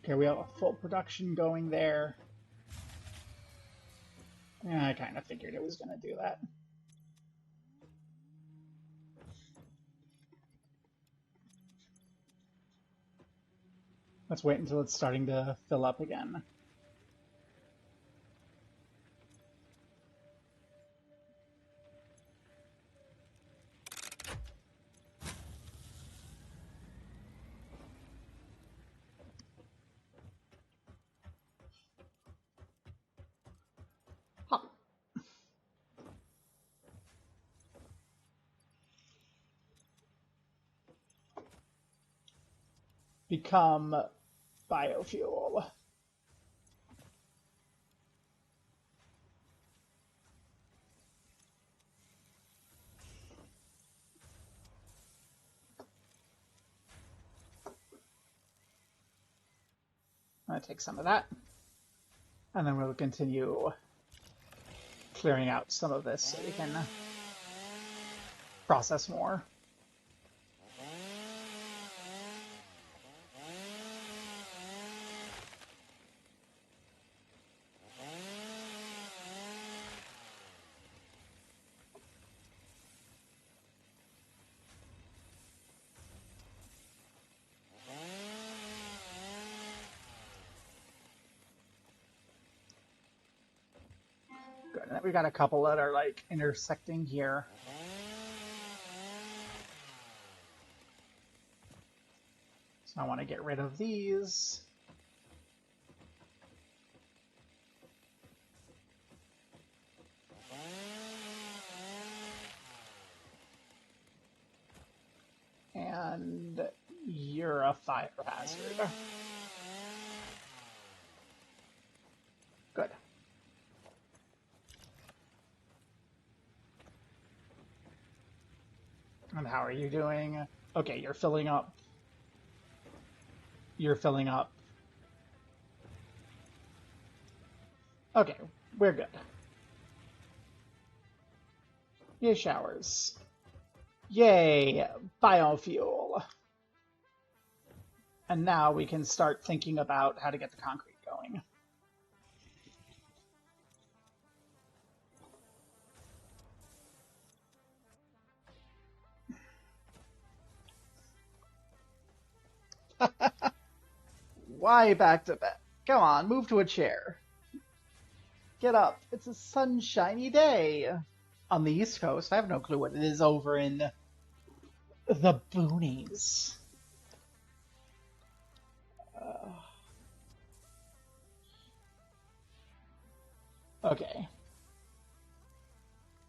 Okay, we have a full production going there. Yeah, I kind of figured it was going to do that. Let's wait until it's starting to fill up again. Hop. Become biofuel. I'm going to take some of that, and then we'll continue clearing out some of this so we can process more. Good. And then we got a couple that are like intersecting here. So I want to get rid of these. And you're a fire hazard. Good. And how are you doing? Okay, you're filling up. You're filling up. Okay, we're good. Yay, showers. Yay, biofuel. And now we can start thinking about how to get the concrete going. Why back to bed? Come on, move to a chair. Get up. It's a sunshiny day. On the East Coast, I have no clue what it is over in the boonies. Okay.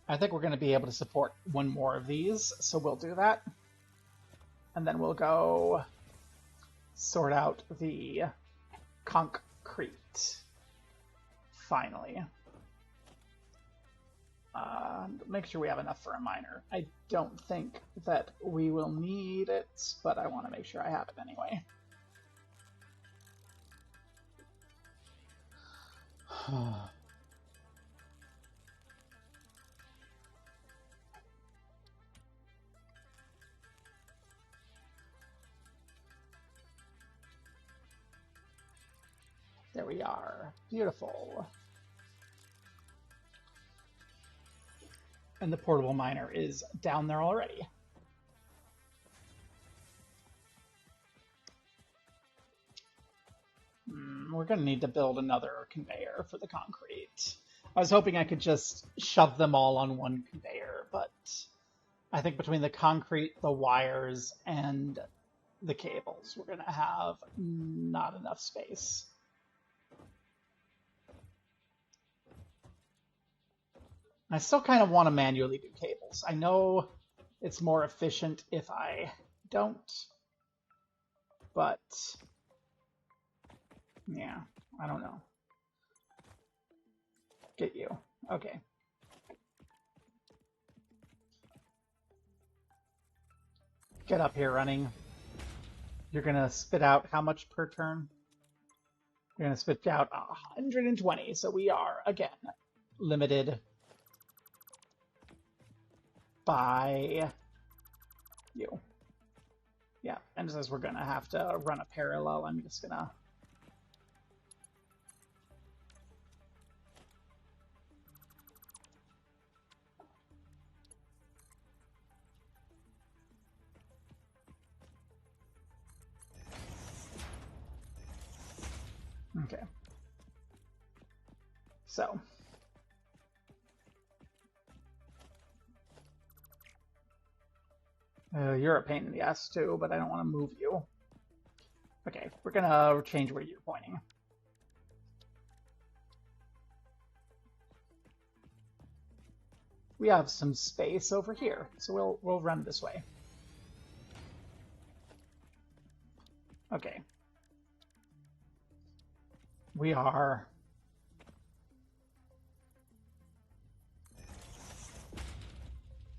I think we're going to be able to support one more of these, so we'll do that. And then we'll go sort out the concrete. Finally. Make sure we have enough for a miner. I don't think that we will need it, but I want to make sure I have it anyway. There we are. Beautiful. And the portable miner is down there already. We're going to need to build another conveyor for the concrete. I was hoping I could just shove them all on one conveyor, but I think between the concrete, the wires, and the cables, we're going to have not enough space. I still kind of want to manually do cables. I know it's more efficient if I don't, but yeah, I don't know. Get you. Okay. Get up here, running. You're going to spit out how much per turn? You're going to spit out 120, so we are, again, limited by you. Yeah, and since we're going to have to run a parallel, I'm just going to... Okay. So. You're a pain in the ass too, but I don't want to move you. Okay, we're gonna change where you're pointing. We have some space over here, so we'll run this way. Okay. We are...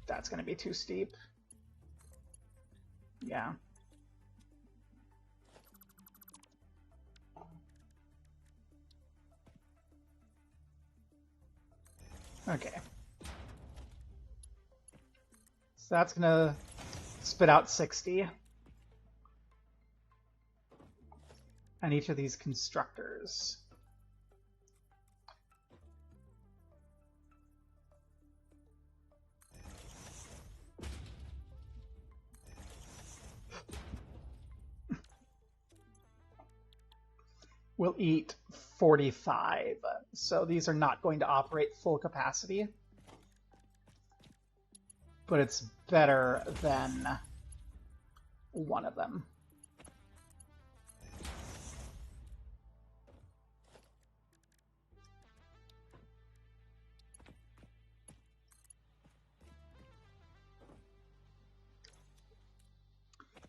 That's going to be too steep. Yeah. Okay. So that's going to spit out 60. And each of these constructors. Will eat 45. So these are not going to operate full capacity. But it's better than one of them.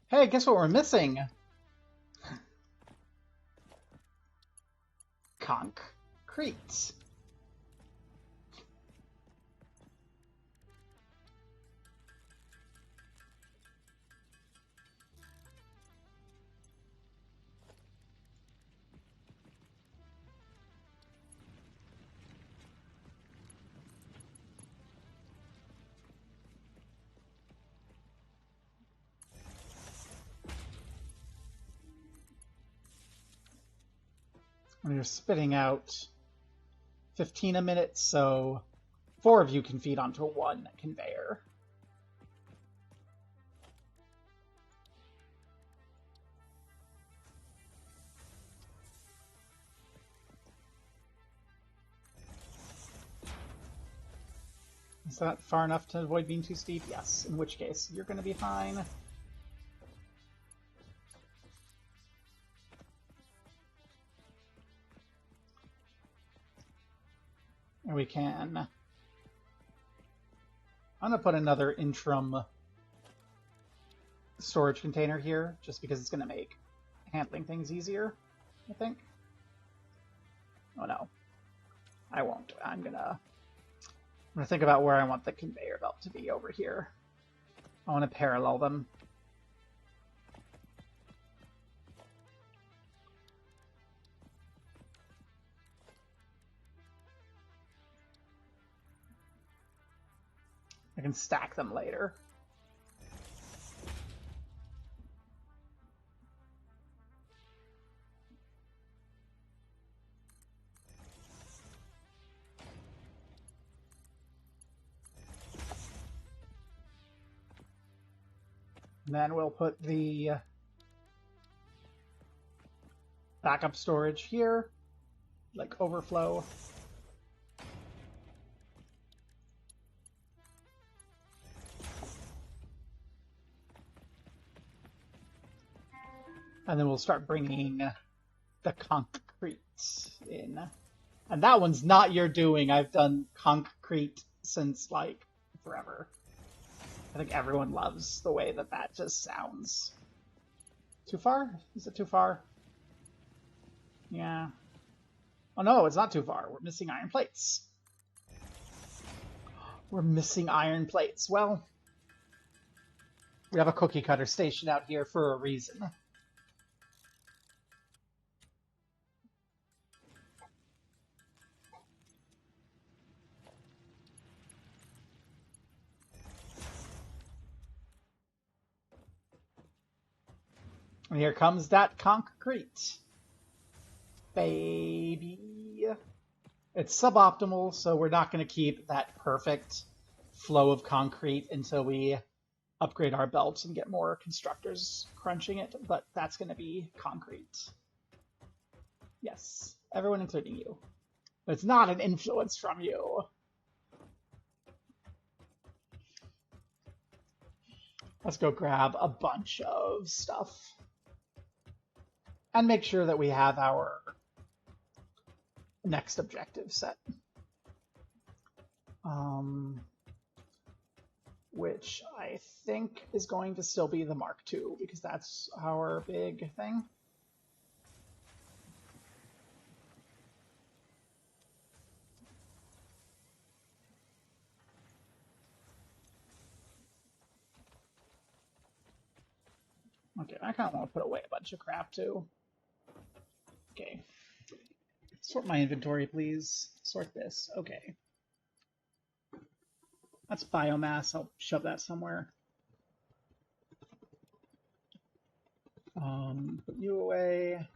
Hey, guess what we're missing? Concrete. And you're spitting out 15 a minute, so 4 of you can feed onto one conveyor. Is that far enough to avoid being too steep? Yes, in which case you're going to be fine. And we can... I'm going to put another interim storage container here, just because it's going to make handling things easier, I think. Oh no, I won't. I'm gonna think about where I want the conveyor belt to be over here. I want to parallel them. I can stack them later. And then we'll put the backup storage here, like overflow. And then we'll start bringing the concrete in. And that one's not your doing. I've done concrete since, like, forever. I think everyone loves the way that that just sounds. Too far? Is it too far? Yeah. Oh no, it's not too far. We're missing iron plates. We're missing iron plates. Well, we have a cookie cutter station out here for a reason. And here comes that concrete. Baby. It's suboptimal, so we're not going to keep that perfect flow of concrete until we upgrade our belts and get more constructors crunching it, but that's going to be concrete. Yes, everyone including you. But it's not an influence from you. Let's go grab a bunch of stuff. And make sure that we have our next objective set. Which I think is going to still be the Mark II, because that's our big thing. Okay, I kind of want to put away a bunch of crap too. Okay. Sort my inventory, please. Sort this. Okay. That's biomass. I'll shove that somewhere. Put you away.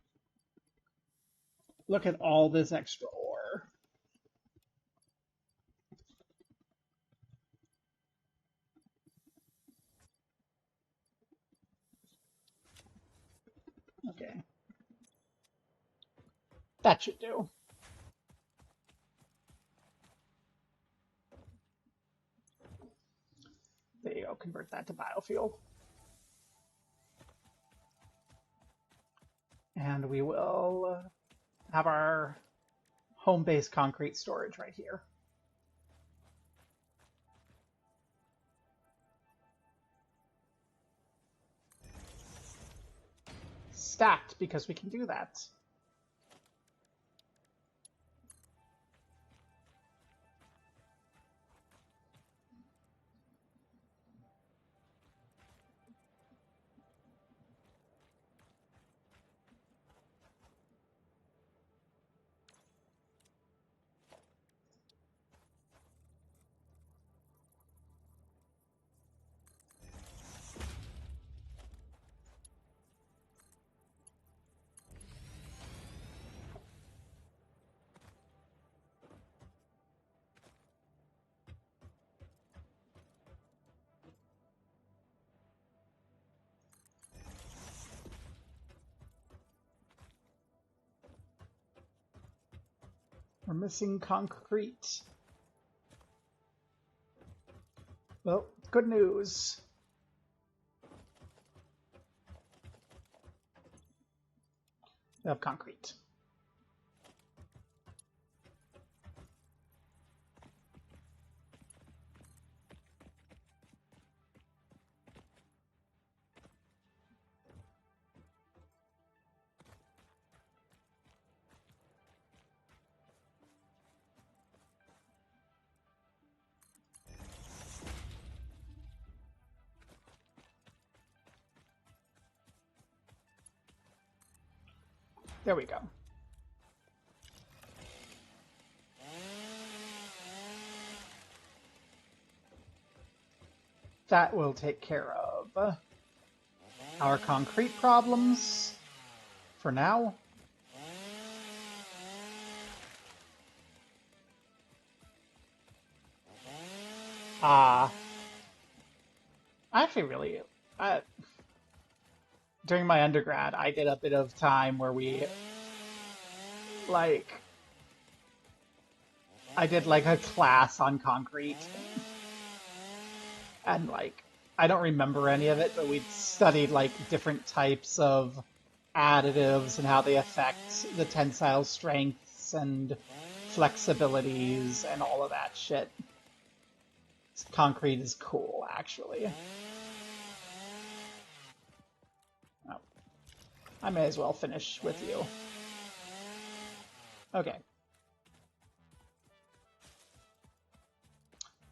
Look at all this extra ore. Okay. That should do. There you go. Convert that to biofuel. And we will have our home-based concrete storage right here. Stacked, because we can do that. We're missing concrete. Well, good news. We have concrete. There we go. That will take care of our concrete problems for now. I actually really, during my undergrad, I did a bit of time where I did like a class on concrete. And I don't remember any of it, but we studied different types of additives and how they affect the tensile strengths and flexibilities and all of that shit. Concrete is cool, actually. Oh. I may as well finish with you. Okay.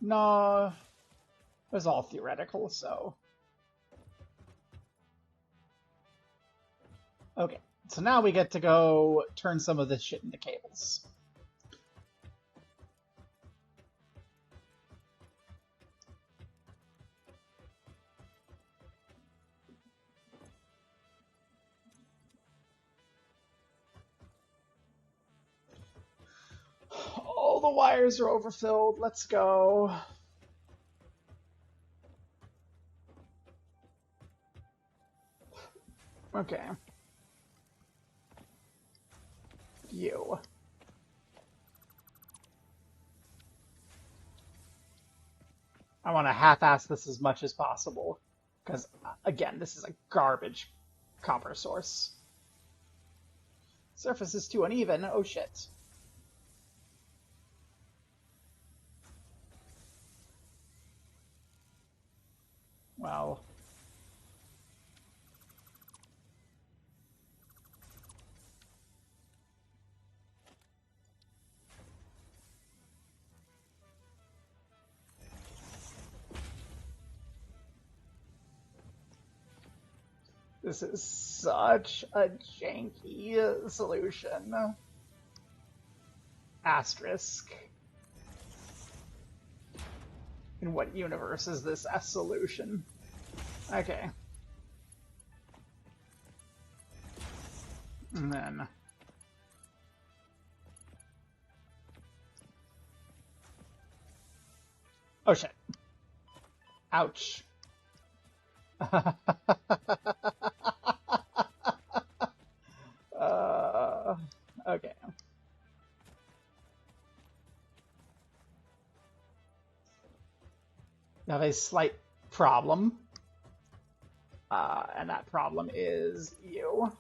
No, it was all theoretical, so... Okay, so now we get to go turn some of this shit into cables. All the wires are overfilled. Let's go. Okay. you. I want to half-ass this as much as possible, because, again, this is a garbage copper source. Surface is too uneven. Oh, shit. Well... This is such a janky solution. Asterisk. In what universe is this S solution? Okay. And then... Oh shit. Ouch. Okay. We have a slight problem. And that problem is you.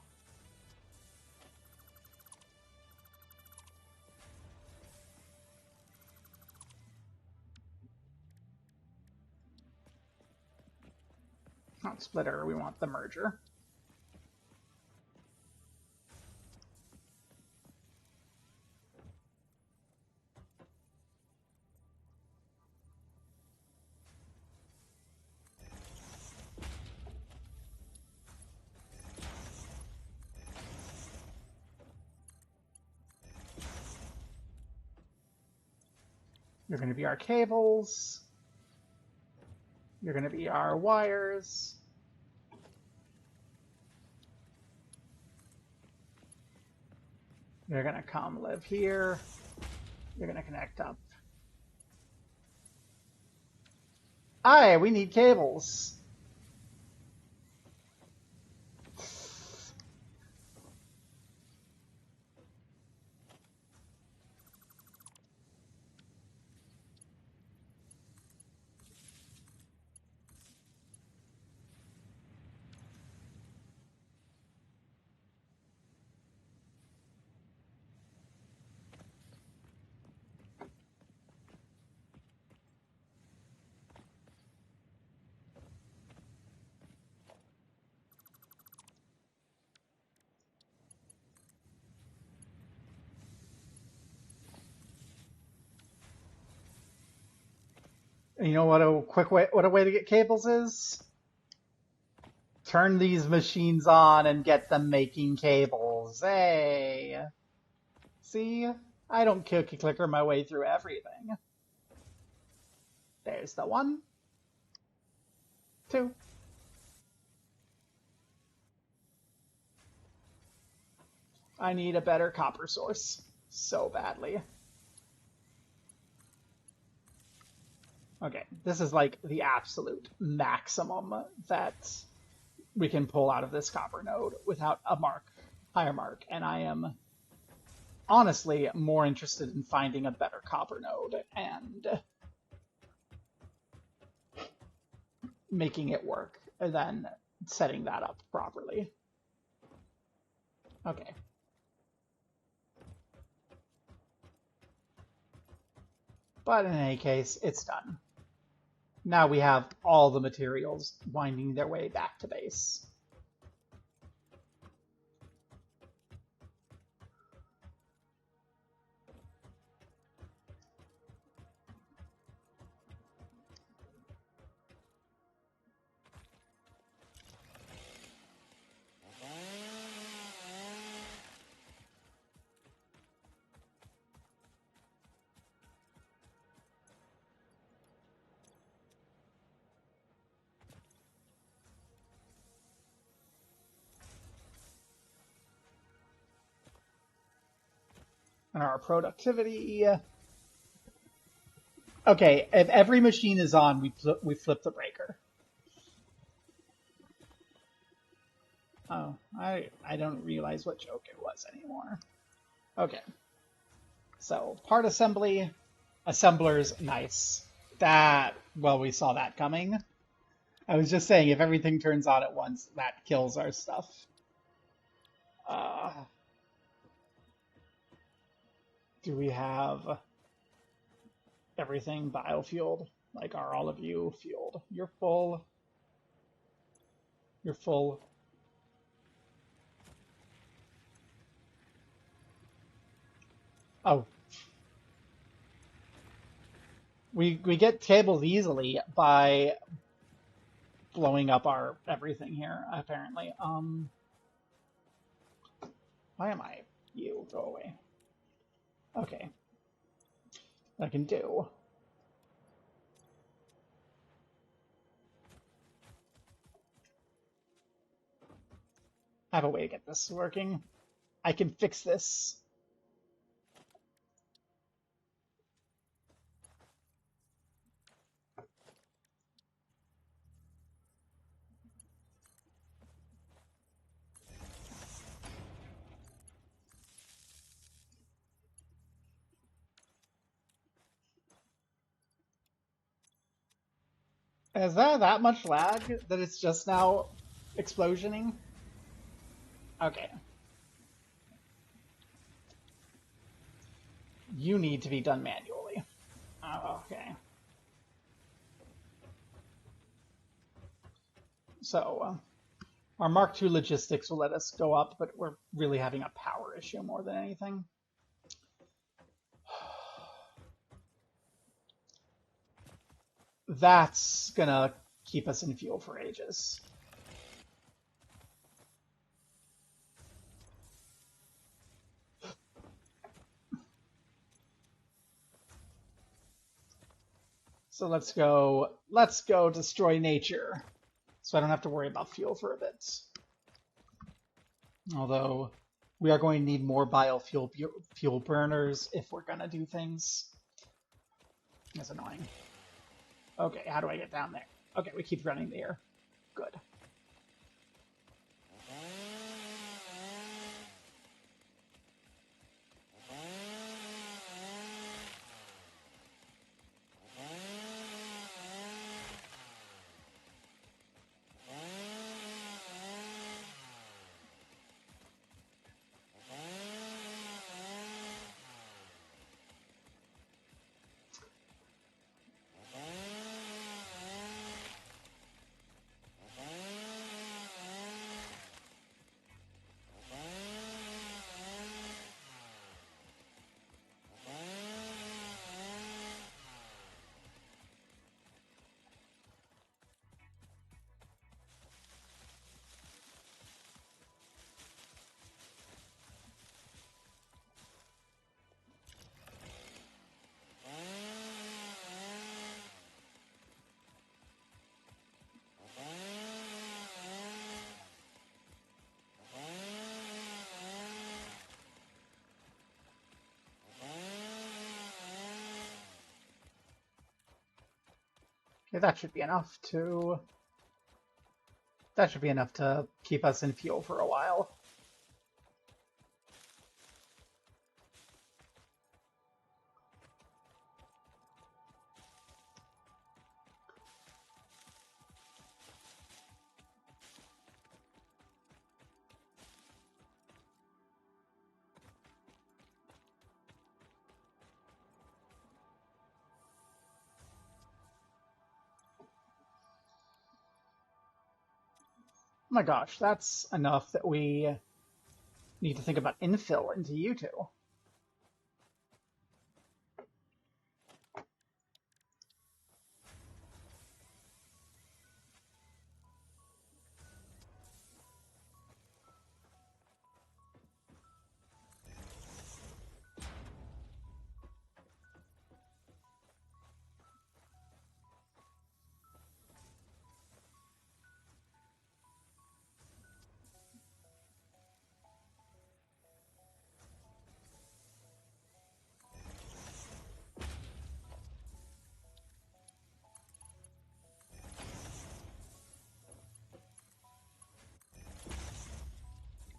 Not splitter, we want the merger. You're going to be our cables. You're going to be our wires. You're going to come live here. You're going to connect up. Aye, we need cables. You know what a way to get cables is? Turn these machines on and get them making cables. Hey! See? I don't cookie clicker my way through everything. There's the 1, 2. I need a better copper source. So badly. Okay, this is like the absolute maximum that we can pull out of this copper node without a higher mark, and I am honestly more interested in finding a better copper node and making it work than setting that up properly. Okay. But in any case, it's done. Now we have all the materials winding their way back to base. And our productivity. Okay, if every machine is on, we flip the breaker. Oh, I don't realize what joke it was anymore. Okay. So, part assembly, assemblers, nice. That, well, we saw that coming. I was just saying, if everything turns on at once, that kills our stuff. Uh, do we have everything biofueled? Like, are all of you fueled? You're full. You're full. Oh, we get tables easily by blowing up our everything here, apparently. Why am I? You, go away. Okay. I can do. I have a way to get this working. I can fix this. Is there that much lag that it's just now explosioning? Okay. You need to be done manually. Oh, okay. So, our Mark II logistics will let us go up, but we're really having a power issue more than anything. That's gonna keep us in fuel for ages. So let's go destroy nature. So I don't have to worry about fuel for a bit. Although we are going to need more biofuel fuel burners if we're gonna do things. That's annoying. Okay, how do I get down there? Okay, we keep running the air. Good. Okay, that should be enough to keep us in fuel for a while. Oh my gosh, that's enough that we need to think about infill into you two.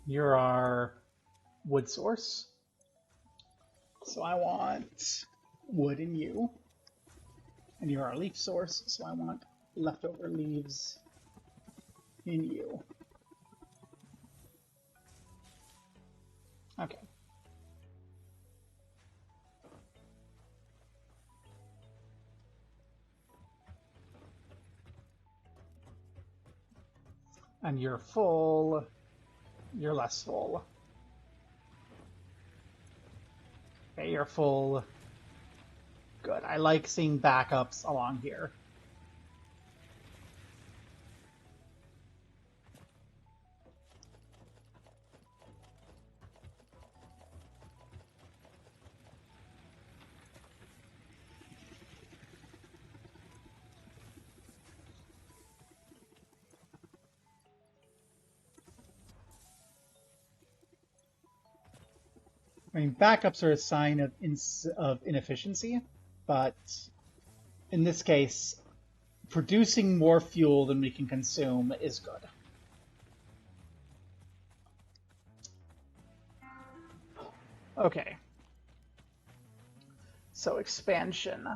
You're our wood source. So I want wood in you. And you're our leaf source, so I want leftover leaves in you. Okay. And you're full, you're less full. Okay, you're full. Good. I like seeing backups along here. I mean, backups are a sign of inefficiency, but in this case, producing more fuel than we can consume is good. Okay. So expansion.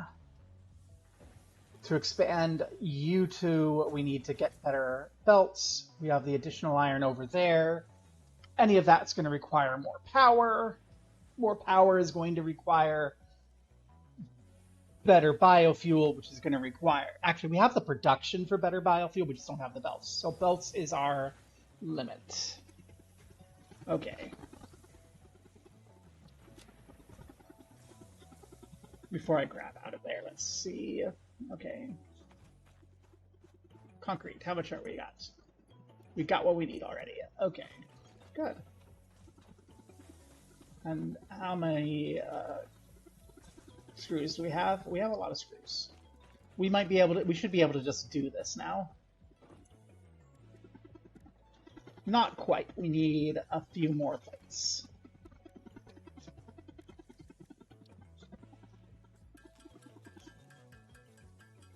To expand you two, we need to get better belts. We have the additional iron over there. Any of that's going to require more power. More power is going to require better biofuel, which is going to require... Actually, we have the production for better biofuel, we just don't have the belts. So belts is our limit. Okay. Before I grab out of there, let's see. Okay. Concrete, how much are we got? We got what we need already. Okay, good. And how many screws do we have? We have a lot of screws. We might be able to, we should be able to just do this now. Not quite. We need a few more plates.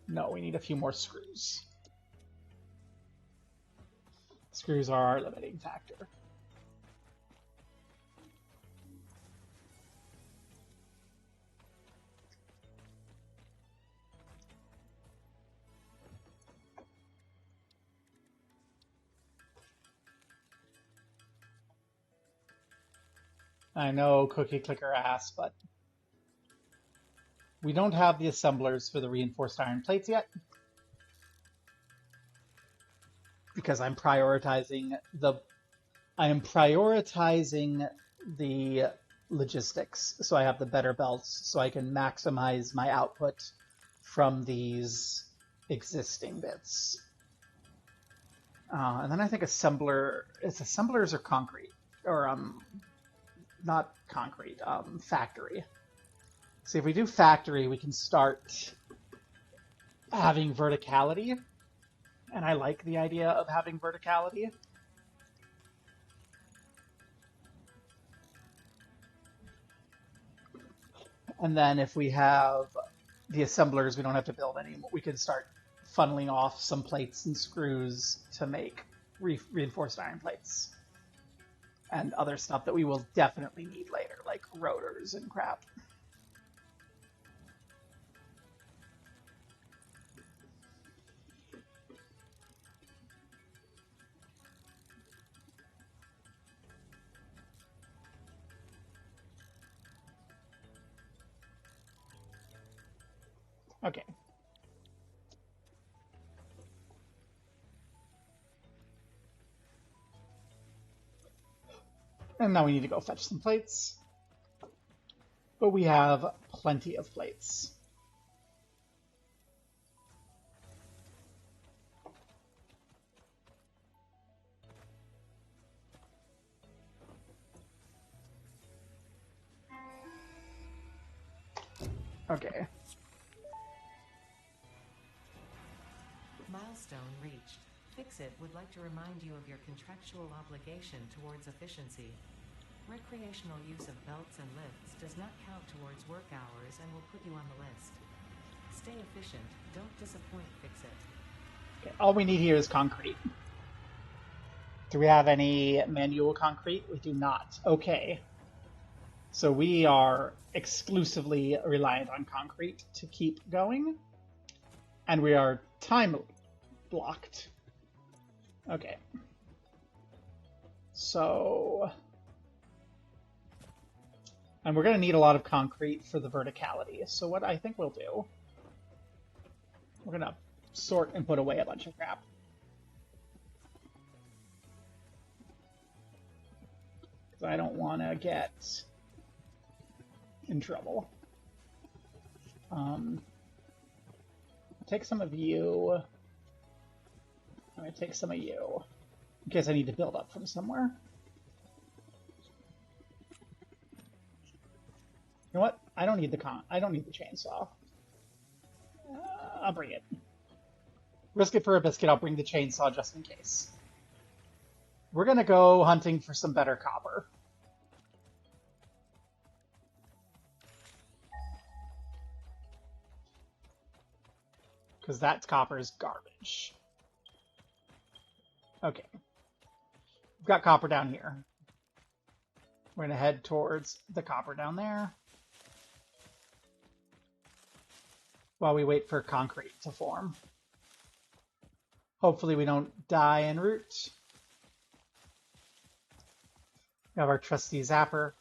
No, we need a few more screws. Screws are our limiting factor. I know Cookie Clicker asked, but we don't have the assemblers for the reinforced iron plates yet. Because I'm prioritizing the logistics, so I have the better belts, so I can maximize my output from these existing bits. And then I think assemblers are concrete, or not concrete, factory. So if we do factory, we can start having verticality. And I like the idea of having verticality. And then if we have the assemblers, we don't have to build any. We can start funneling off some plates and screws to make reinforced iron plates. And other stuff that we will definitely need later, like rotors and crap. Okay. And now we need to go fetch some plates. But we have plenty of plates. Okay. Milestone reached. Fix-It would like to remind you of your contractual obligation towards efficiency. Recreational use of belts and lifts does not count towards work hours and will put you on the list. Stay efficient. Don't disappoint, Fix-It. Okay, all we need here is concrete. Do we have any manual concrete? We do not. Okay. So we are exclusively reliant on concrete to keep going. And we are time blocked. Okay. So... And we're going to need a lot of concrete for the verticality. So what I think we'll do... We're going to sort and put away a bunch of crap. Because I don't want to get in trouble. Take some of you. I'm going to take some of you. In case I need to build up from somewhere. You know what? I don't need the chainsaw. I'll bring it. Risk it for a biscuit, I'll bring the chainsaw just in case. We're gonna go hunting for some better copper. Because that copper is garbage. Okay. We've got copper down here. We're gonna head towards the copper down there. While we wait for concrete to form. Hopefully we don't die en route. We have our trusty zapper.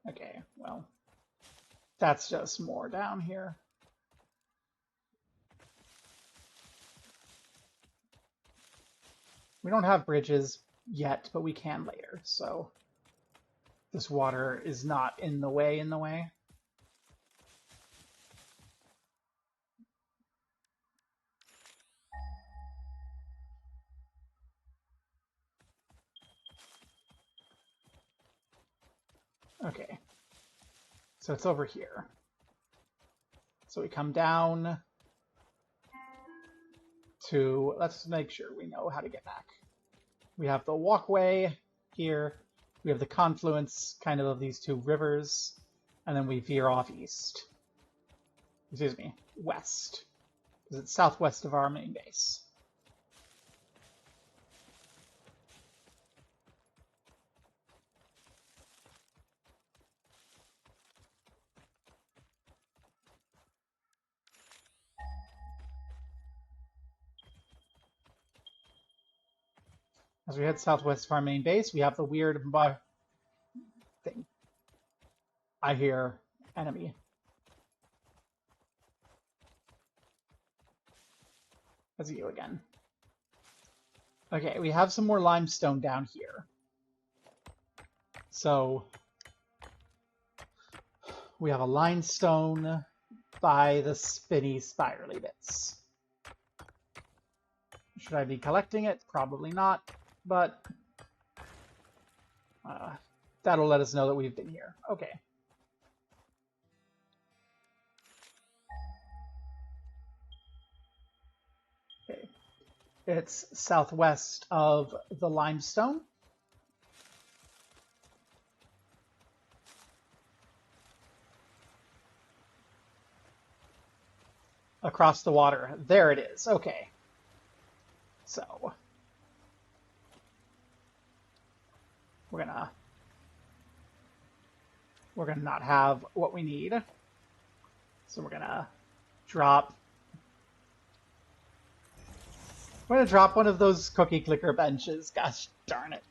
Okay, well, that's just more down here. We don't have bridges yet, but we can later, so this water is not in the way. Okay, so it's over here. So we come down to, let's make sure we know how to get back. We have the walkway here. We have the confluence kind of these two rivers, and then we veer off east. Excuse me, west. Because it's southwest of our main base. As we head southwest of our main base, we have the weird thing. I hear enemy. That's you again. Okay, we have some more limestone down here. So we have a limestone by the spinny spirally bits. Should I be collecting it? Probably not, but that'll let us know that we've been here. Okay. Okay. It's southwest of the limestone. Across the water. There it is. Okay. So we're gonna not have what we need. So we're gonna drop. We're gonna drop one of those cookie clicker benches. Gosh darn it.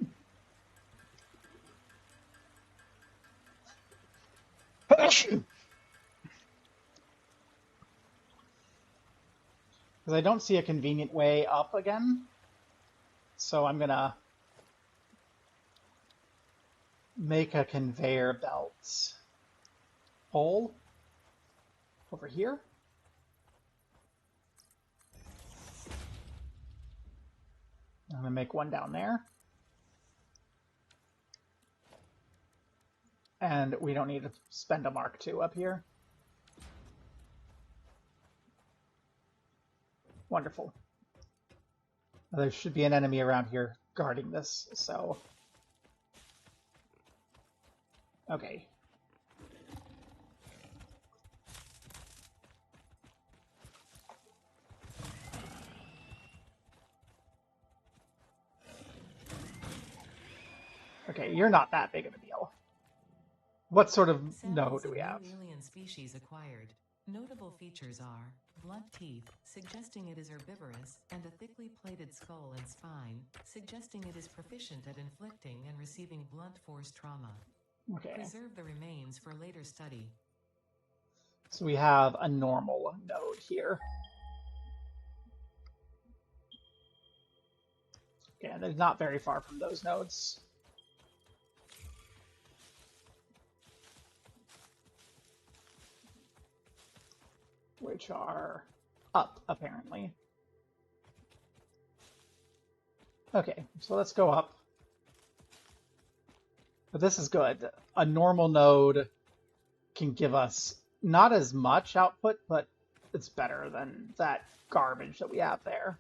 Because I don't see a convenient way up again. So I'm gonna make a conveyor belt hole over here. I'm gonna make one down there. And we don't need to spend a Mark II up here. Wonderful. There should be an enemy around here guarding this, so... Okay. you're not that big of a deal. What sort of node Samples do of we have? new alien species acquired. Notable features are blunt teeth, suggesting it is herbivorous, and a thickly plated skull and spine, suggesting it is proficient at inflicting and receiving blunt force trauma. Okay. Preserve the remains for later study. So we have a normal node here. Okay, they're not very far from those nodes. Which are up, apparently. Okay, so let's go up. But this is good. A normal node can give us not as much output, but it's better than that garbage that we have there.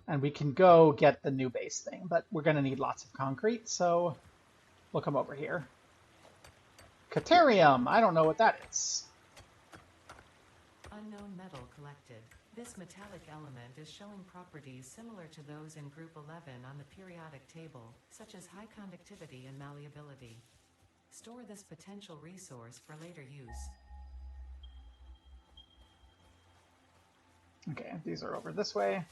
And we can go get the new base thing, but we're going to need lots of concrete, so we'll come over here. Caterium! I don't know what that is. Unknown metal collected. This metallic element is showing properties similar to those in Group 11 on the periodic table, such as high conductivity and malleability. Store this potential resource for later use. Okay, these are over this way.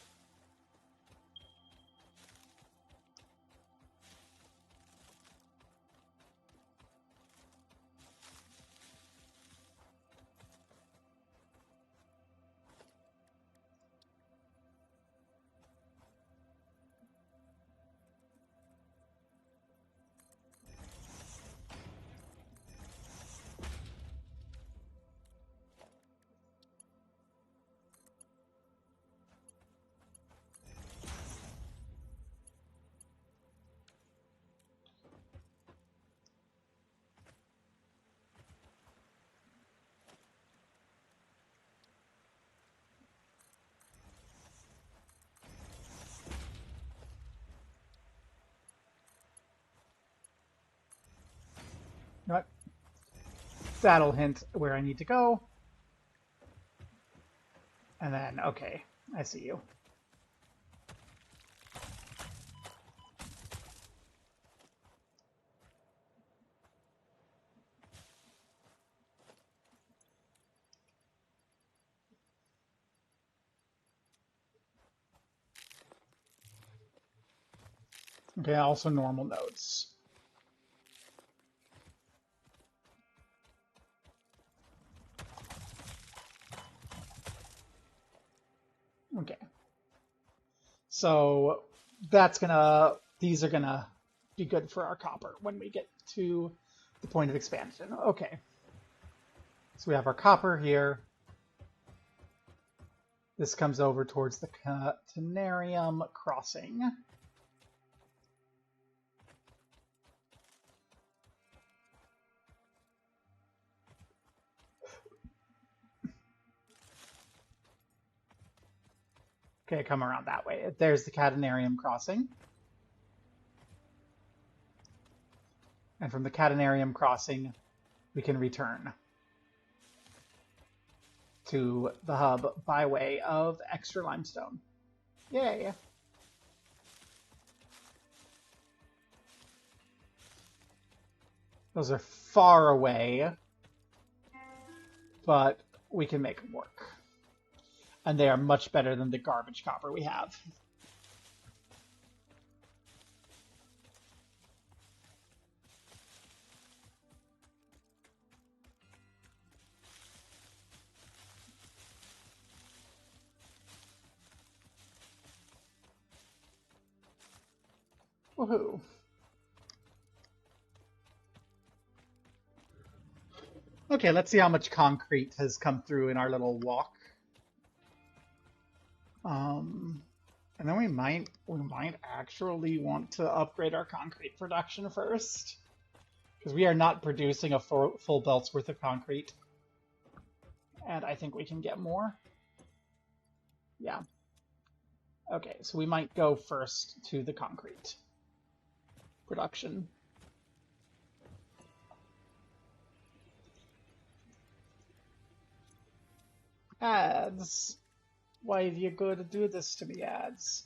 You know what? That'll hint where I need to go. And then, okay, I see you. Okay, also normal nodes. Okay. So that's gonna, these are gonna be good for our copper when we get to the point of expansion. Okay. So we have our copper here. This comes over towards the Catenarium crossing. Okay, come around that way. There's the Catenarium crossing. And from the Catenarium crossing, we can return to the hub by way of extra limestone. Yay! Those are far away, but we can make them work. And they are much better than the garbage copper we have. Woohoo! Okay, let's see how much concrete has come through in our little walk. And then we might actually want to upgrade our concrete production first, because we are not producing a full belt's worth of concrete, and I think we can get more. Yeah. Okay, so we might go first to the concrete production. Ads. Why have you got to do this to me, ads?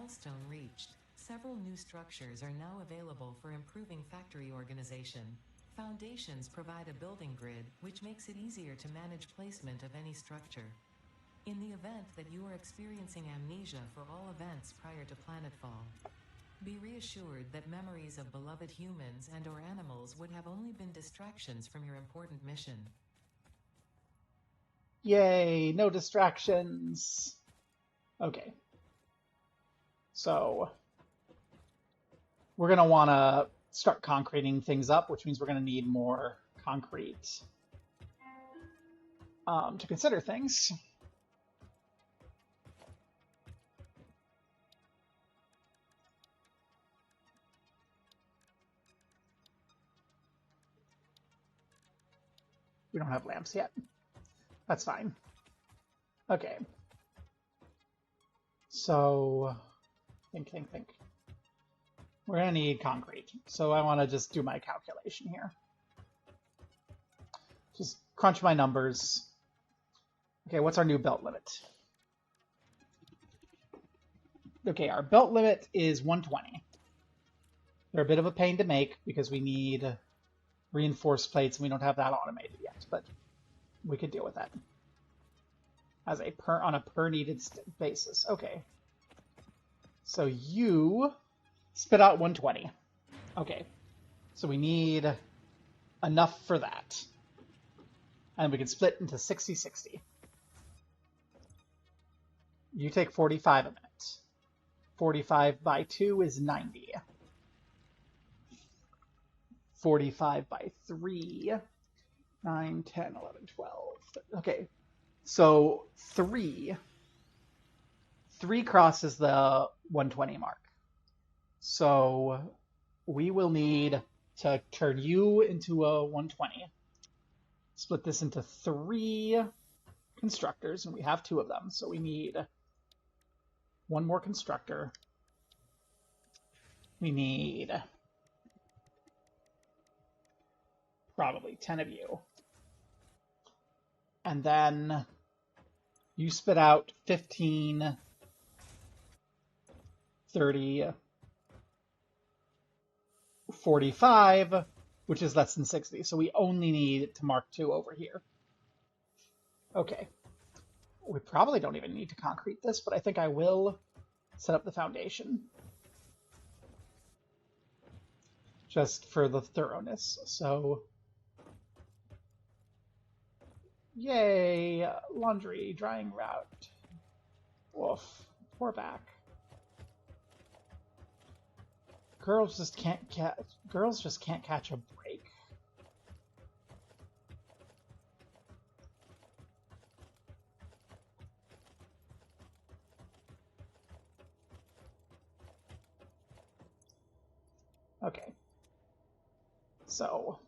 Milestone reached. Several new structures are now available for improving factory organization. Foundations provide a building grid, which makes it easier to manage placement of any structure. In the event that you are experiencing amnesia for all events prior to planetfall, be reassured that memories of beloved humans and/or animals would have only been distractions from your important mission. Yay, no distractions. Okay. So we're going to want to start concreting things up, which means we're going to need more concrete to consider things. We don't have lamps yet. That's fine. Okay. So, think. We're going to need concrete. So I want to just do my calculation here. Just crunch my numbers. Okay, what's our new belt limit? Okay, our belt limit is 120. They're a bit of a pain to make because we need reinforced plates and we don't have that automated yet, but we could deal with that as on a per needed basis. Okay. So you spit out 120. Okay. So we need enough for that. And we can split into 60-60. You take 45 a minute. 45 by 2 is 90. 45 by 3, 9, 10, 11, 12. Okay, so 3 crosses the 120 mark. So we will need to turn you into a 120. Split this into 3 constructors, and we have 2 of them. So we need 1 more constructor. We need probably 10 of you. And then you spit out 15, 30, 45, which is less than 60. So we only need to mark 2 over here. Okay. We probably don't even need to concrete this, but I think I will set up the foundation. Just for the thoroughness. So, yay, laundry, drying route. Woof, poor back. Girls just can't catch a break. Okay. So,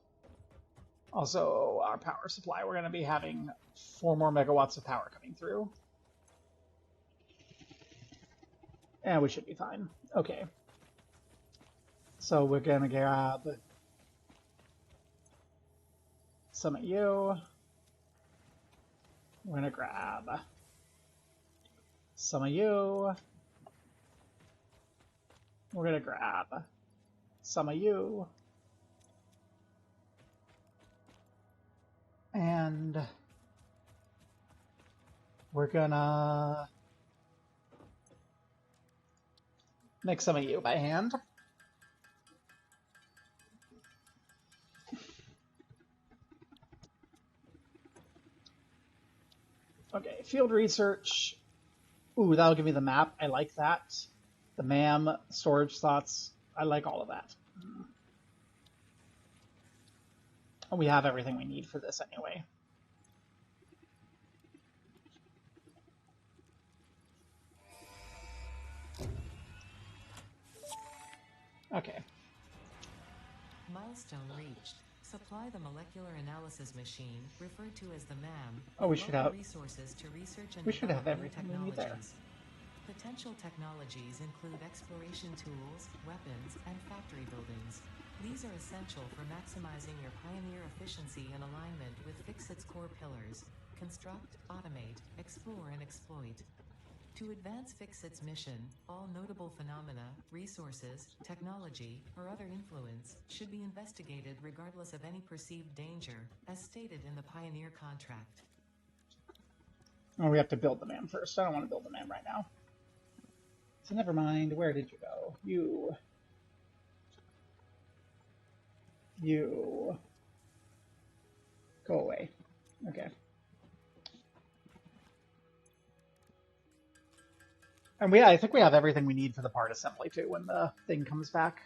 also our power supply, we're going to be having 4 more megawatts of power coming through. And we should be fine. Okay. So we're going to grab some of you. We're going to grab some of you. We're going to grab some of you. And we're gonna make some of you by hand. Okay, field research. Ooh, that'll give me the map. I like that. The MAM, storage slots. I like all of that. We have everything we need for this anyway. Okay. Milestone reached. Supply the molecular analysis machine, referred to as the MAM, Oh, we should have resources to research and we should have develop new everything we need there. Potential technologies include exploration tools, weapons, and factory buildings. These are essential for maximizing your Pioneer efficiency in alignment with Fixit's core pillars: construct, automate, explore, and exploit. To advance Fixit's mission, all notable phenomena, resources, technology, or other influence should be investigated regardless of any perceived danger, as stated in the Pioneer contract. Oh, we have to build the man first. I don't want to build the man right now. So never mind. Where did you go? You. Go away. Okay. And I think we have everything we need for the part assembly too when the thing comes back.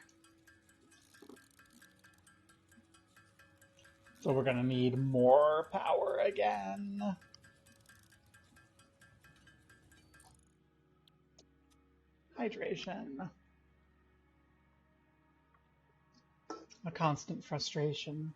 So we're gonna need more power again. Hydration. A constant frustration.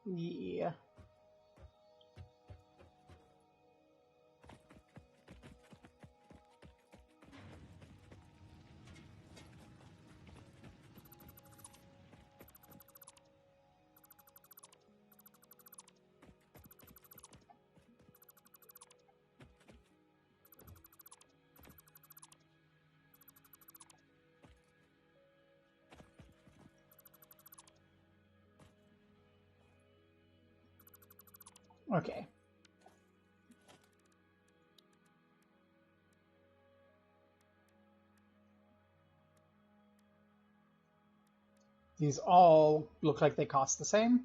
Yeah. Okay. These all look like they cost the same.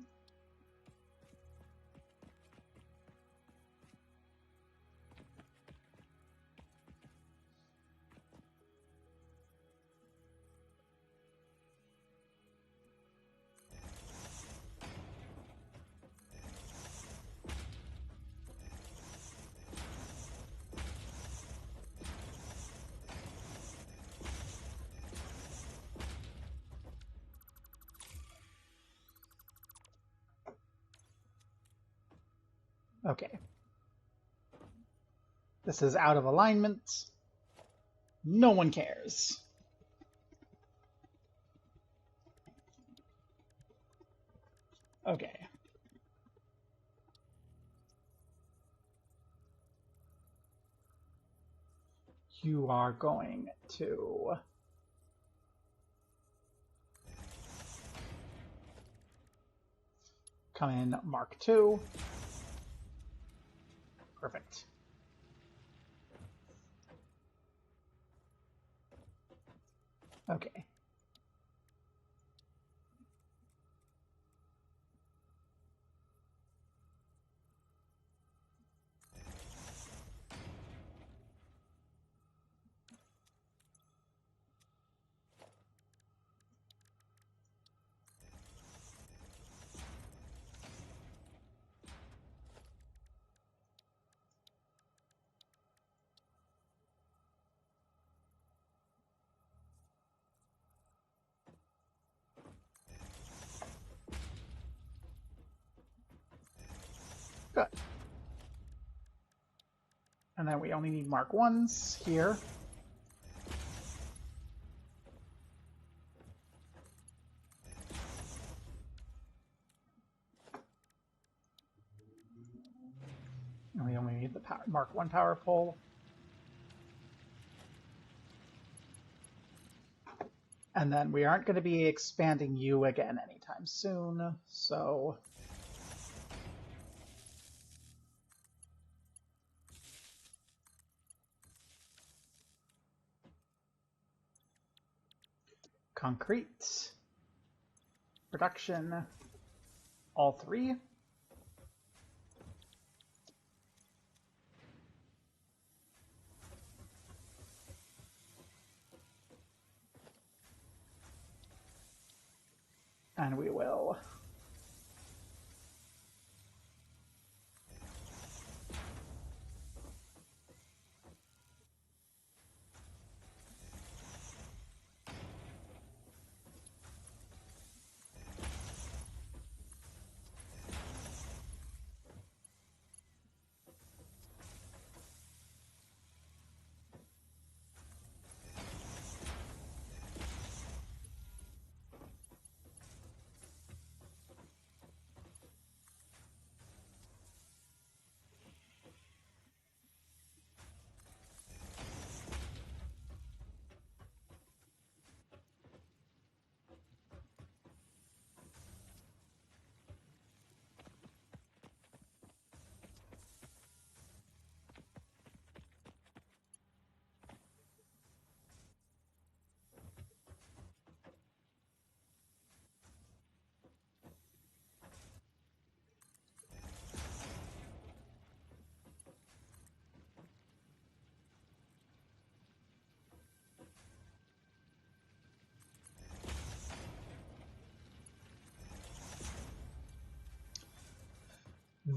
Okay. This is out of alignment. No one cares. Okay. You are going to come in Mark II. Perfect. Okay. Good. And then we only need Mark 1s here. And we only need the Mark 1 power pole. And then we aren't going to be expanding you again anytime soon, so... Concrete. Production. All 3. And we will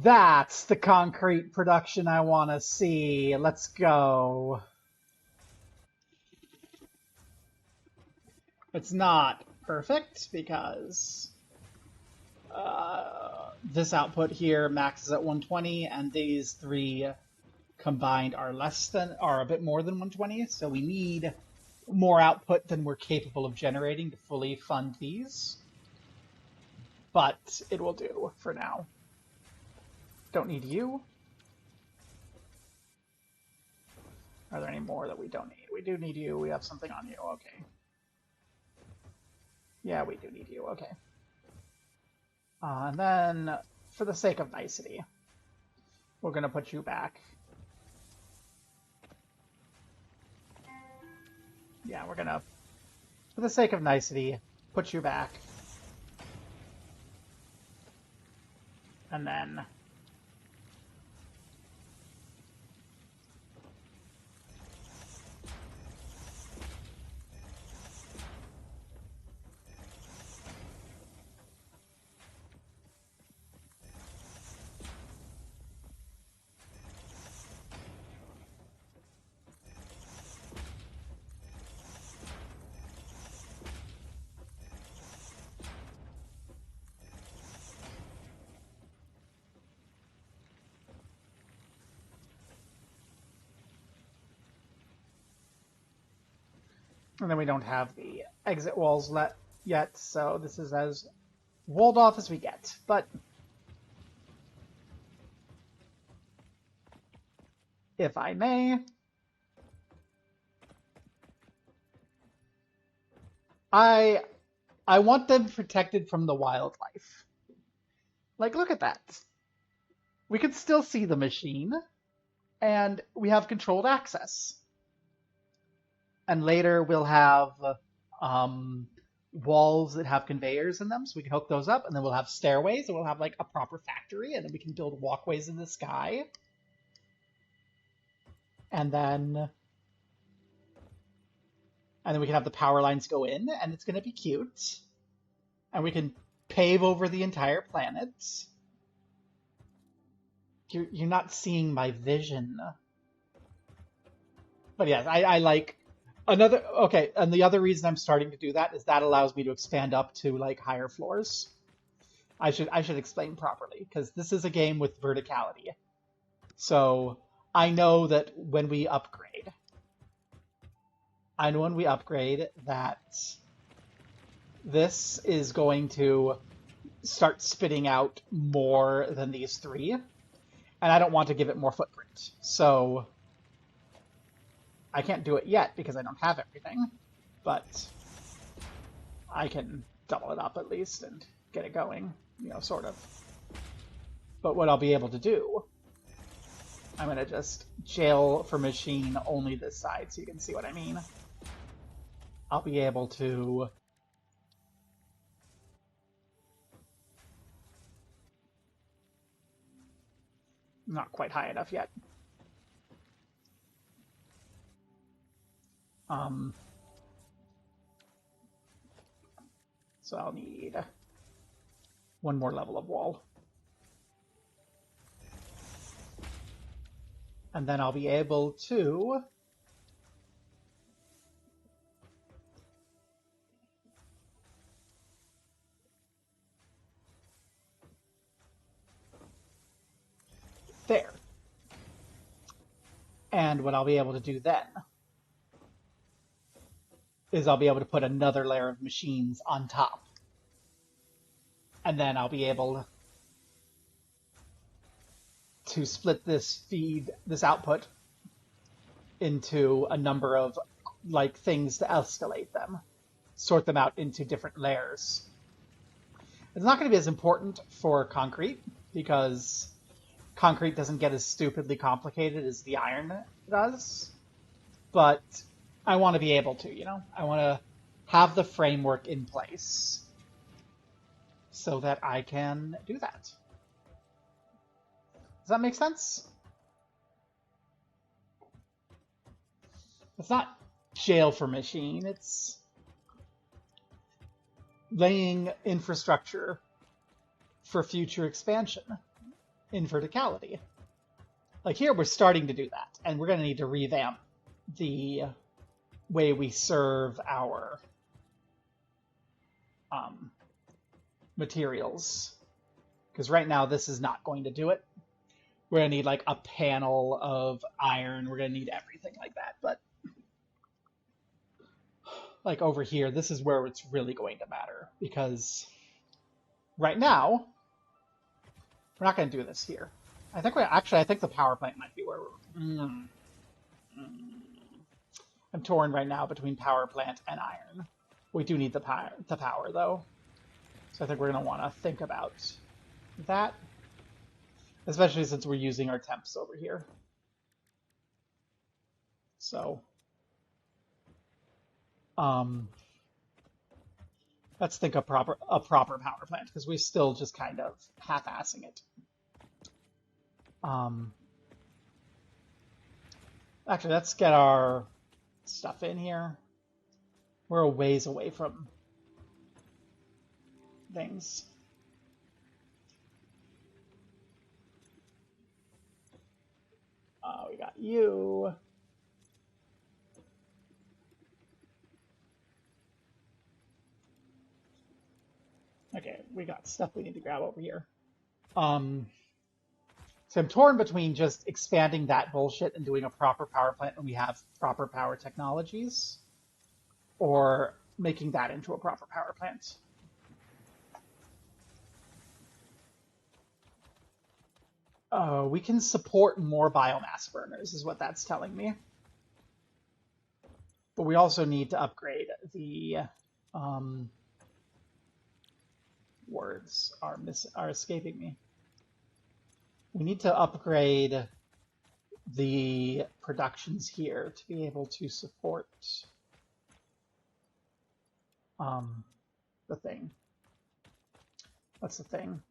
That's the concrete production I want to see. Let's go. It's not perfect because this output here maxes at 120, and these three combined are a bit more than 120. So we need more output than we're capable of generating to fully fund these. But it will do for now. Don't need you. Are there any more that we don't need? We do need you. We have something on you. Okay. Yeah, we do need you. Okay. And then, for the sake of nicety, we're going to put you back. Yeah, we're going to, for the sake of nicety, put you back. And then... And then we don't have the exit walls yet, so this is as walled off as we get. But if I may, I want them protected from the wildlife. Like, look at that. We can still see the machine, and we have controlled access. And later we'll have walls that have conveyors in them, so we can hook those up, and then we'll have stairways, and we'll have like a proper factory, and then we can build walkways in the sky. And then we can have the power lines go in, and it's going to be cute. And we can pave over the entire planet. You're not seeing my vision. But yes, I like another. Okay, and the other reason I'm starting to do that is that allows me to expand up to like higher floors. I should explain properly, because this is a game with verticality. So I know that when we upgrade, that this is going to start spitting out more than these three, and I don't want to give it more footprint. So I can't do it yet because I don't have everything, but I can double it up at least and get it going, you know, sort of. But what I'll be able to do, I'm going to just jail for machine only this side so you can see what I mean. I'll be able to not quite high enough yet. So I'll need one more level of wall. And then I'll be able to there. And what I'll be able to do then is I'll be able to put another layer of machines on top. And then I'll be able to split this output into a number of like things to escalate them, sort them out into different layers. It's not going to be as important for concrete because concrete doesn't get as stupidly complicated as the iron does, but I want to be able to, you know, I want to have the framework in place so that I can do that. Does that make sense? It's not jail for machine, it's laying infrastructure for future expansion. in verticality. Like here, we're starting to do that, and we're going to need to revamp the way we serve our materials. Because right now, this is not going to do it. We're going to need like a panel of iron. We're going to need everything like that. But like over here, this is where it's really going to matter. Because right now, we're not going to do this here. I think I think the power plant might be where we're... I'm torn right now between power plant and iron. We do need the power though. So I think we're going to want to think about that. Especially since we're using our temps over here. So, let's think of a proper power plant, because we're still just kind of half-assing it. Actually, let's get our stuff in here. We're a ways away from things. We got you. Okay, we got stuff we need to grab over here. So I'm torn between just expanding that bullshit and doing a proper power plant when we have proper power technologies, or making that into a proper power plant. We can support more biomass burners, is what that's telling me. But we also need to upgrade the words are escaping me. We need to upgrade the productions here to be able to support the thing. What's the thing?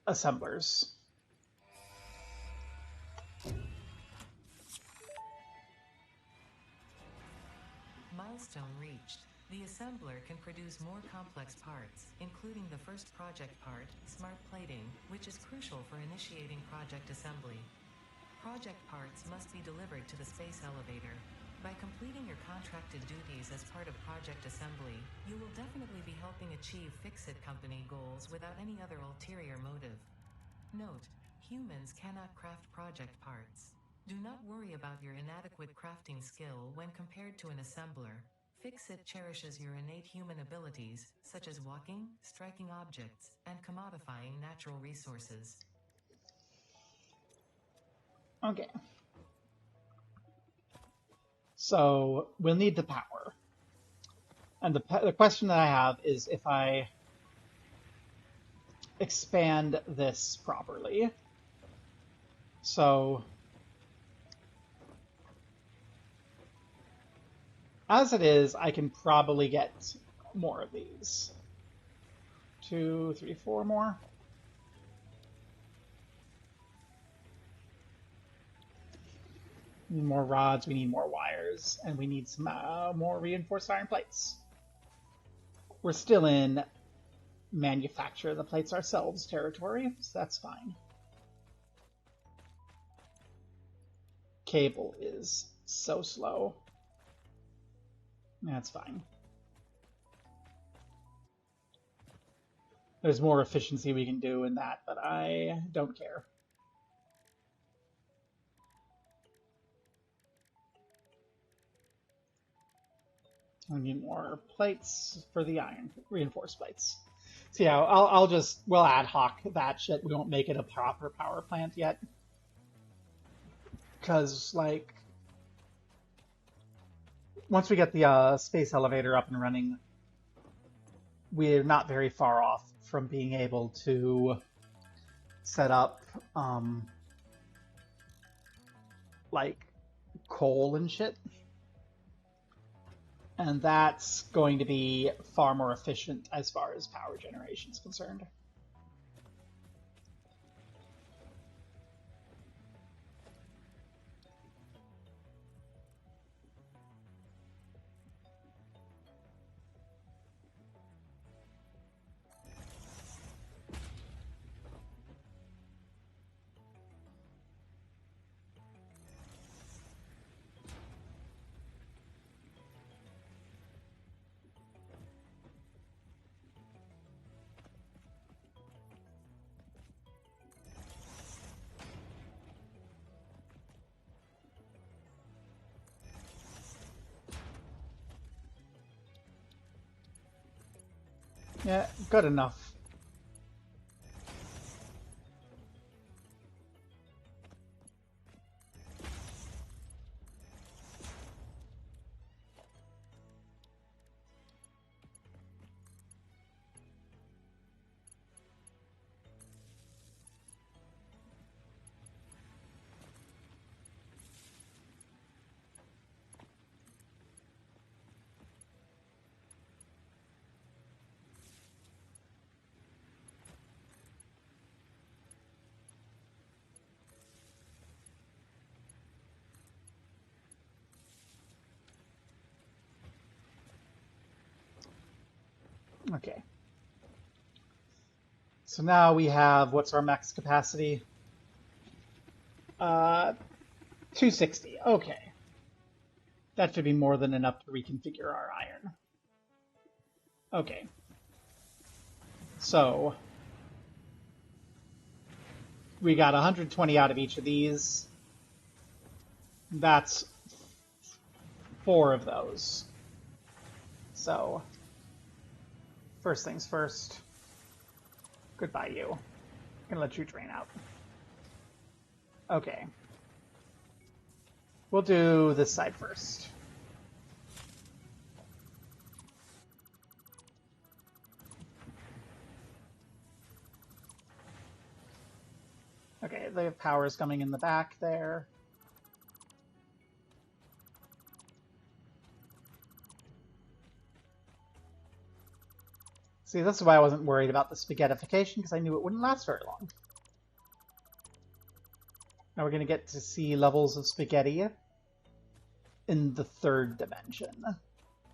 Assemblers. Milestone reached. The assembler can produce more complex parts, including the first project part, smart plating, which is crucial for initiating project assembly. Project parts must be delivered to the space elevator. By completing your contracted duties as part of project assembly, you will definitely be helping achieve Fix-It Company goals without any other ulterior motive. Note, humans cannot craft project parts. Do not worry about your inadequate crafting skill when compared to an assembler. Fix-It cherishes your innate human abilities, such as walking, striking objects, and commodifying natural resources. Okay. So we'll need the power. And the question that I have is if I expand this properly. So as it is, I can probably get more of these. 2, 3, 4 more. We need more rods, we need more wires, and we need some more reinforced iron plates. We're still in manufacture the plates ourselves territory, so that's fine. Cable is so slow. That's fine. There's more efficiency we can do in that, but I don't care. We need more plates for the iron, reinforced plates. So yeah, we'll ad hoc that shit. We won't make it a proper power plant yet. Because, like, once we get the space elevator up and running, we're not very far off from being able to set up, like, coal and shit. And that's going to be far more efficient as far as power generation is concerned. Yeah, good enough. Okay. So now we have, what's our max capacity? 260. Okay. That should be more than enough to reconfigure our iron. Okay. So we got 120 out of each of these. That's 4 of those. So, first things first. Goodbye, you. I'm gonna let you drain out. Okay. We'll do this side first. Okay, the power's coming in the back there. See, this is why I wasn't worried about the spaghettification, because I knew it wouldn't last very long. Now we're going to get to see levels of spaghetti in the 3rd dimension,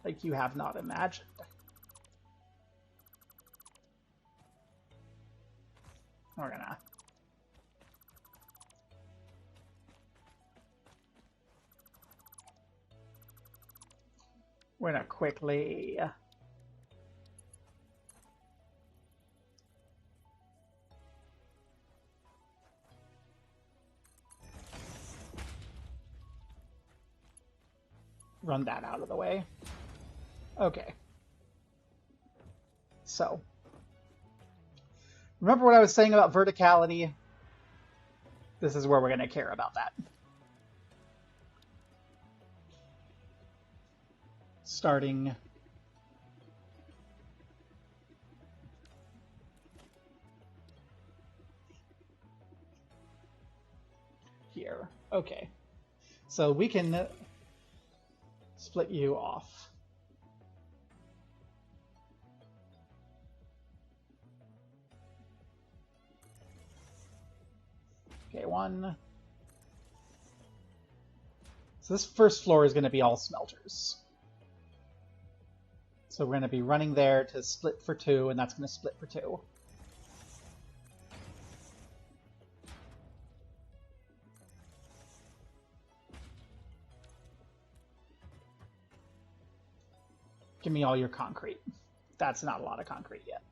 like you have not imagined. We're gonna quickly run that out of the way. Okay. So, remember what I was saying about verticality? This is where we're going to care about that. Starting here. Okay. So we can split you off. Okay, 1. So this first floor is going to be all smelters. So we're going to be running there to split for 2, and that's going to split for 2. Give me all your concrete. That's not a lot of concrete yet.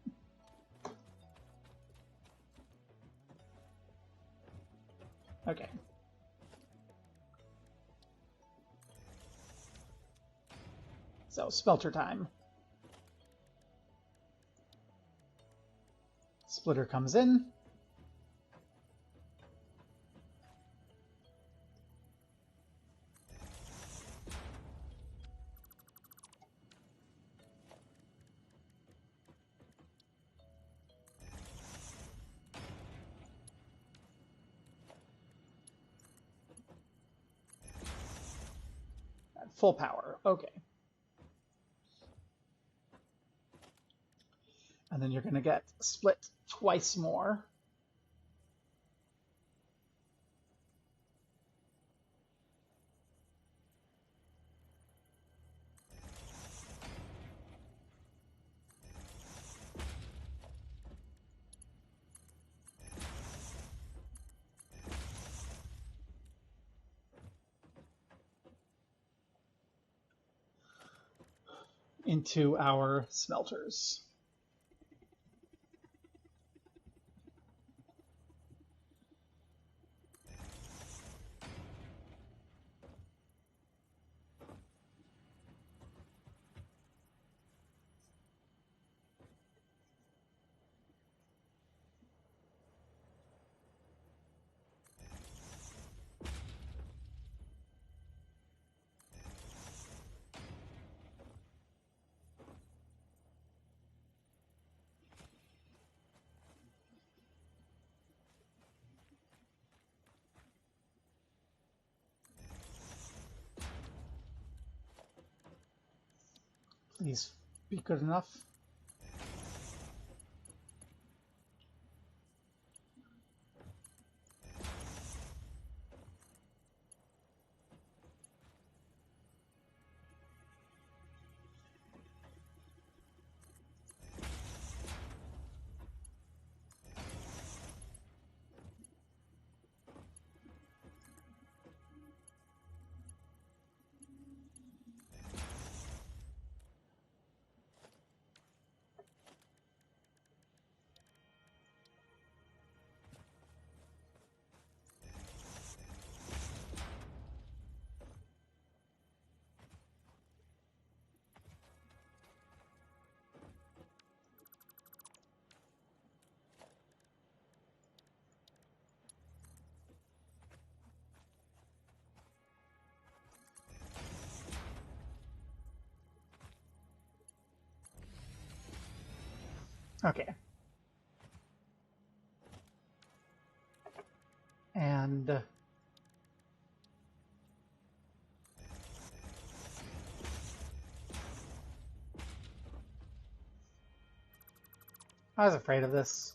Okay. So, smelter time. Splitter comes in. At full power. Okay. And then you're going to get split twice more. Into our smelters. these be good enough? Okay. And I was afraid of this.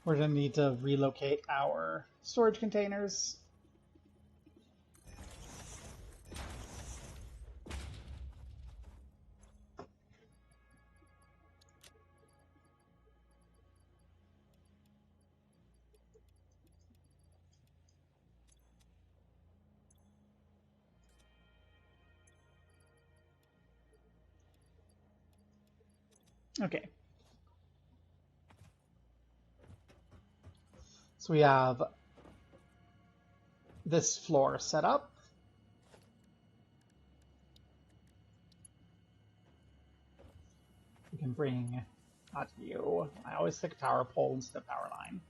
We're going to need to relocate our storage containers. Okay. So we have this floor set up. We can bring, not you, I always pick a power pole instead of power line.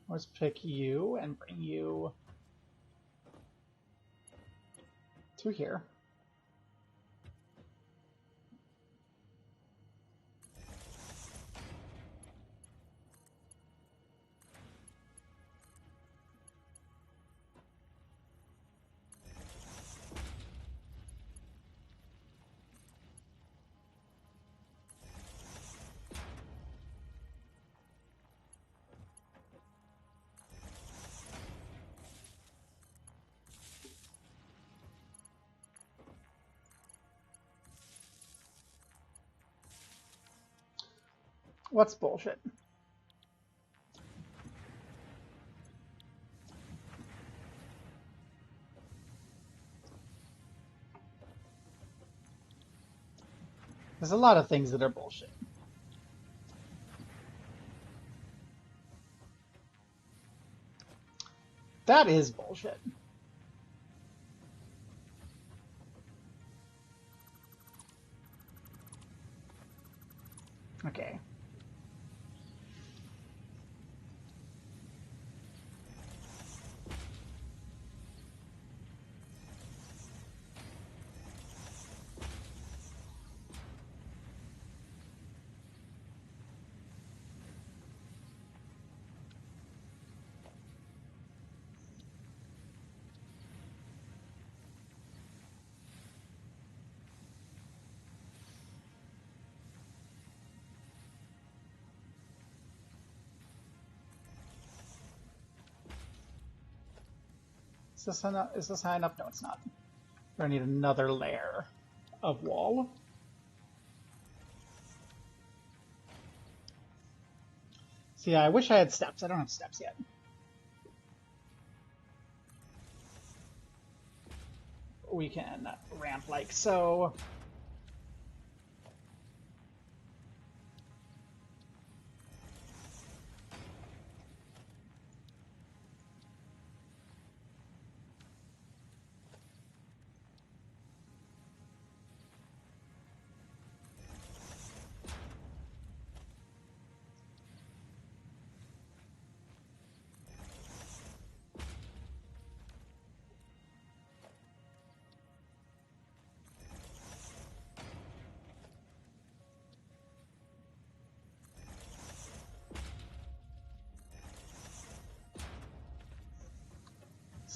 Let's pick you and bring you to here. What's bullshit? There's a lot of things that are bullshit. That is bullshit. Okay. Is this high enough? No, it's not. I need another layer of wall. See, I wish I had steps. I don't have steps yet. We can ramp like so.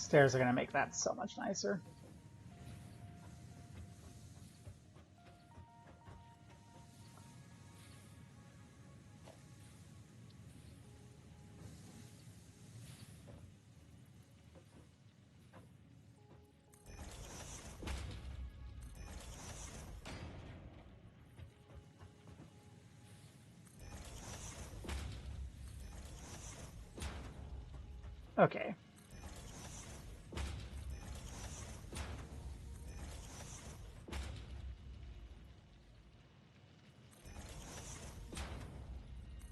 Stairs are going to make that so much nicer. Okay.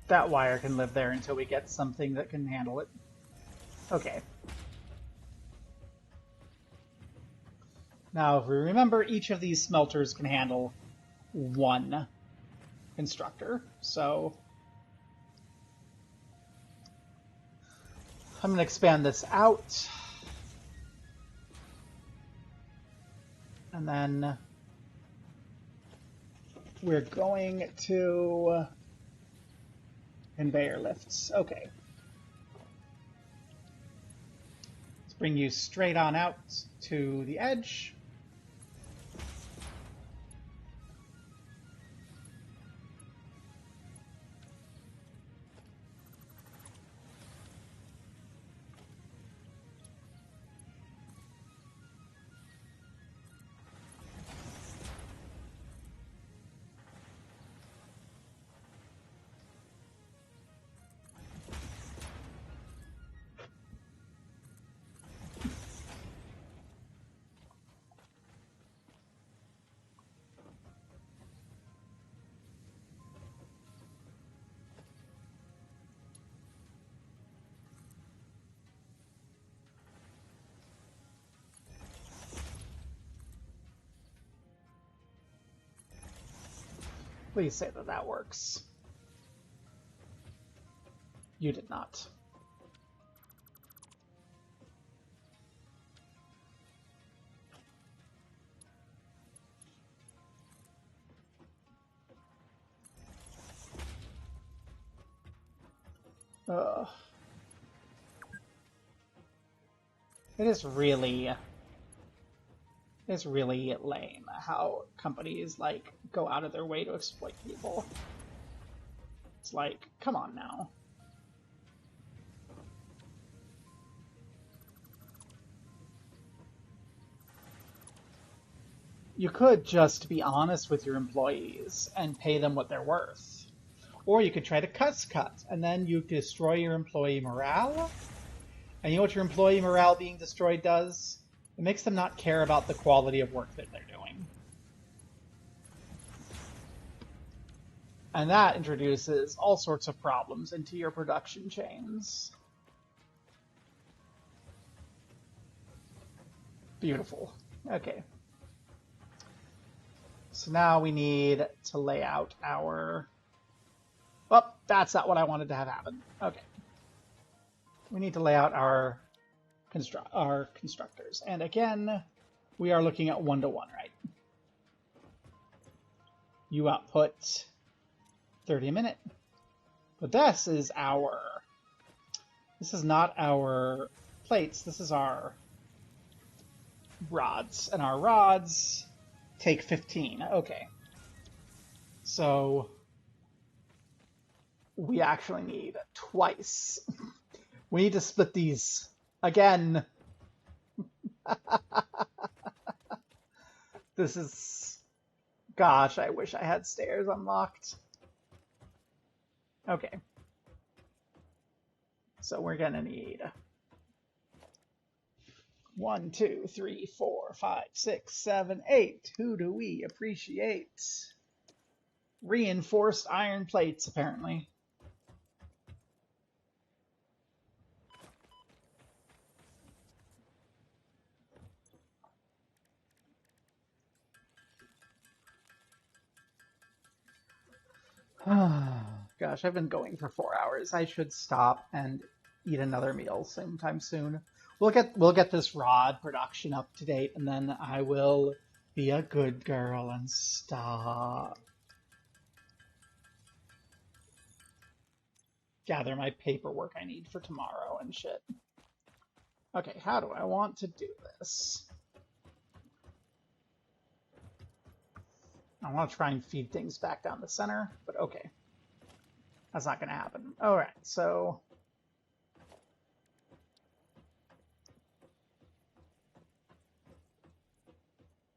That wire can live there until we get something that can handle it. Okay. Now, if we remember, each of these smelters can handle one constructor, so I'm going to expand this out. And then we're going to conveyor lifts. Okay. Let's bring you straight on out to the edge. Please say that that works. You did not. Ugh. It's really lame how companies like go out of their way to exploit people. It's like, come on now. You could just be honest with your employees and pay them what they're worth. Or you could try to cut, and then you destroy your employee morale. And you know what your employee morale being destroyed does? It makes them not care about the quality of work that they're doing. And that introduces all sorts of problems into your production chains. Beautiful. Okay. So now we need to lay out our... Oh, that's not what I wanted to have happen. Okay. We need to lay out our constructors. And again, we are looking at 1-to-1, right? You output 30 a minute. But this is not our plates, this is our rods. And our rods take 15. Okay. So we actually need twice. We need to split these again. This is... Gosh, I wish I had stairs unlocked. Okay. So we're gonna need 1, 2, 3, 4, 5, 6, 7, 8. Who do we appreciate? Reinforced iron plates, apparently. Gosh, I've been going for 4 hours. I should stop and eat another meal sometime soon. We'll get this rod production up to date, and then I will be a good girl and stop. Gather my paperwork I need for tomorrow and shit. Okay, how do I want to do this? I want to try and feed things back down the center, but okay. That's not going to happen. Alright, so...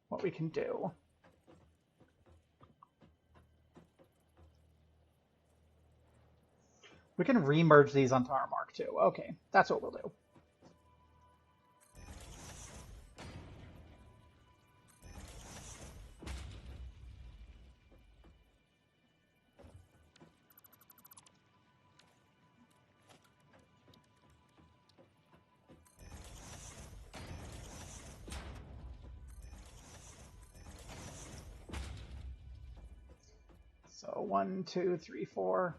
what we can do... we can remerge these onto our Mark II. Okay, that's what we'll do. So 1, 2, 3, 4.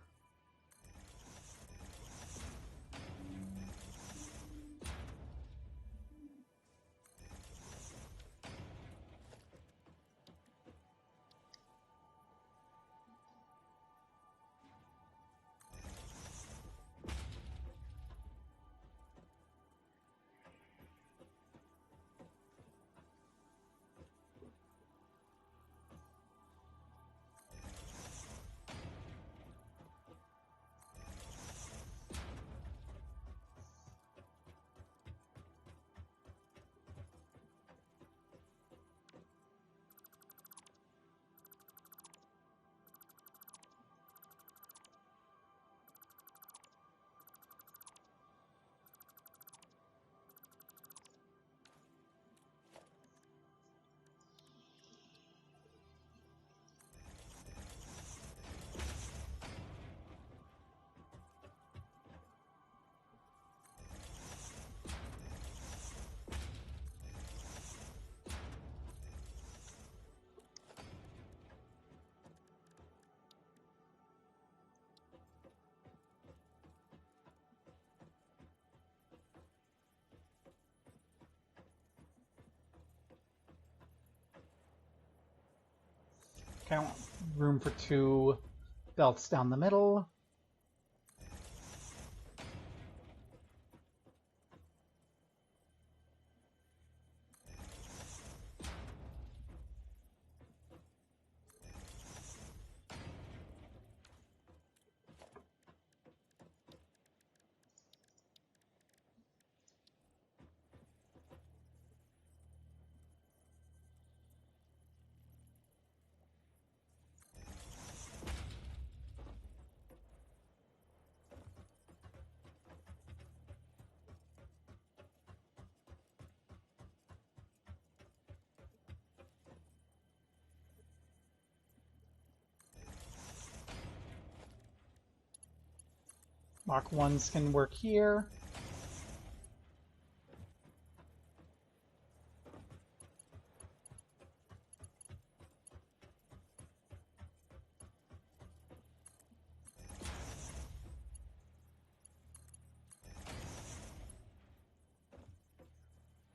Okay, I want room for 2 belts down the middle. Mark 1s can work here.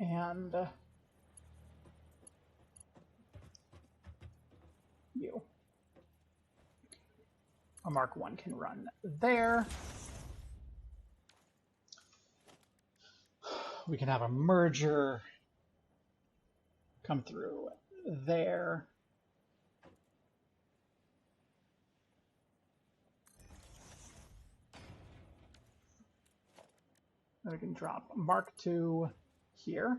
And you. A Mark 1 can run there. We can have a merger come through there. Then we can drop Mark II here.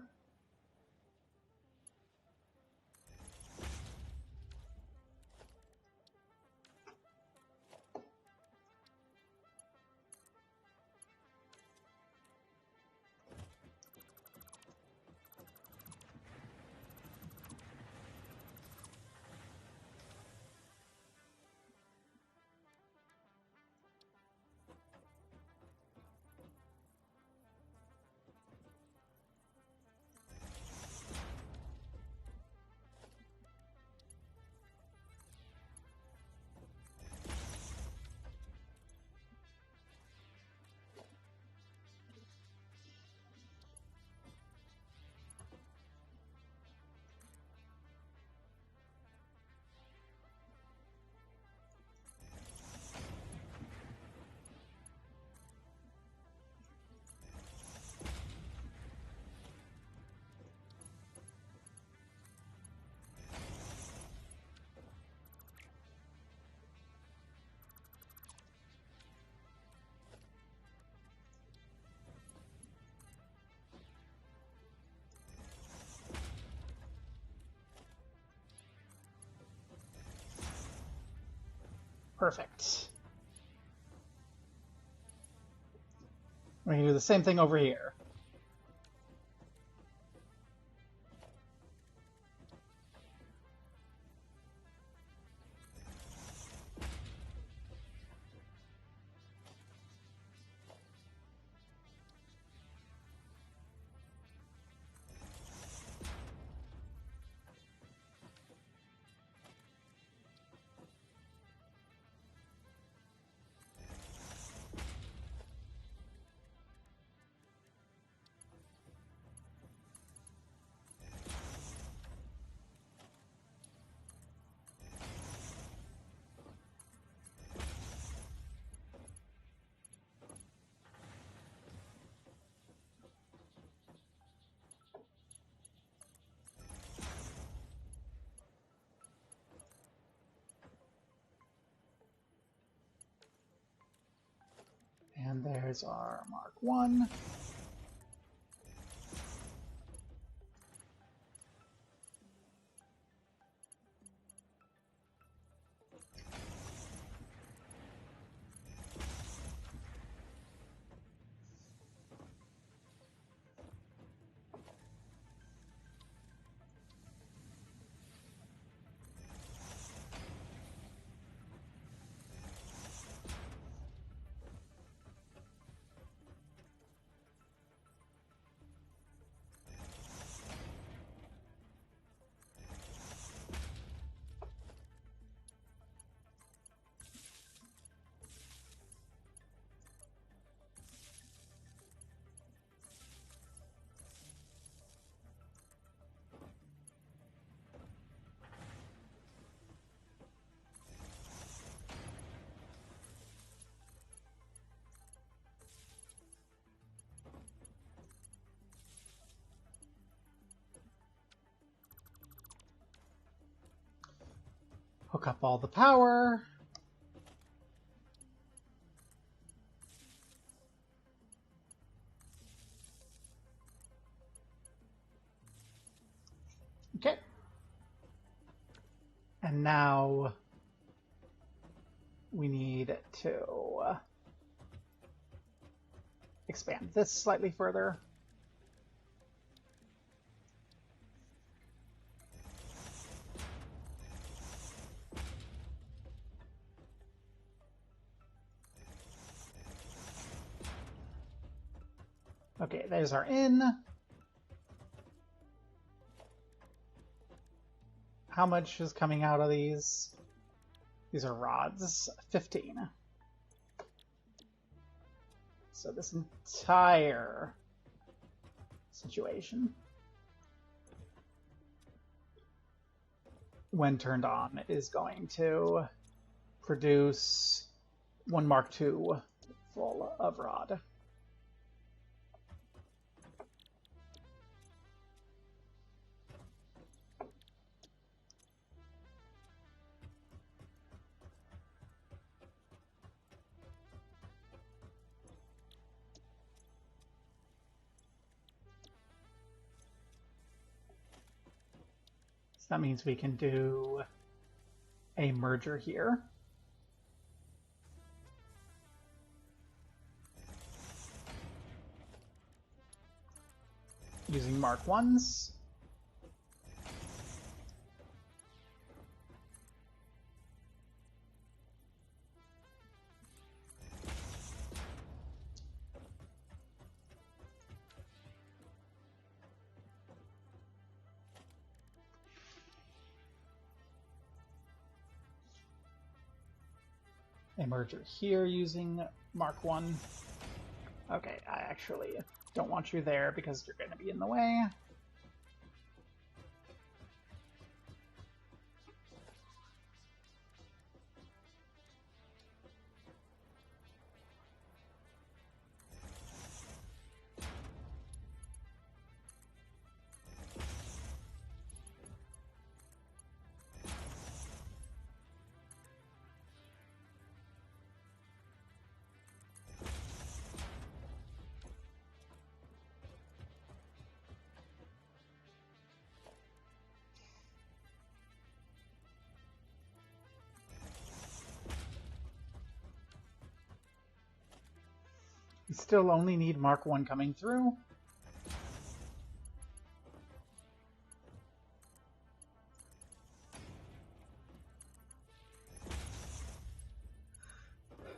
Perfect. We're going to do the same thing over here. And there's our Mark 1. Hook up all the power. Okay. And now we need to expand this slightly further. Okay, there's our inn. How much is coming out of these? These are rods. 15. So this entire situation, when turned on, is going to produce 1 Mark II full of rod. So that means we can do a merger here. Using Mark 1s. A merger here using Mark 1. Okay, I actually don't want you there because you're going to be in the way. Still only need Mark 1 coming through.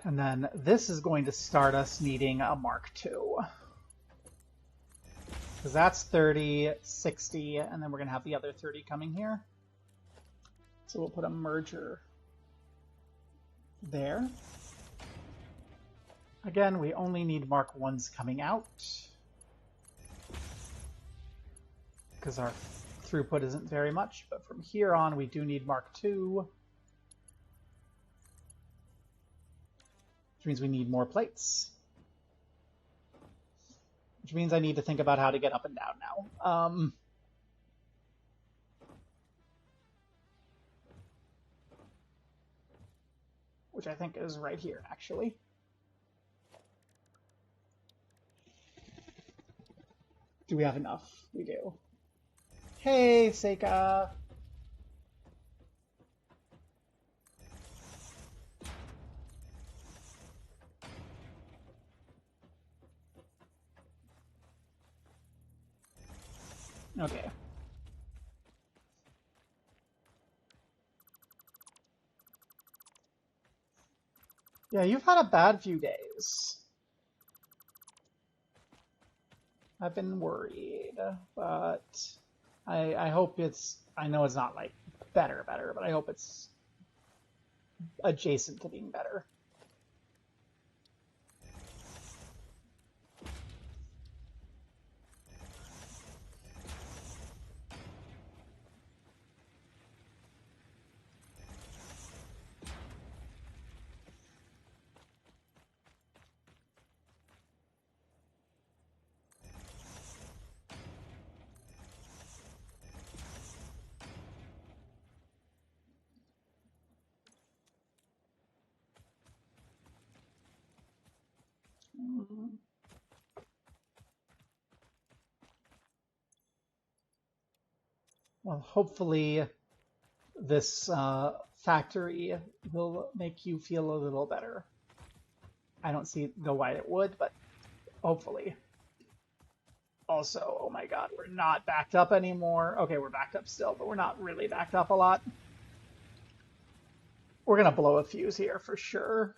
And then this is going to start us needing a Mark 2. Because that's 30, 60, and then we're going to have the other 30 coming here. So we'll put a merger there. Again, we only need Mark 1s coming out. Because our throughput isn't very much, but from here on we do need Mark 2. Which means we need more plates. Which means I need to think about how to get up and down now. Which I think is right here, actually. Do we have enough? We do. Hey, Seika! Okay. Yeah, you've had a bad few days. I've been worried, but I hope it's, I know it's not like better, but I hope it's adjacent to being better. Well, hopefully this factory will make you feel a little better. I don't know why it would, but hopefully. Also, oh my god, we're not backed up anymore. Okay, we're backed up still, but we're not really backed up a lot. We're gonna blow a fuse here for sure.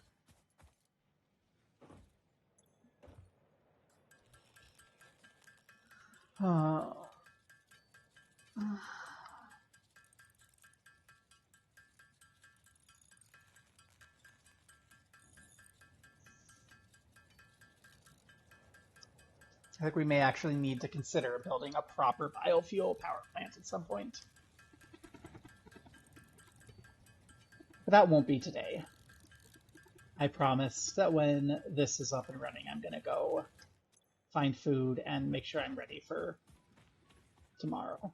I think we may actually need to consider building a proper biofuel power plant at some point. But that won't be today. I promise that when this is up and running, I'm going to go find food and make sure I'm ready for tomorrow.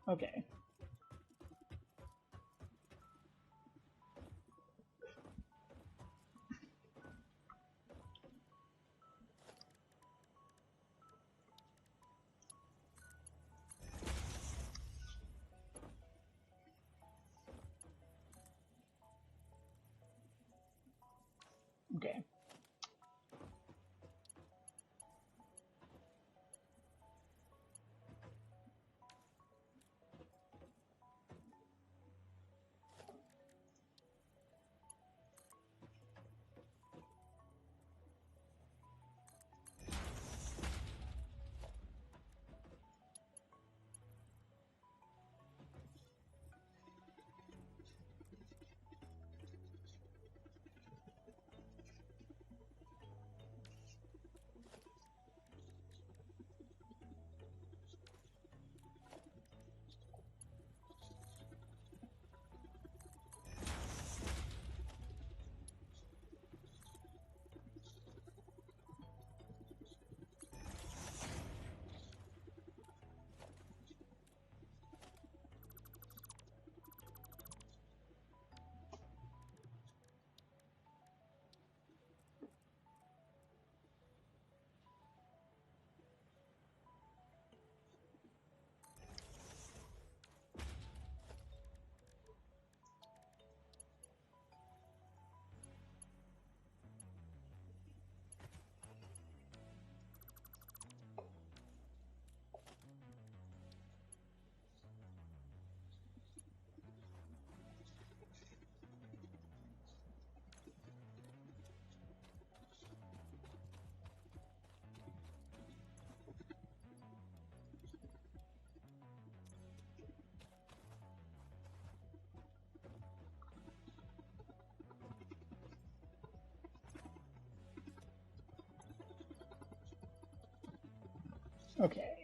Okay. Okay. Okay.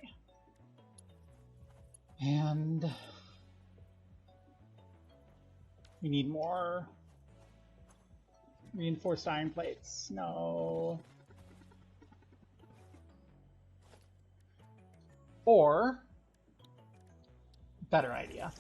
And we need more reinforced iron plates. No. Or, better idea.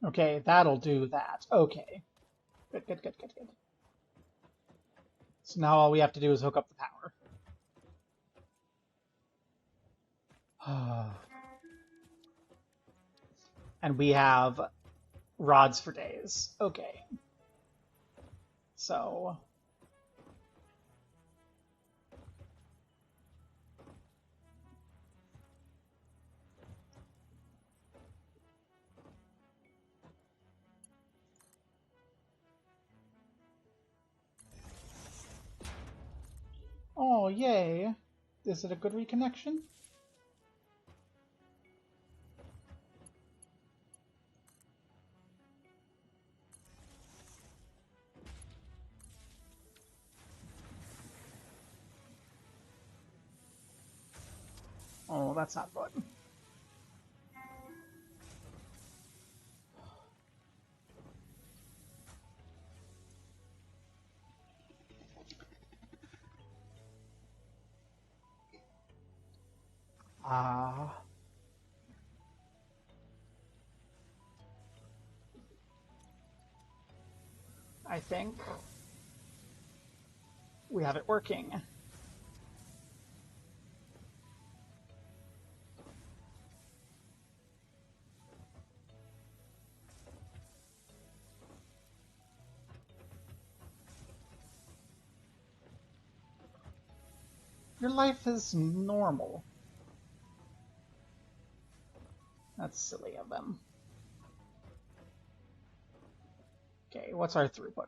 Okay, that'll do that. Okay. Good, good, good, good, good. So now all we have to do is hook up the power. And we have rods for days. Okay. So... Oh, yay. Is it a good reconnection? Oh, that's not good. I think we have it working. Your life is normal. That's silly of them. Okay, what's our throughput?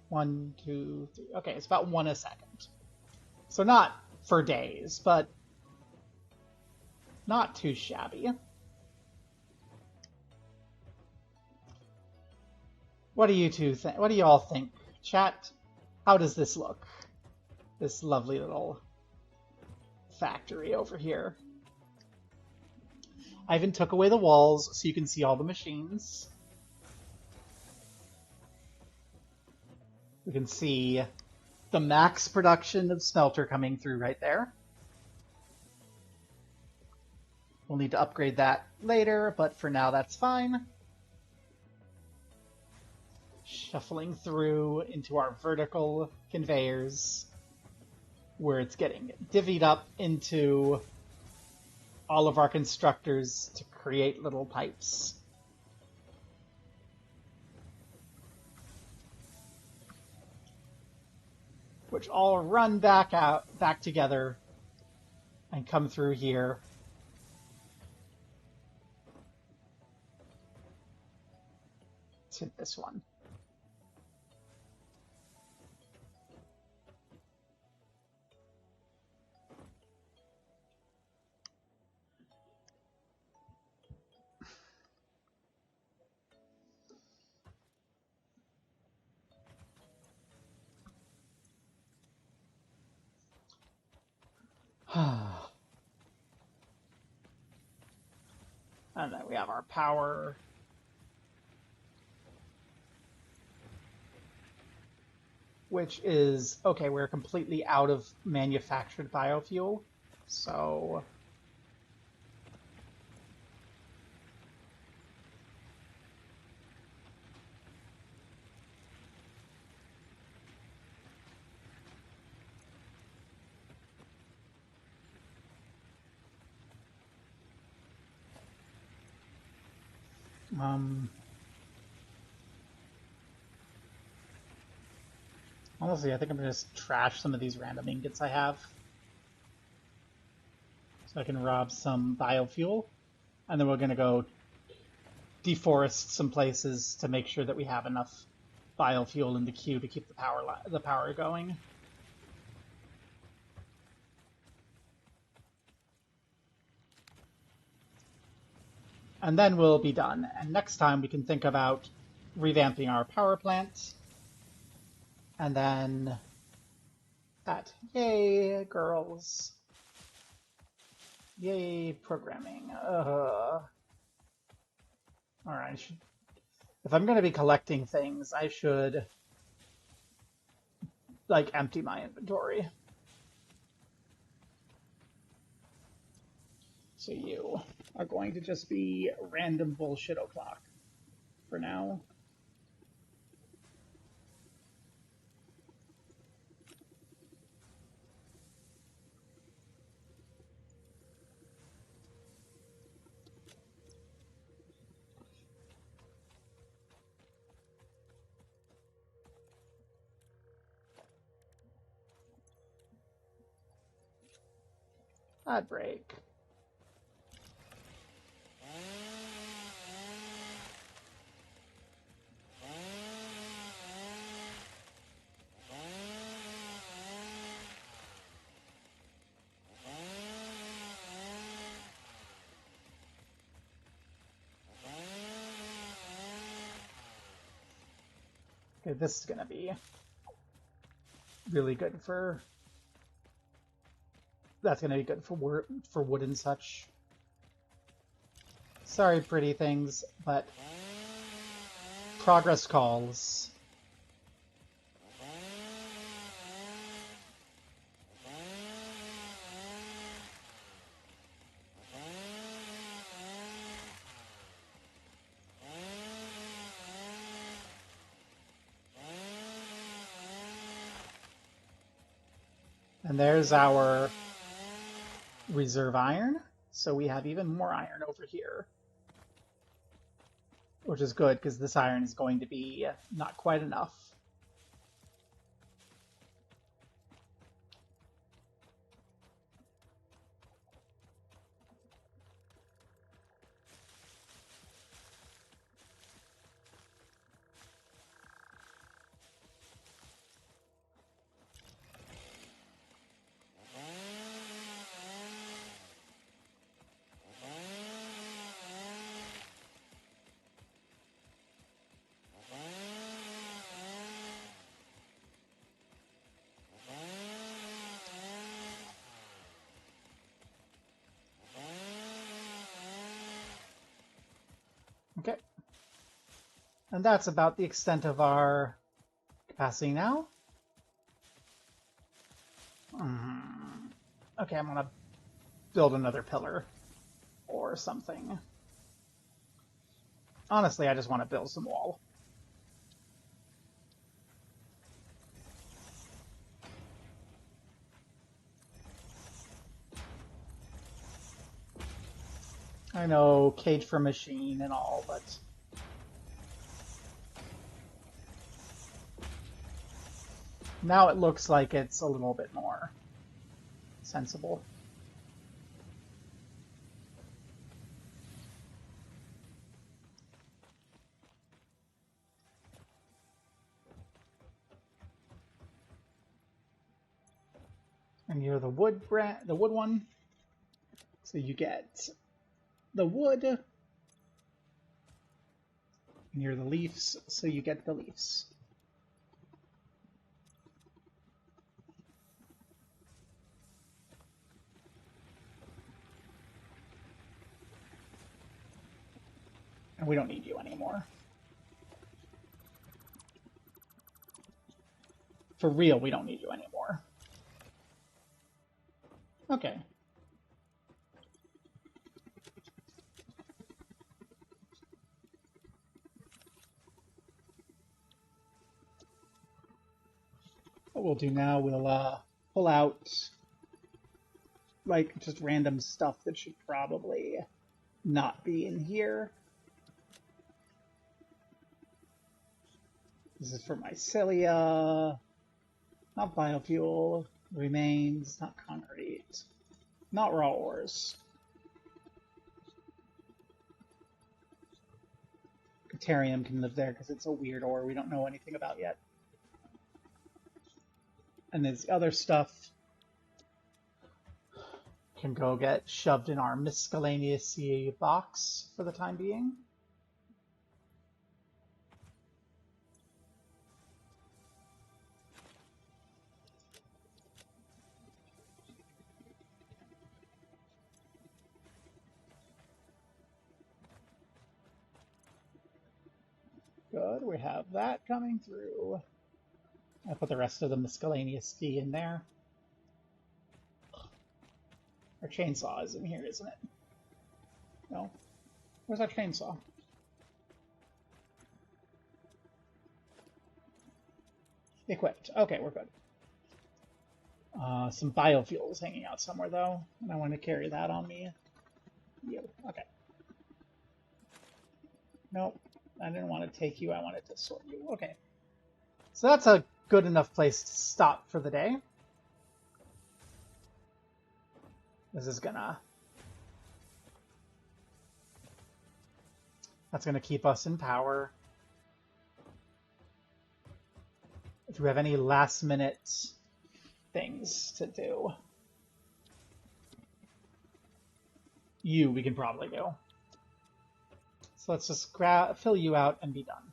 1, 2, 3. Okay, it's about 1 a second. So not for days, but not too shabby. What do you two think? What do you all think? Chat, how does this look? This lovely little factory over here. I even took away the walls so you can see all the machines. We can see the max production of smelter coming through right there. We'll need to upgrade that later, but for now that's fine. Shuffling through into our vertical conveyors, where it's getting divvied up into all of our constructors to create little pipes. Which all run back together and come through here. To this one. And then we have our power. Which is, okay, we're completely out of manufactured biofuel. So honestly, I think I'm gonna just trash some of these random ingots I have. So I can rob some biofuel. And then we're gonna go deforest some places to make sure that we have enough biofuel in the queue to keep the power going. And then we'll be done. And next time we can think about revamping our power plant. And then that. Yay, girls. Yay, programming. Alright, if I'm going to be collecting things, I should, like, empty my inventory. So you are going to just be random bullshit o'clock for now. Ad break. Okay, this is gonna be really good for. That's gonna be good for wood and such. Sorry, pretty things, but progress calls. And there's our reserve iron. So we have even more iron over here. Which is good, because this iron is going to be not quite enough. Okay. And that's about the extent of our capacity now. Okay, I'm gonna build another pillar or something. Honestly, I just want to build some wall. I know, cage for machine and all, but now it looks like it's a little bit more sensible. And you're the wood one, so you get the wood. And you're the leaves, so you get the leaves. And we don't need you anymore. For real, we don't need you anymore. Okay. we'll do now, we'll pull out like just random stuff that should probably not be in here. This is for mycelia, not biofuel, remains, not concrete, not raw ores. Deuterium can live there because it's a weird ore we don't know anything about yet. And this other stuff can go get shoved in our miscellaneous box for the time being. Good, we have that coming through. I put the rest of the miscellaneous fee in there. Our chainsaw is in here, isn't it? No. Where's our chainsaw? Equipped. Okay, we're good. Some biofuels hanging out somewhere, though, and I want to carry that on me. You. Okay. Nope. I didn't want to take you. I wanted to sort you. Okay. So that's a good enough place to stop for the day. This is gonna... That's gonna keep us in power. Do we have any last minute things to do? We can probably do. So let's just fill you out and be done.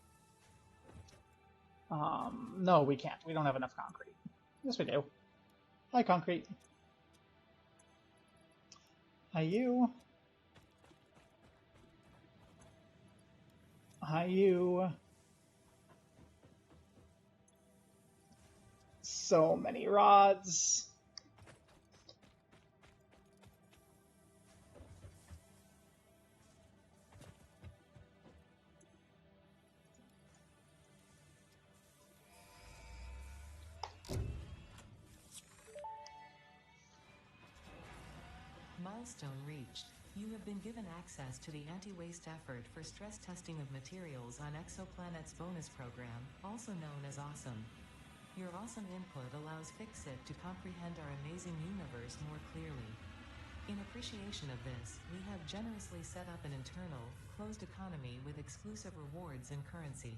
No, we can't. We don't have enough concrete. Yes, we do. Hi, concrete. Hi, you. Hi, you. So many rods. Milestone reached. You have been given access to the anti-waste effort for stress testing of materials on Exoplanet's bonus program, also known as Awesome. Your awesome input allows Fixit to comprehend our amazing universe more clearly. In appreciation of this, we have generously set up an internal, closed economy with exclusive rewards and currency.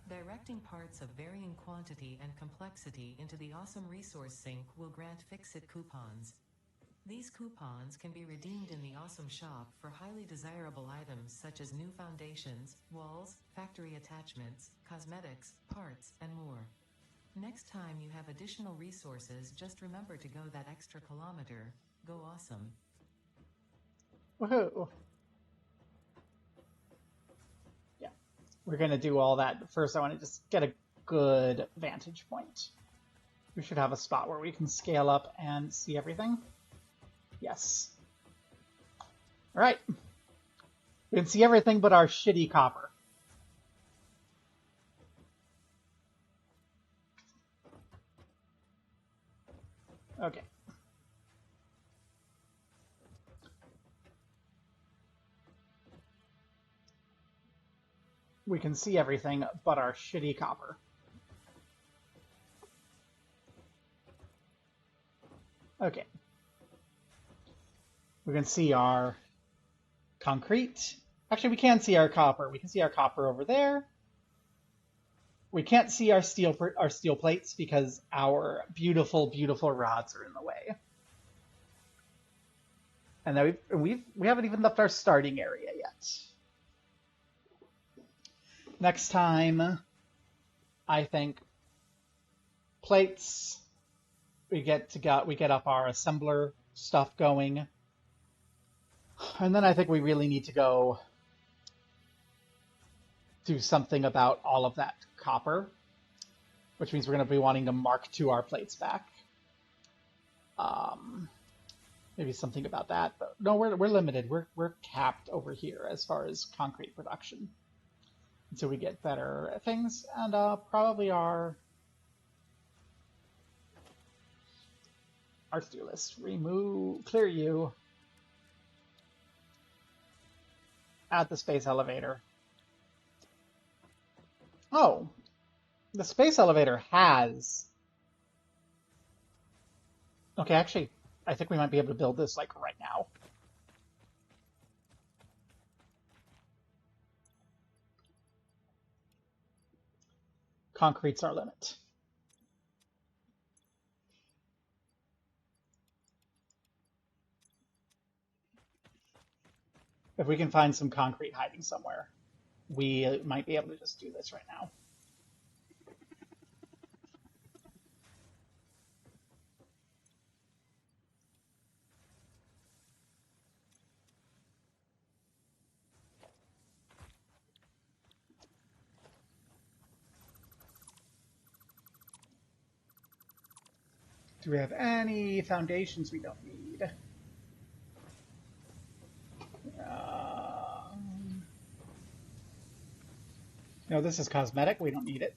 Directing parts of varying quantity and complexity into the Awesome Resource Sink will grant Fixit coupons. These coupons can be redeemed in the Awesome Shop for highly desirable items such as new foundations, walls, factory attachments, cosmetics, parts, and more. Next time you have additional resources, just remember to go that extra kilometer. Go awesome. Woohoo! Yeah, we're gonna do all that, but first I want to just get a good vantage point. We should have a spot where we can scale up and see everything. Yes. Alright. We can see everything but our shitty copper. Okay. We can see everything but our shitty copper. Okay. We can see our concrete. Actually, we can see our copper. We can see our copper over there. We can't see our steel plates because our beautiful, beautiful rods are in the way. And then we haven't even left our starting area yet. Next time, I think plates. We get up our assembler stuff going. And then I think we really need to go do something about all of that copper, which means we're going to be wanting to mark to our plates back. Maybe something about that, but no, we're limited. We're capped over here as far as concrete production until we get better things, and probably our Parts to do list. Remove, clear you. Add the space elevator. Oh, the space elevator has... Okay, actually, I think we might be able to build this, like, right now. Concrete's our limit. If we can find some concrete hiding somewhere, we might be able to just do this right now. Do we have any foundations we don't need? No, this is cosmetic. We don't need it.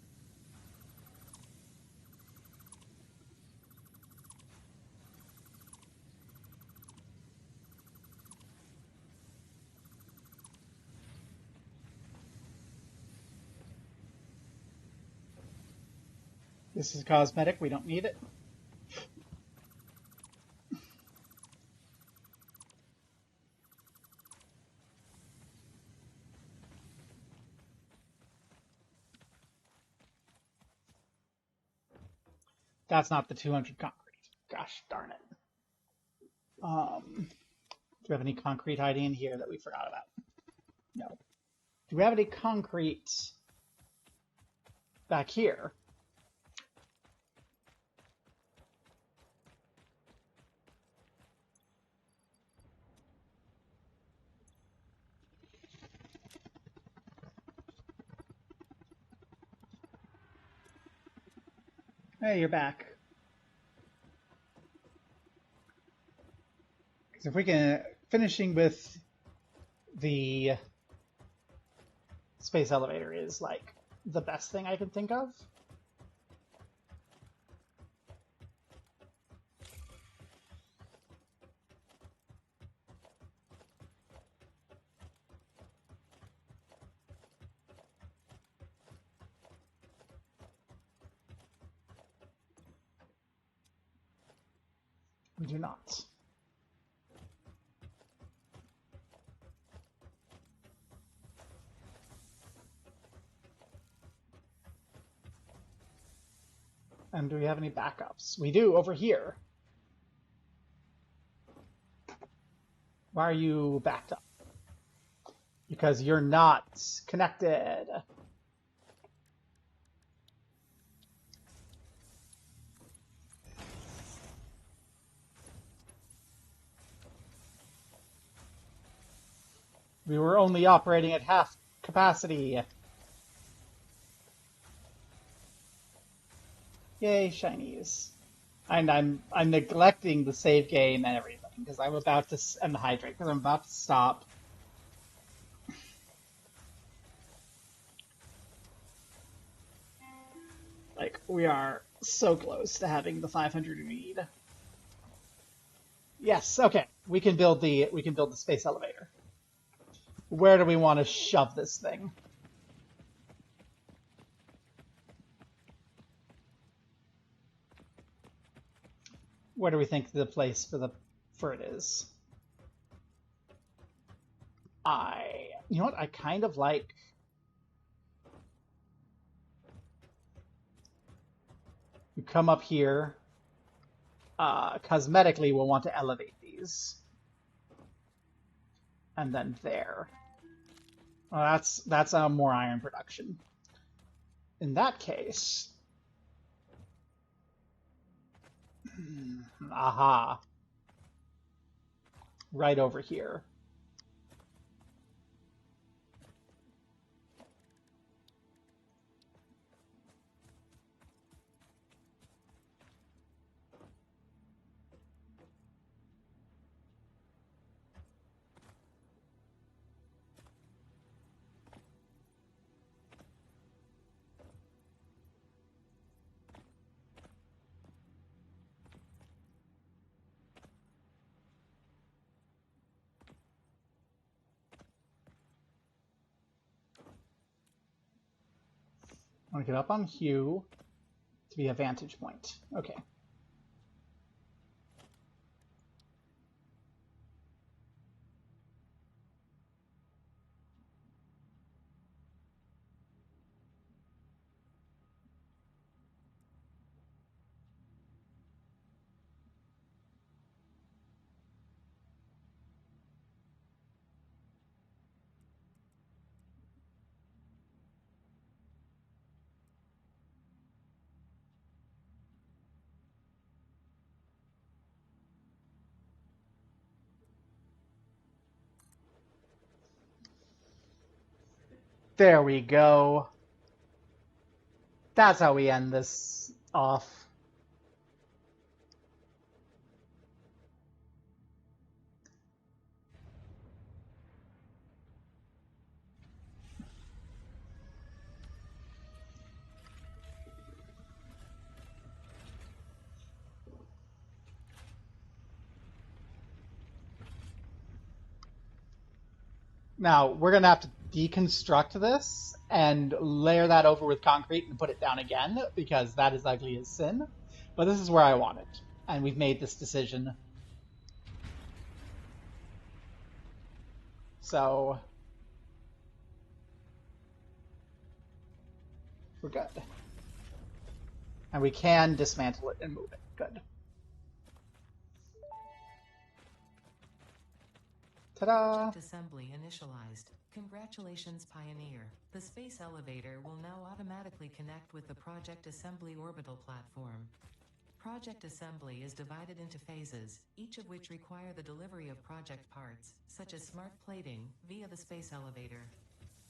This is cosmetic. We don't need it. That's not the 200 concrete. Gosh darn it. Do we have any concrete hiding in here that we forgot about? No. Do we have any concrete back here? Hey, you're back. Because if we can... Finishing with the space elevator is, like, the best thing I can think of. We do not. And do we have any backups? We do, over here. Why are you backed up? Because you're not connected. We were only operating at half capacity. Yay, shinies. And I'm neglecting the save game and everything because I'm about to and the hydrate because I'm about to stop. Like, we are so close to having the 500 we need. Yes, okay. We can build the space elevator. Where do we want to shove this thing? Where do we think the place for it is? You know what? I kind of like... You come up here. Cosmetically, we'll want to elevate these. And then there. Well, that's more iron production. In that case... Aha. Right over here. I want to get up on Hugh to be a vantage point. Okay. There we go. That's how we end this off. Now, we're going to have to deconstruct this and layer that over with concrete and put it down again, because that is ugly as sin. But this is where I want it, and we've made this decision. So, we're good. And we can dismantle it and move it. Good. Ta-da! Project assembly initialized. Congratulations, Pioneer. The space elevator will now automatically connect with the Project Assembly orbital platform. Project assembly is divided into phases, each of which require the delivery of project parts, such as smart plating, via the space elevator.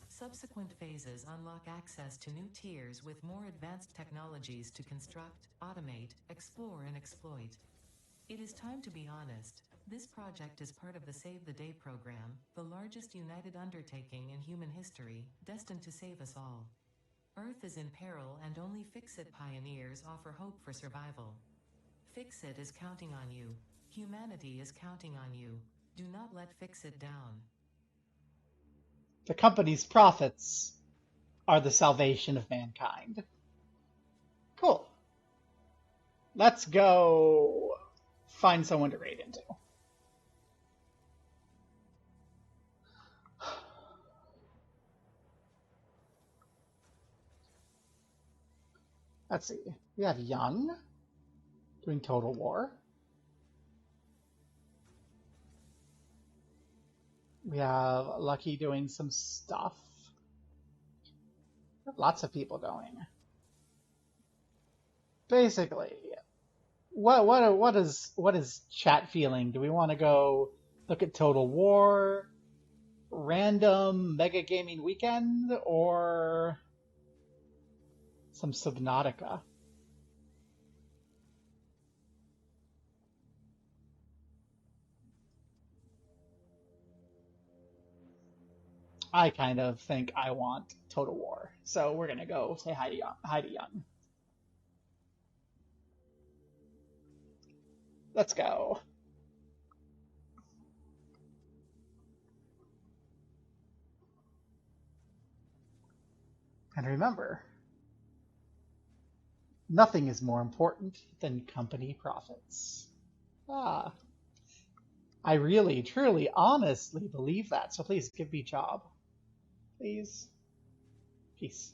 Subsequent phases unlock access to new tiers with more advanced technologies to construct, automate, explore, and exploit. It is time to be honest. This project is part of the Save the Day program, the largest united undertaking in human history, destined to save us all. Earth is in peril and only Fix-It pioneers offer hope for survival. Fix-It is counting on you. Humanity is counting on you. Do not let Fix-It down. The company's profits are the salvation of mankind. Cool. Let's go find someone to raid into. Let's see. We have Young doing Total War. We have Lucky doing some stuff. We have lots of people going. Basically, what is chat feeling? Do we want to go look at Total War, random Mega Gaming Weekend, or some Subnautica? I kind of think I want Total War, so we're gonna go say hi to Young. Let's go. And remember, nothing is more important than company profits. Ah, I really, truly, honestly believe that, so please give me a job. Please. Peace.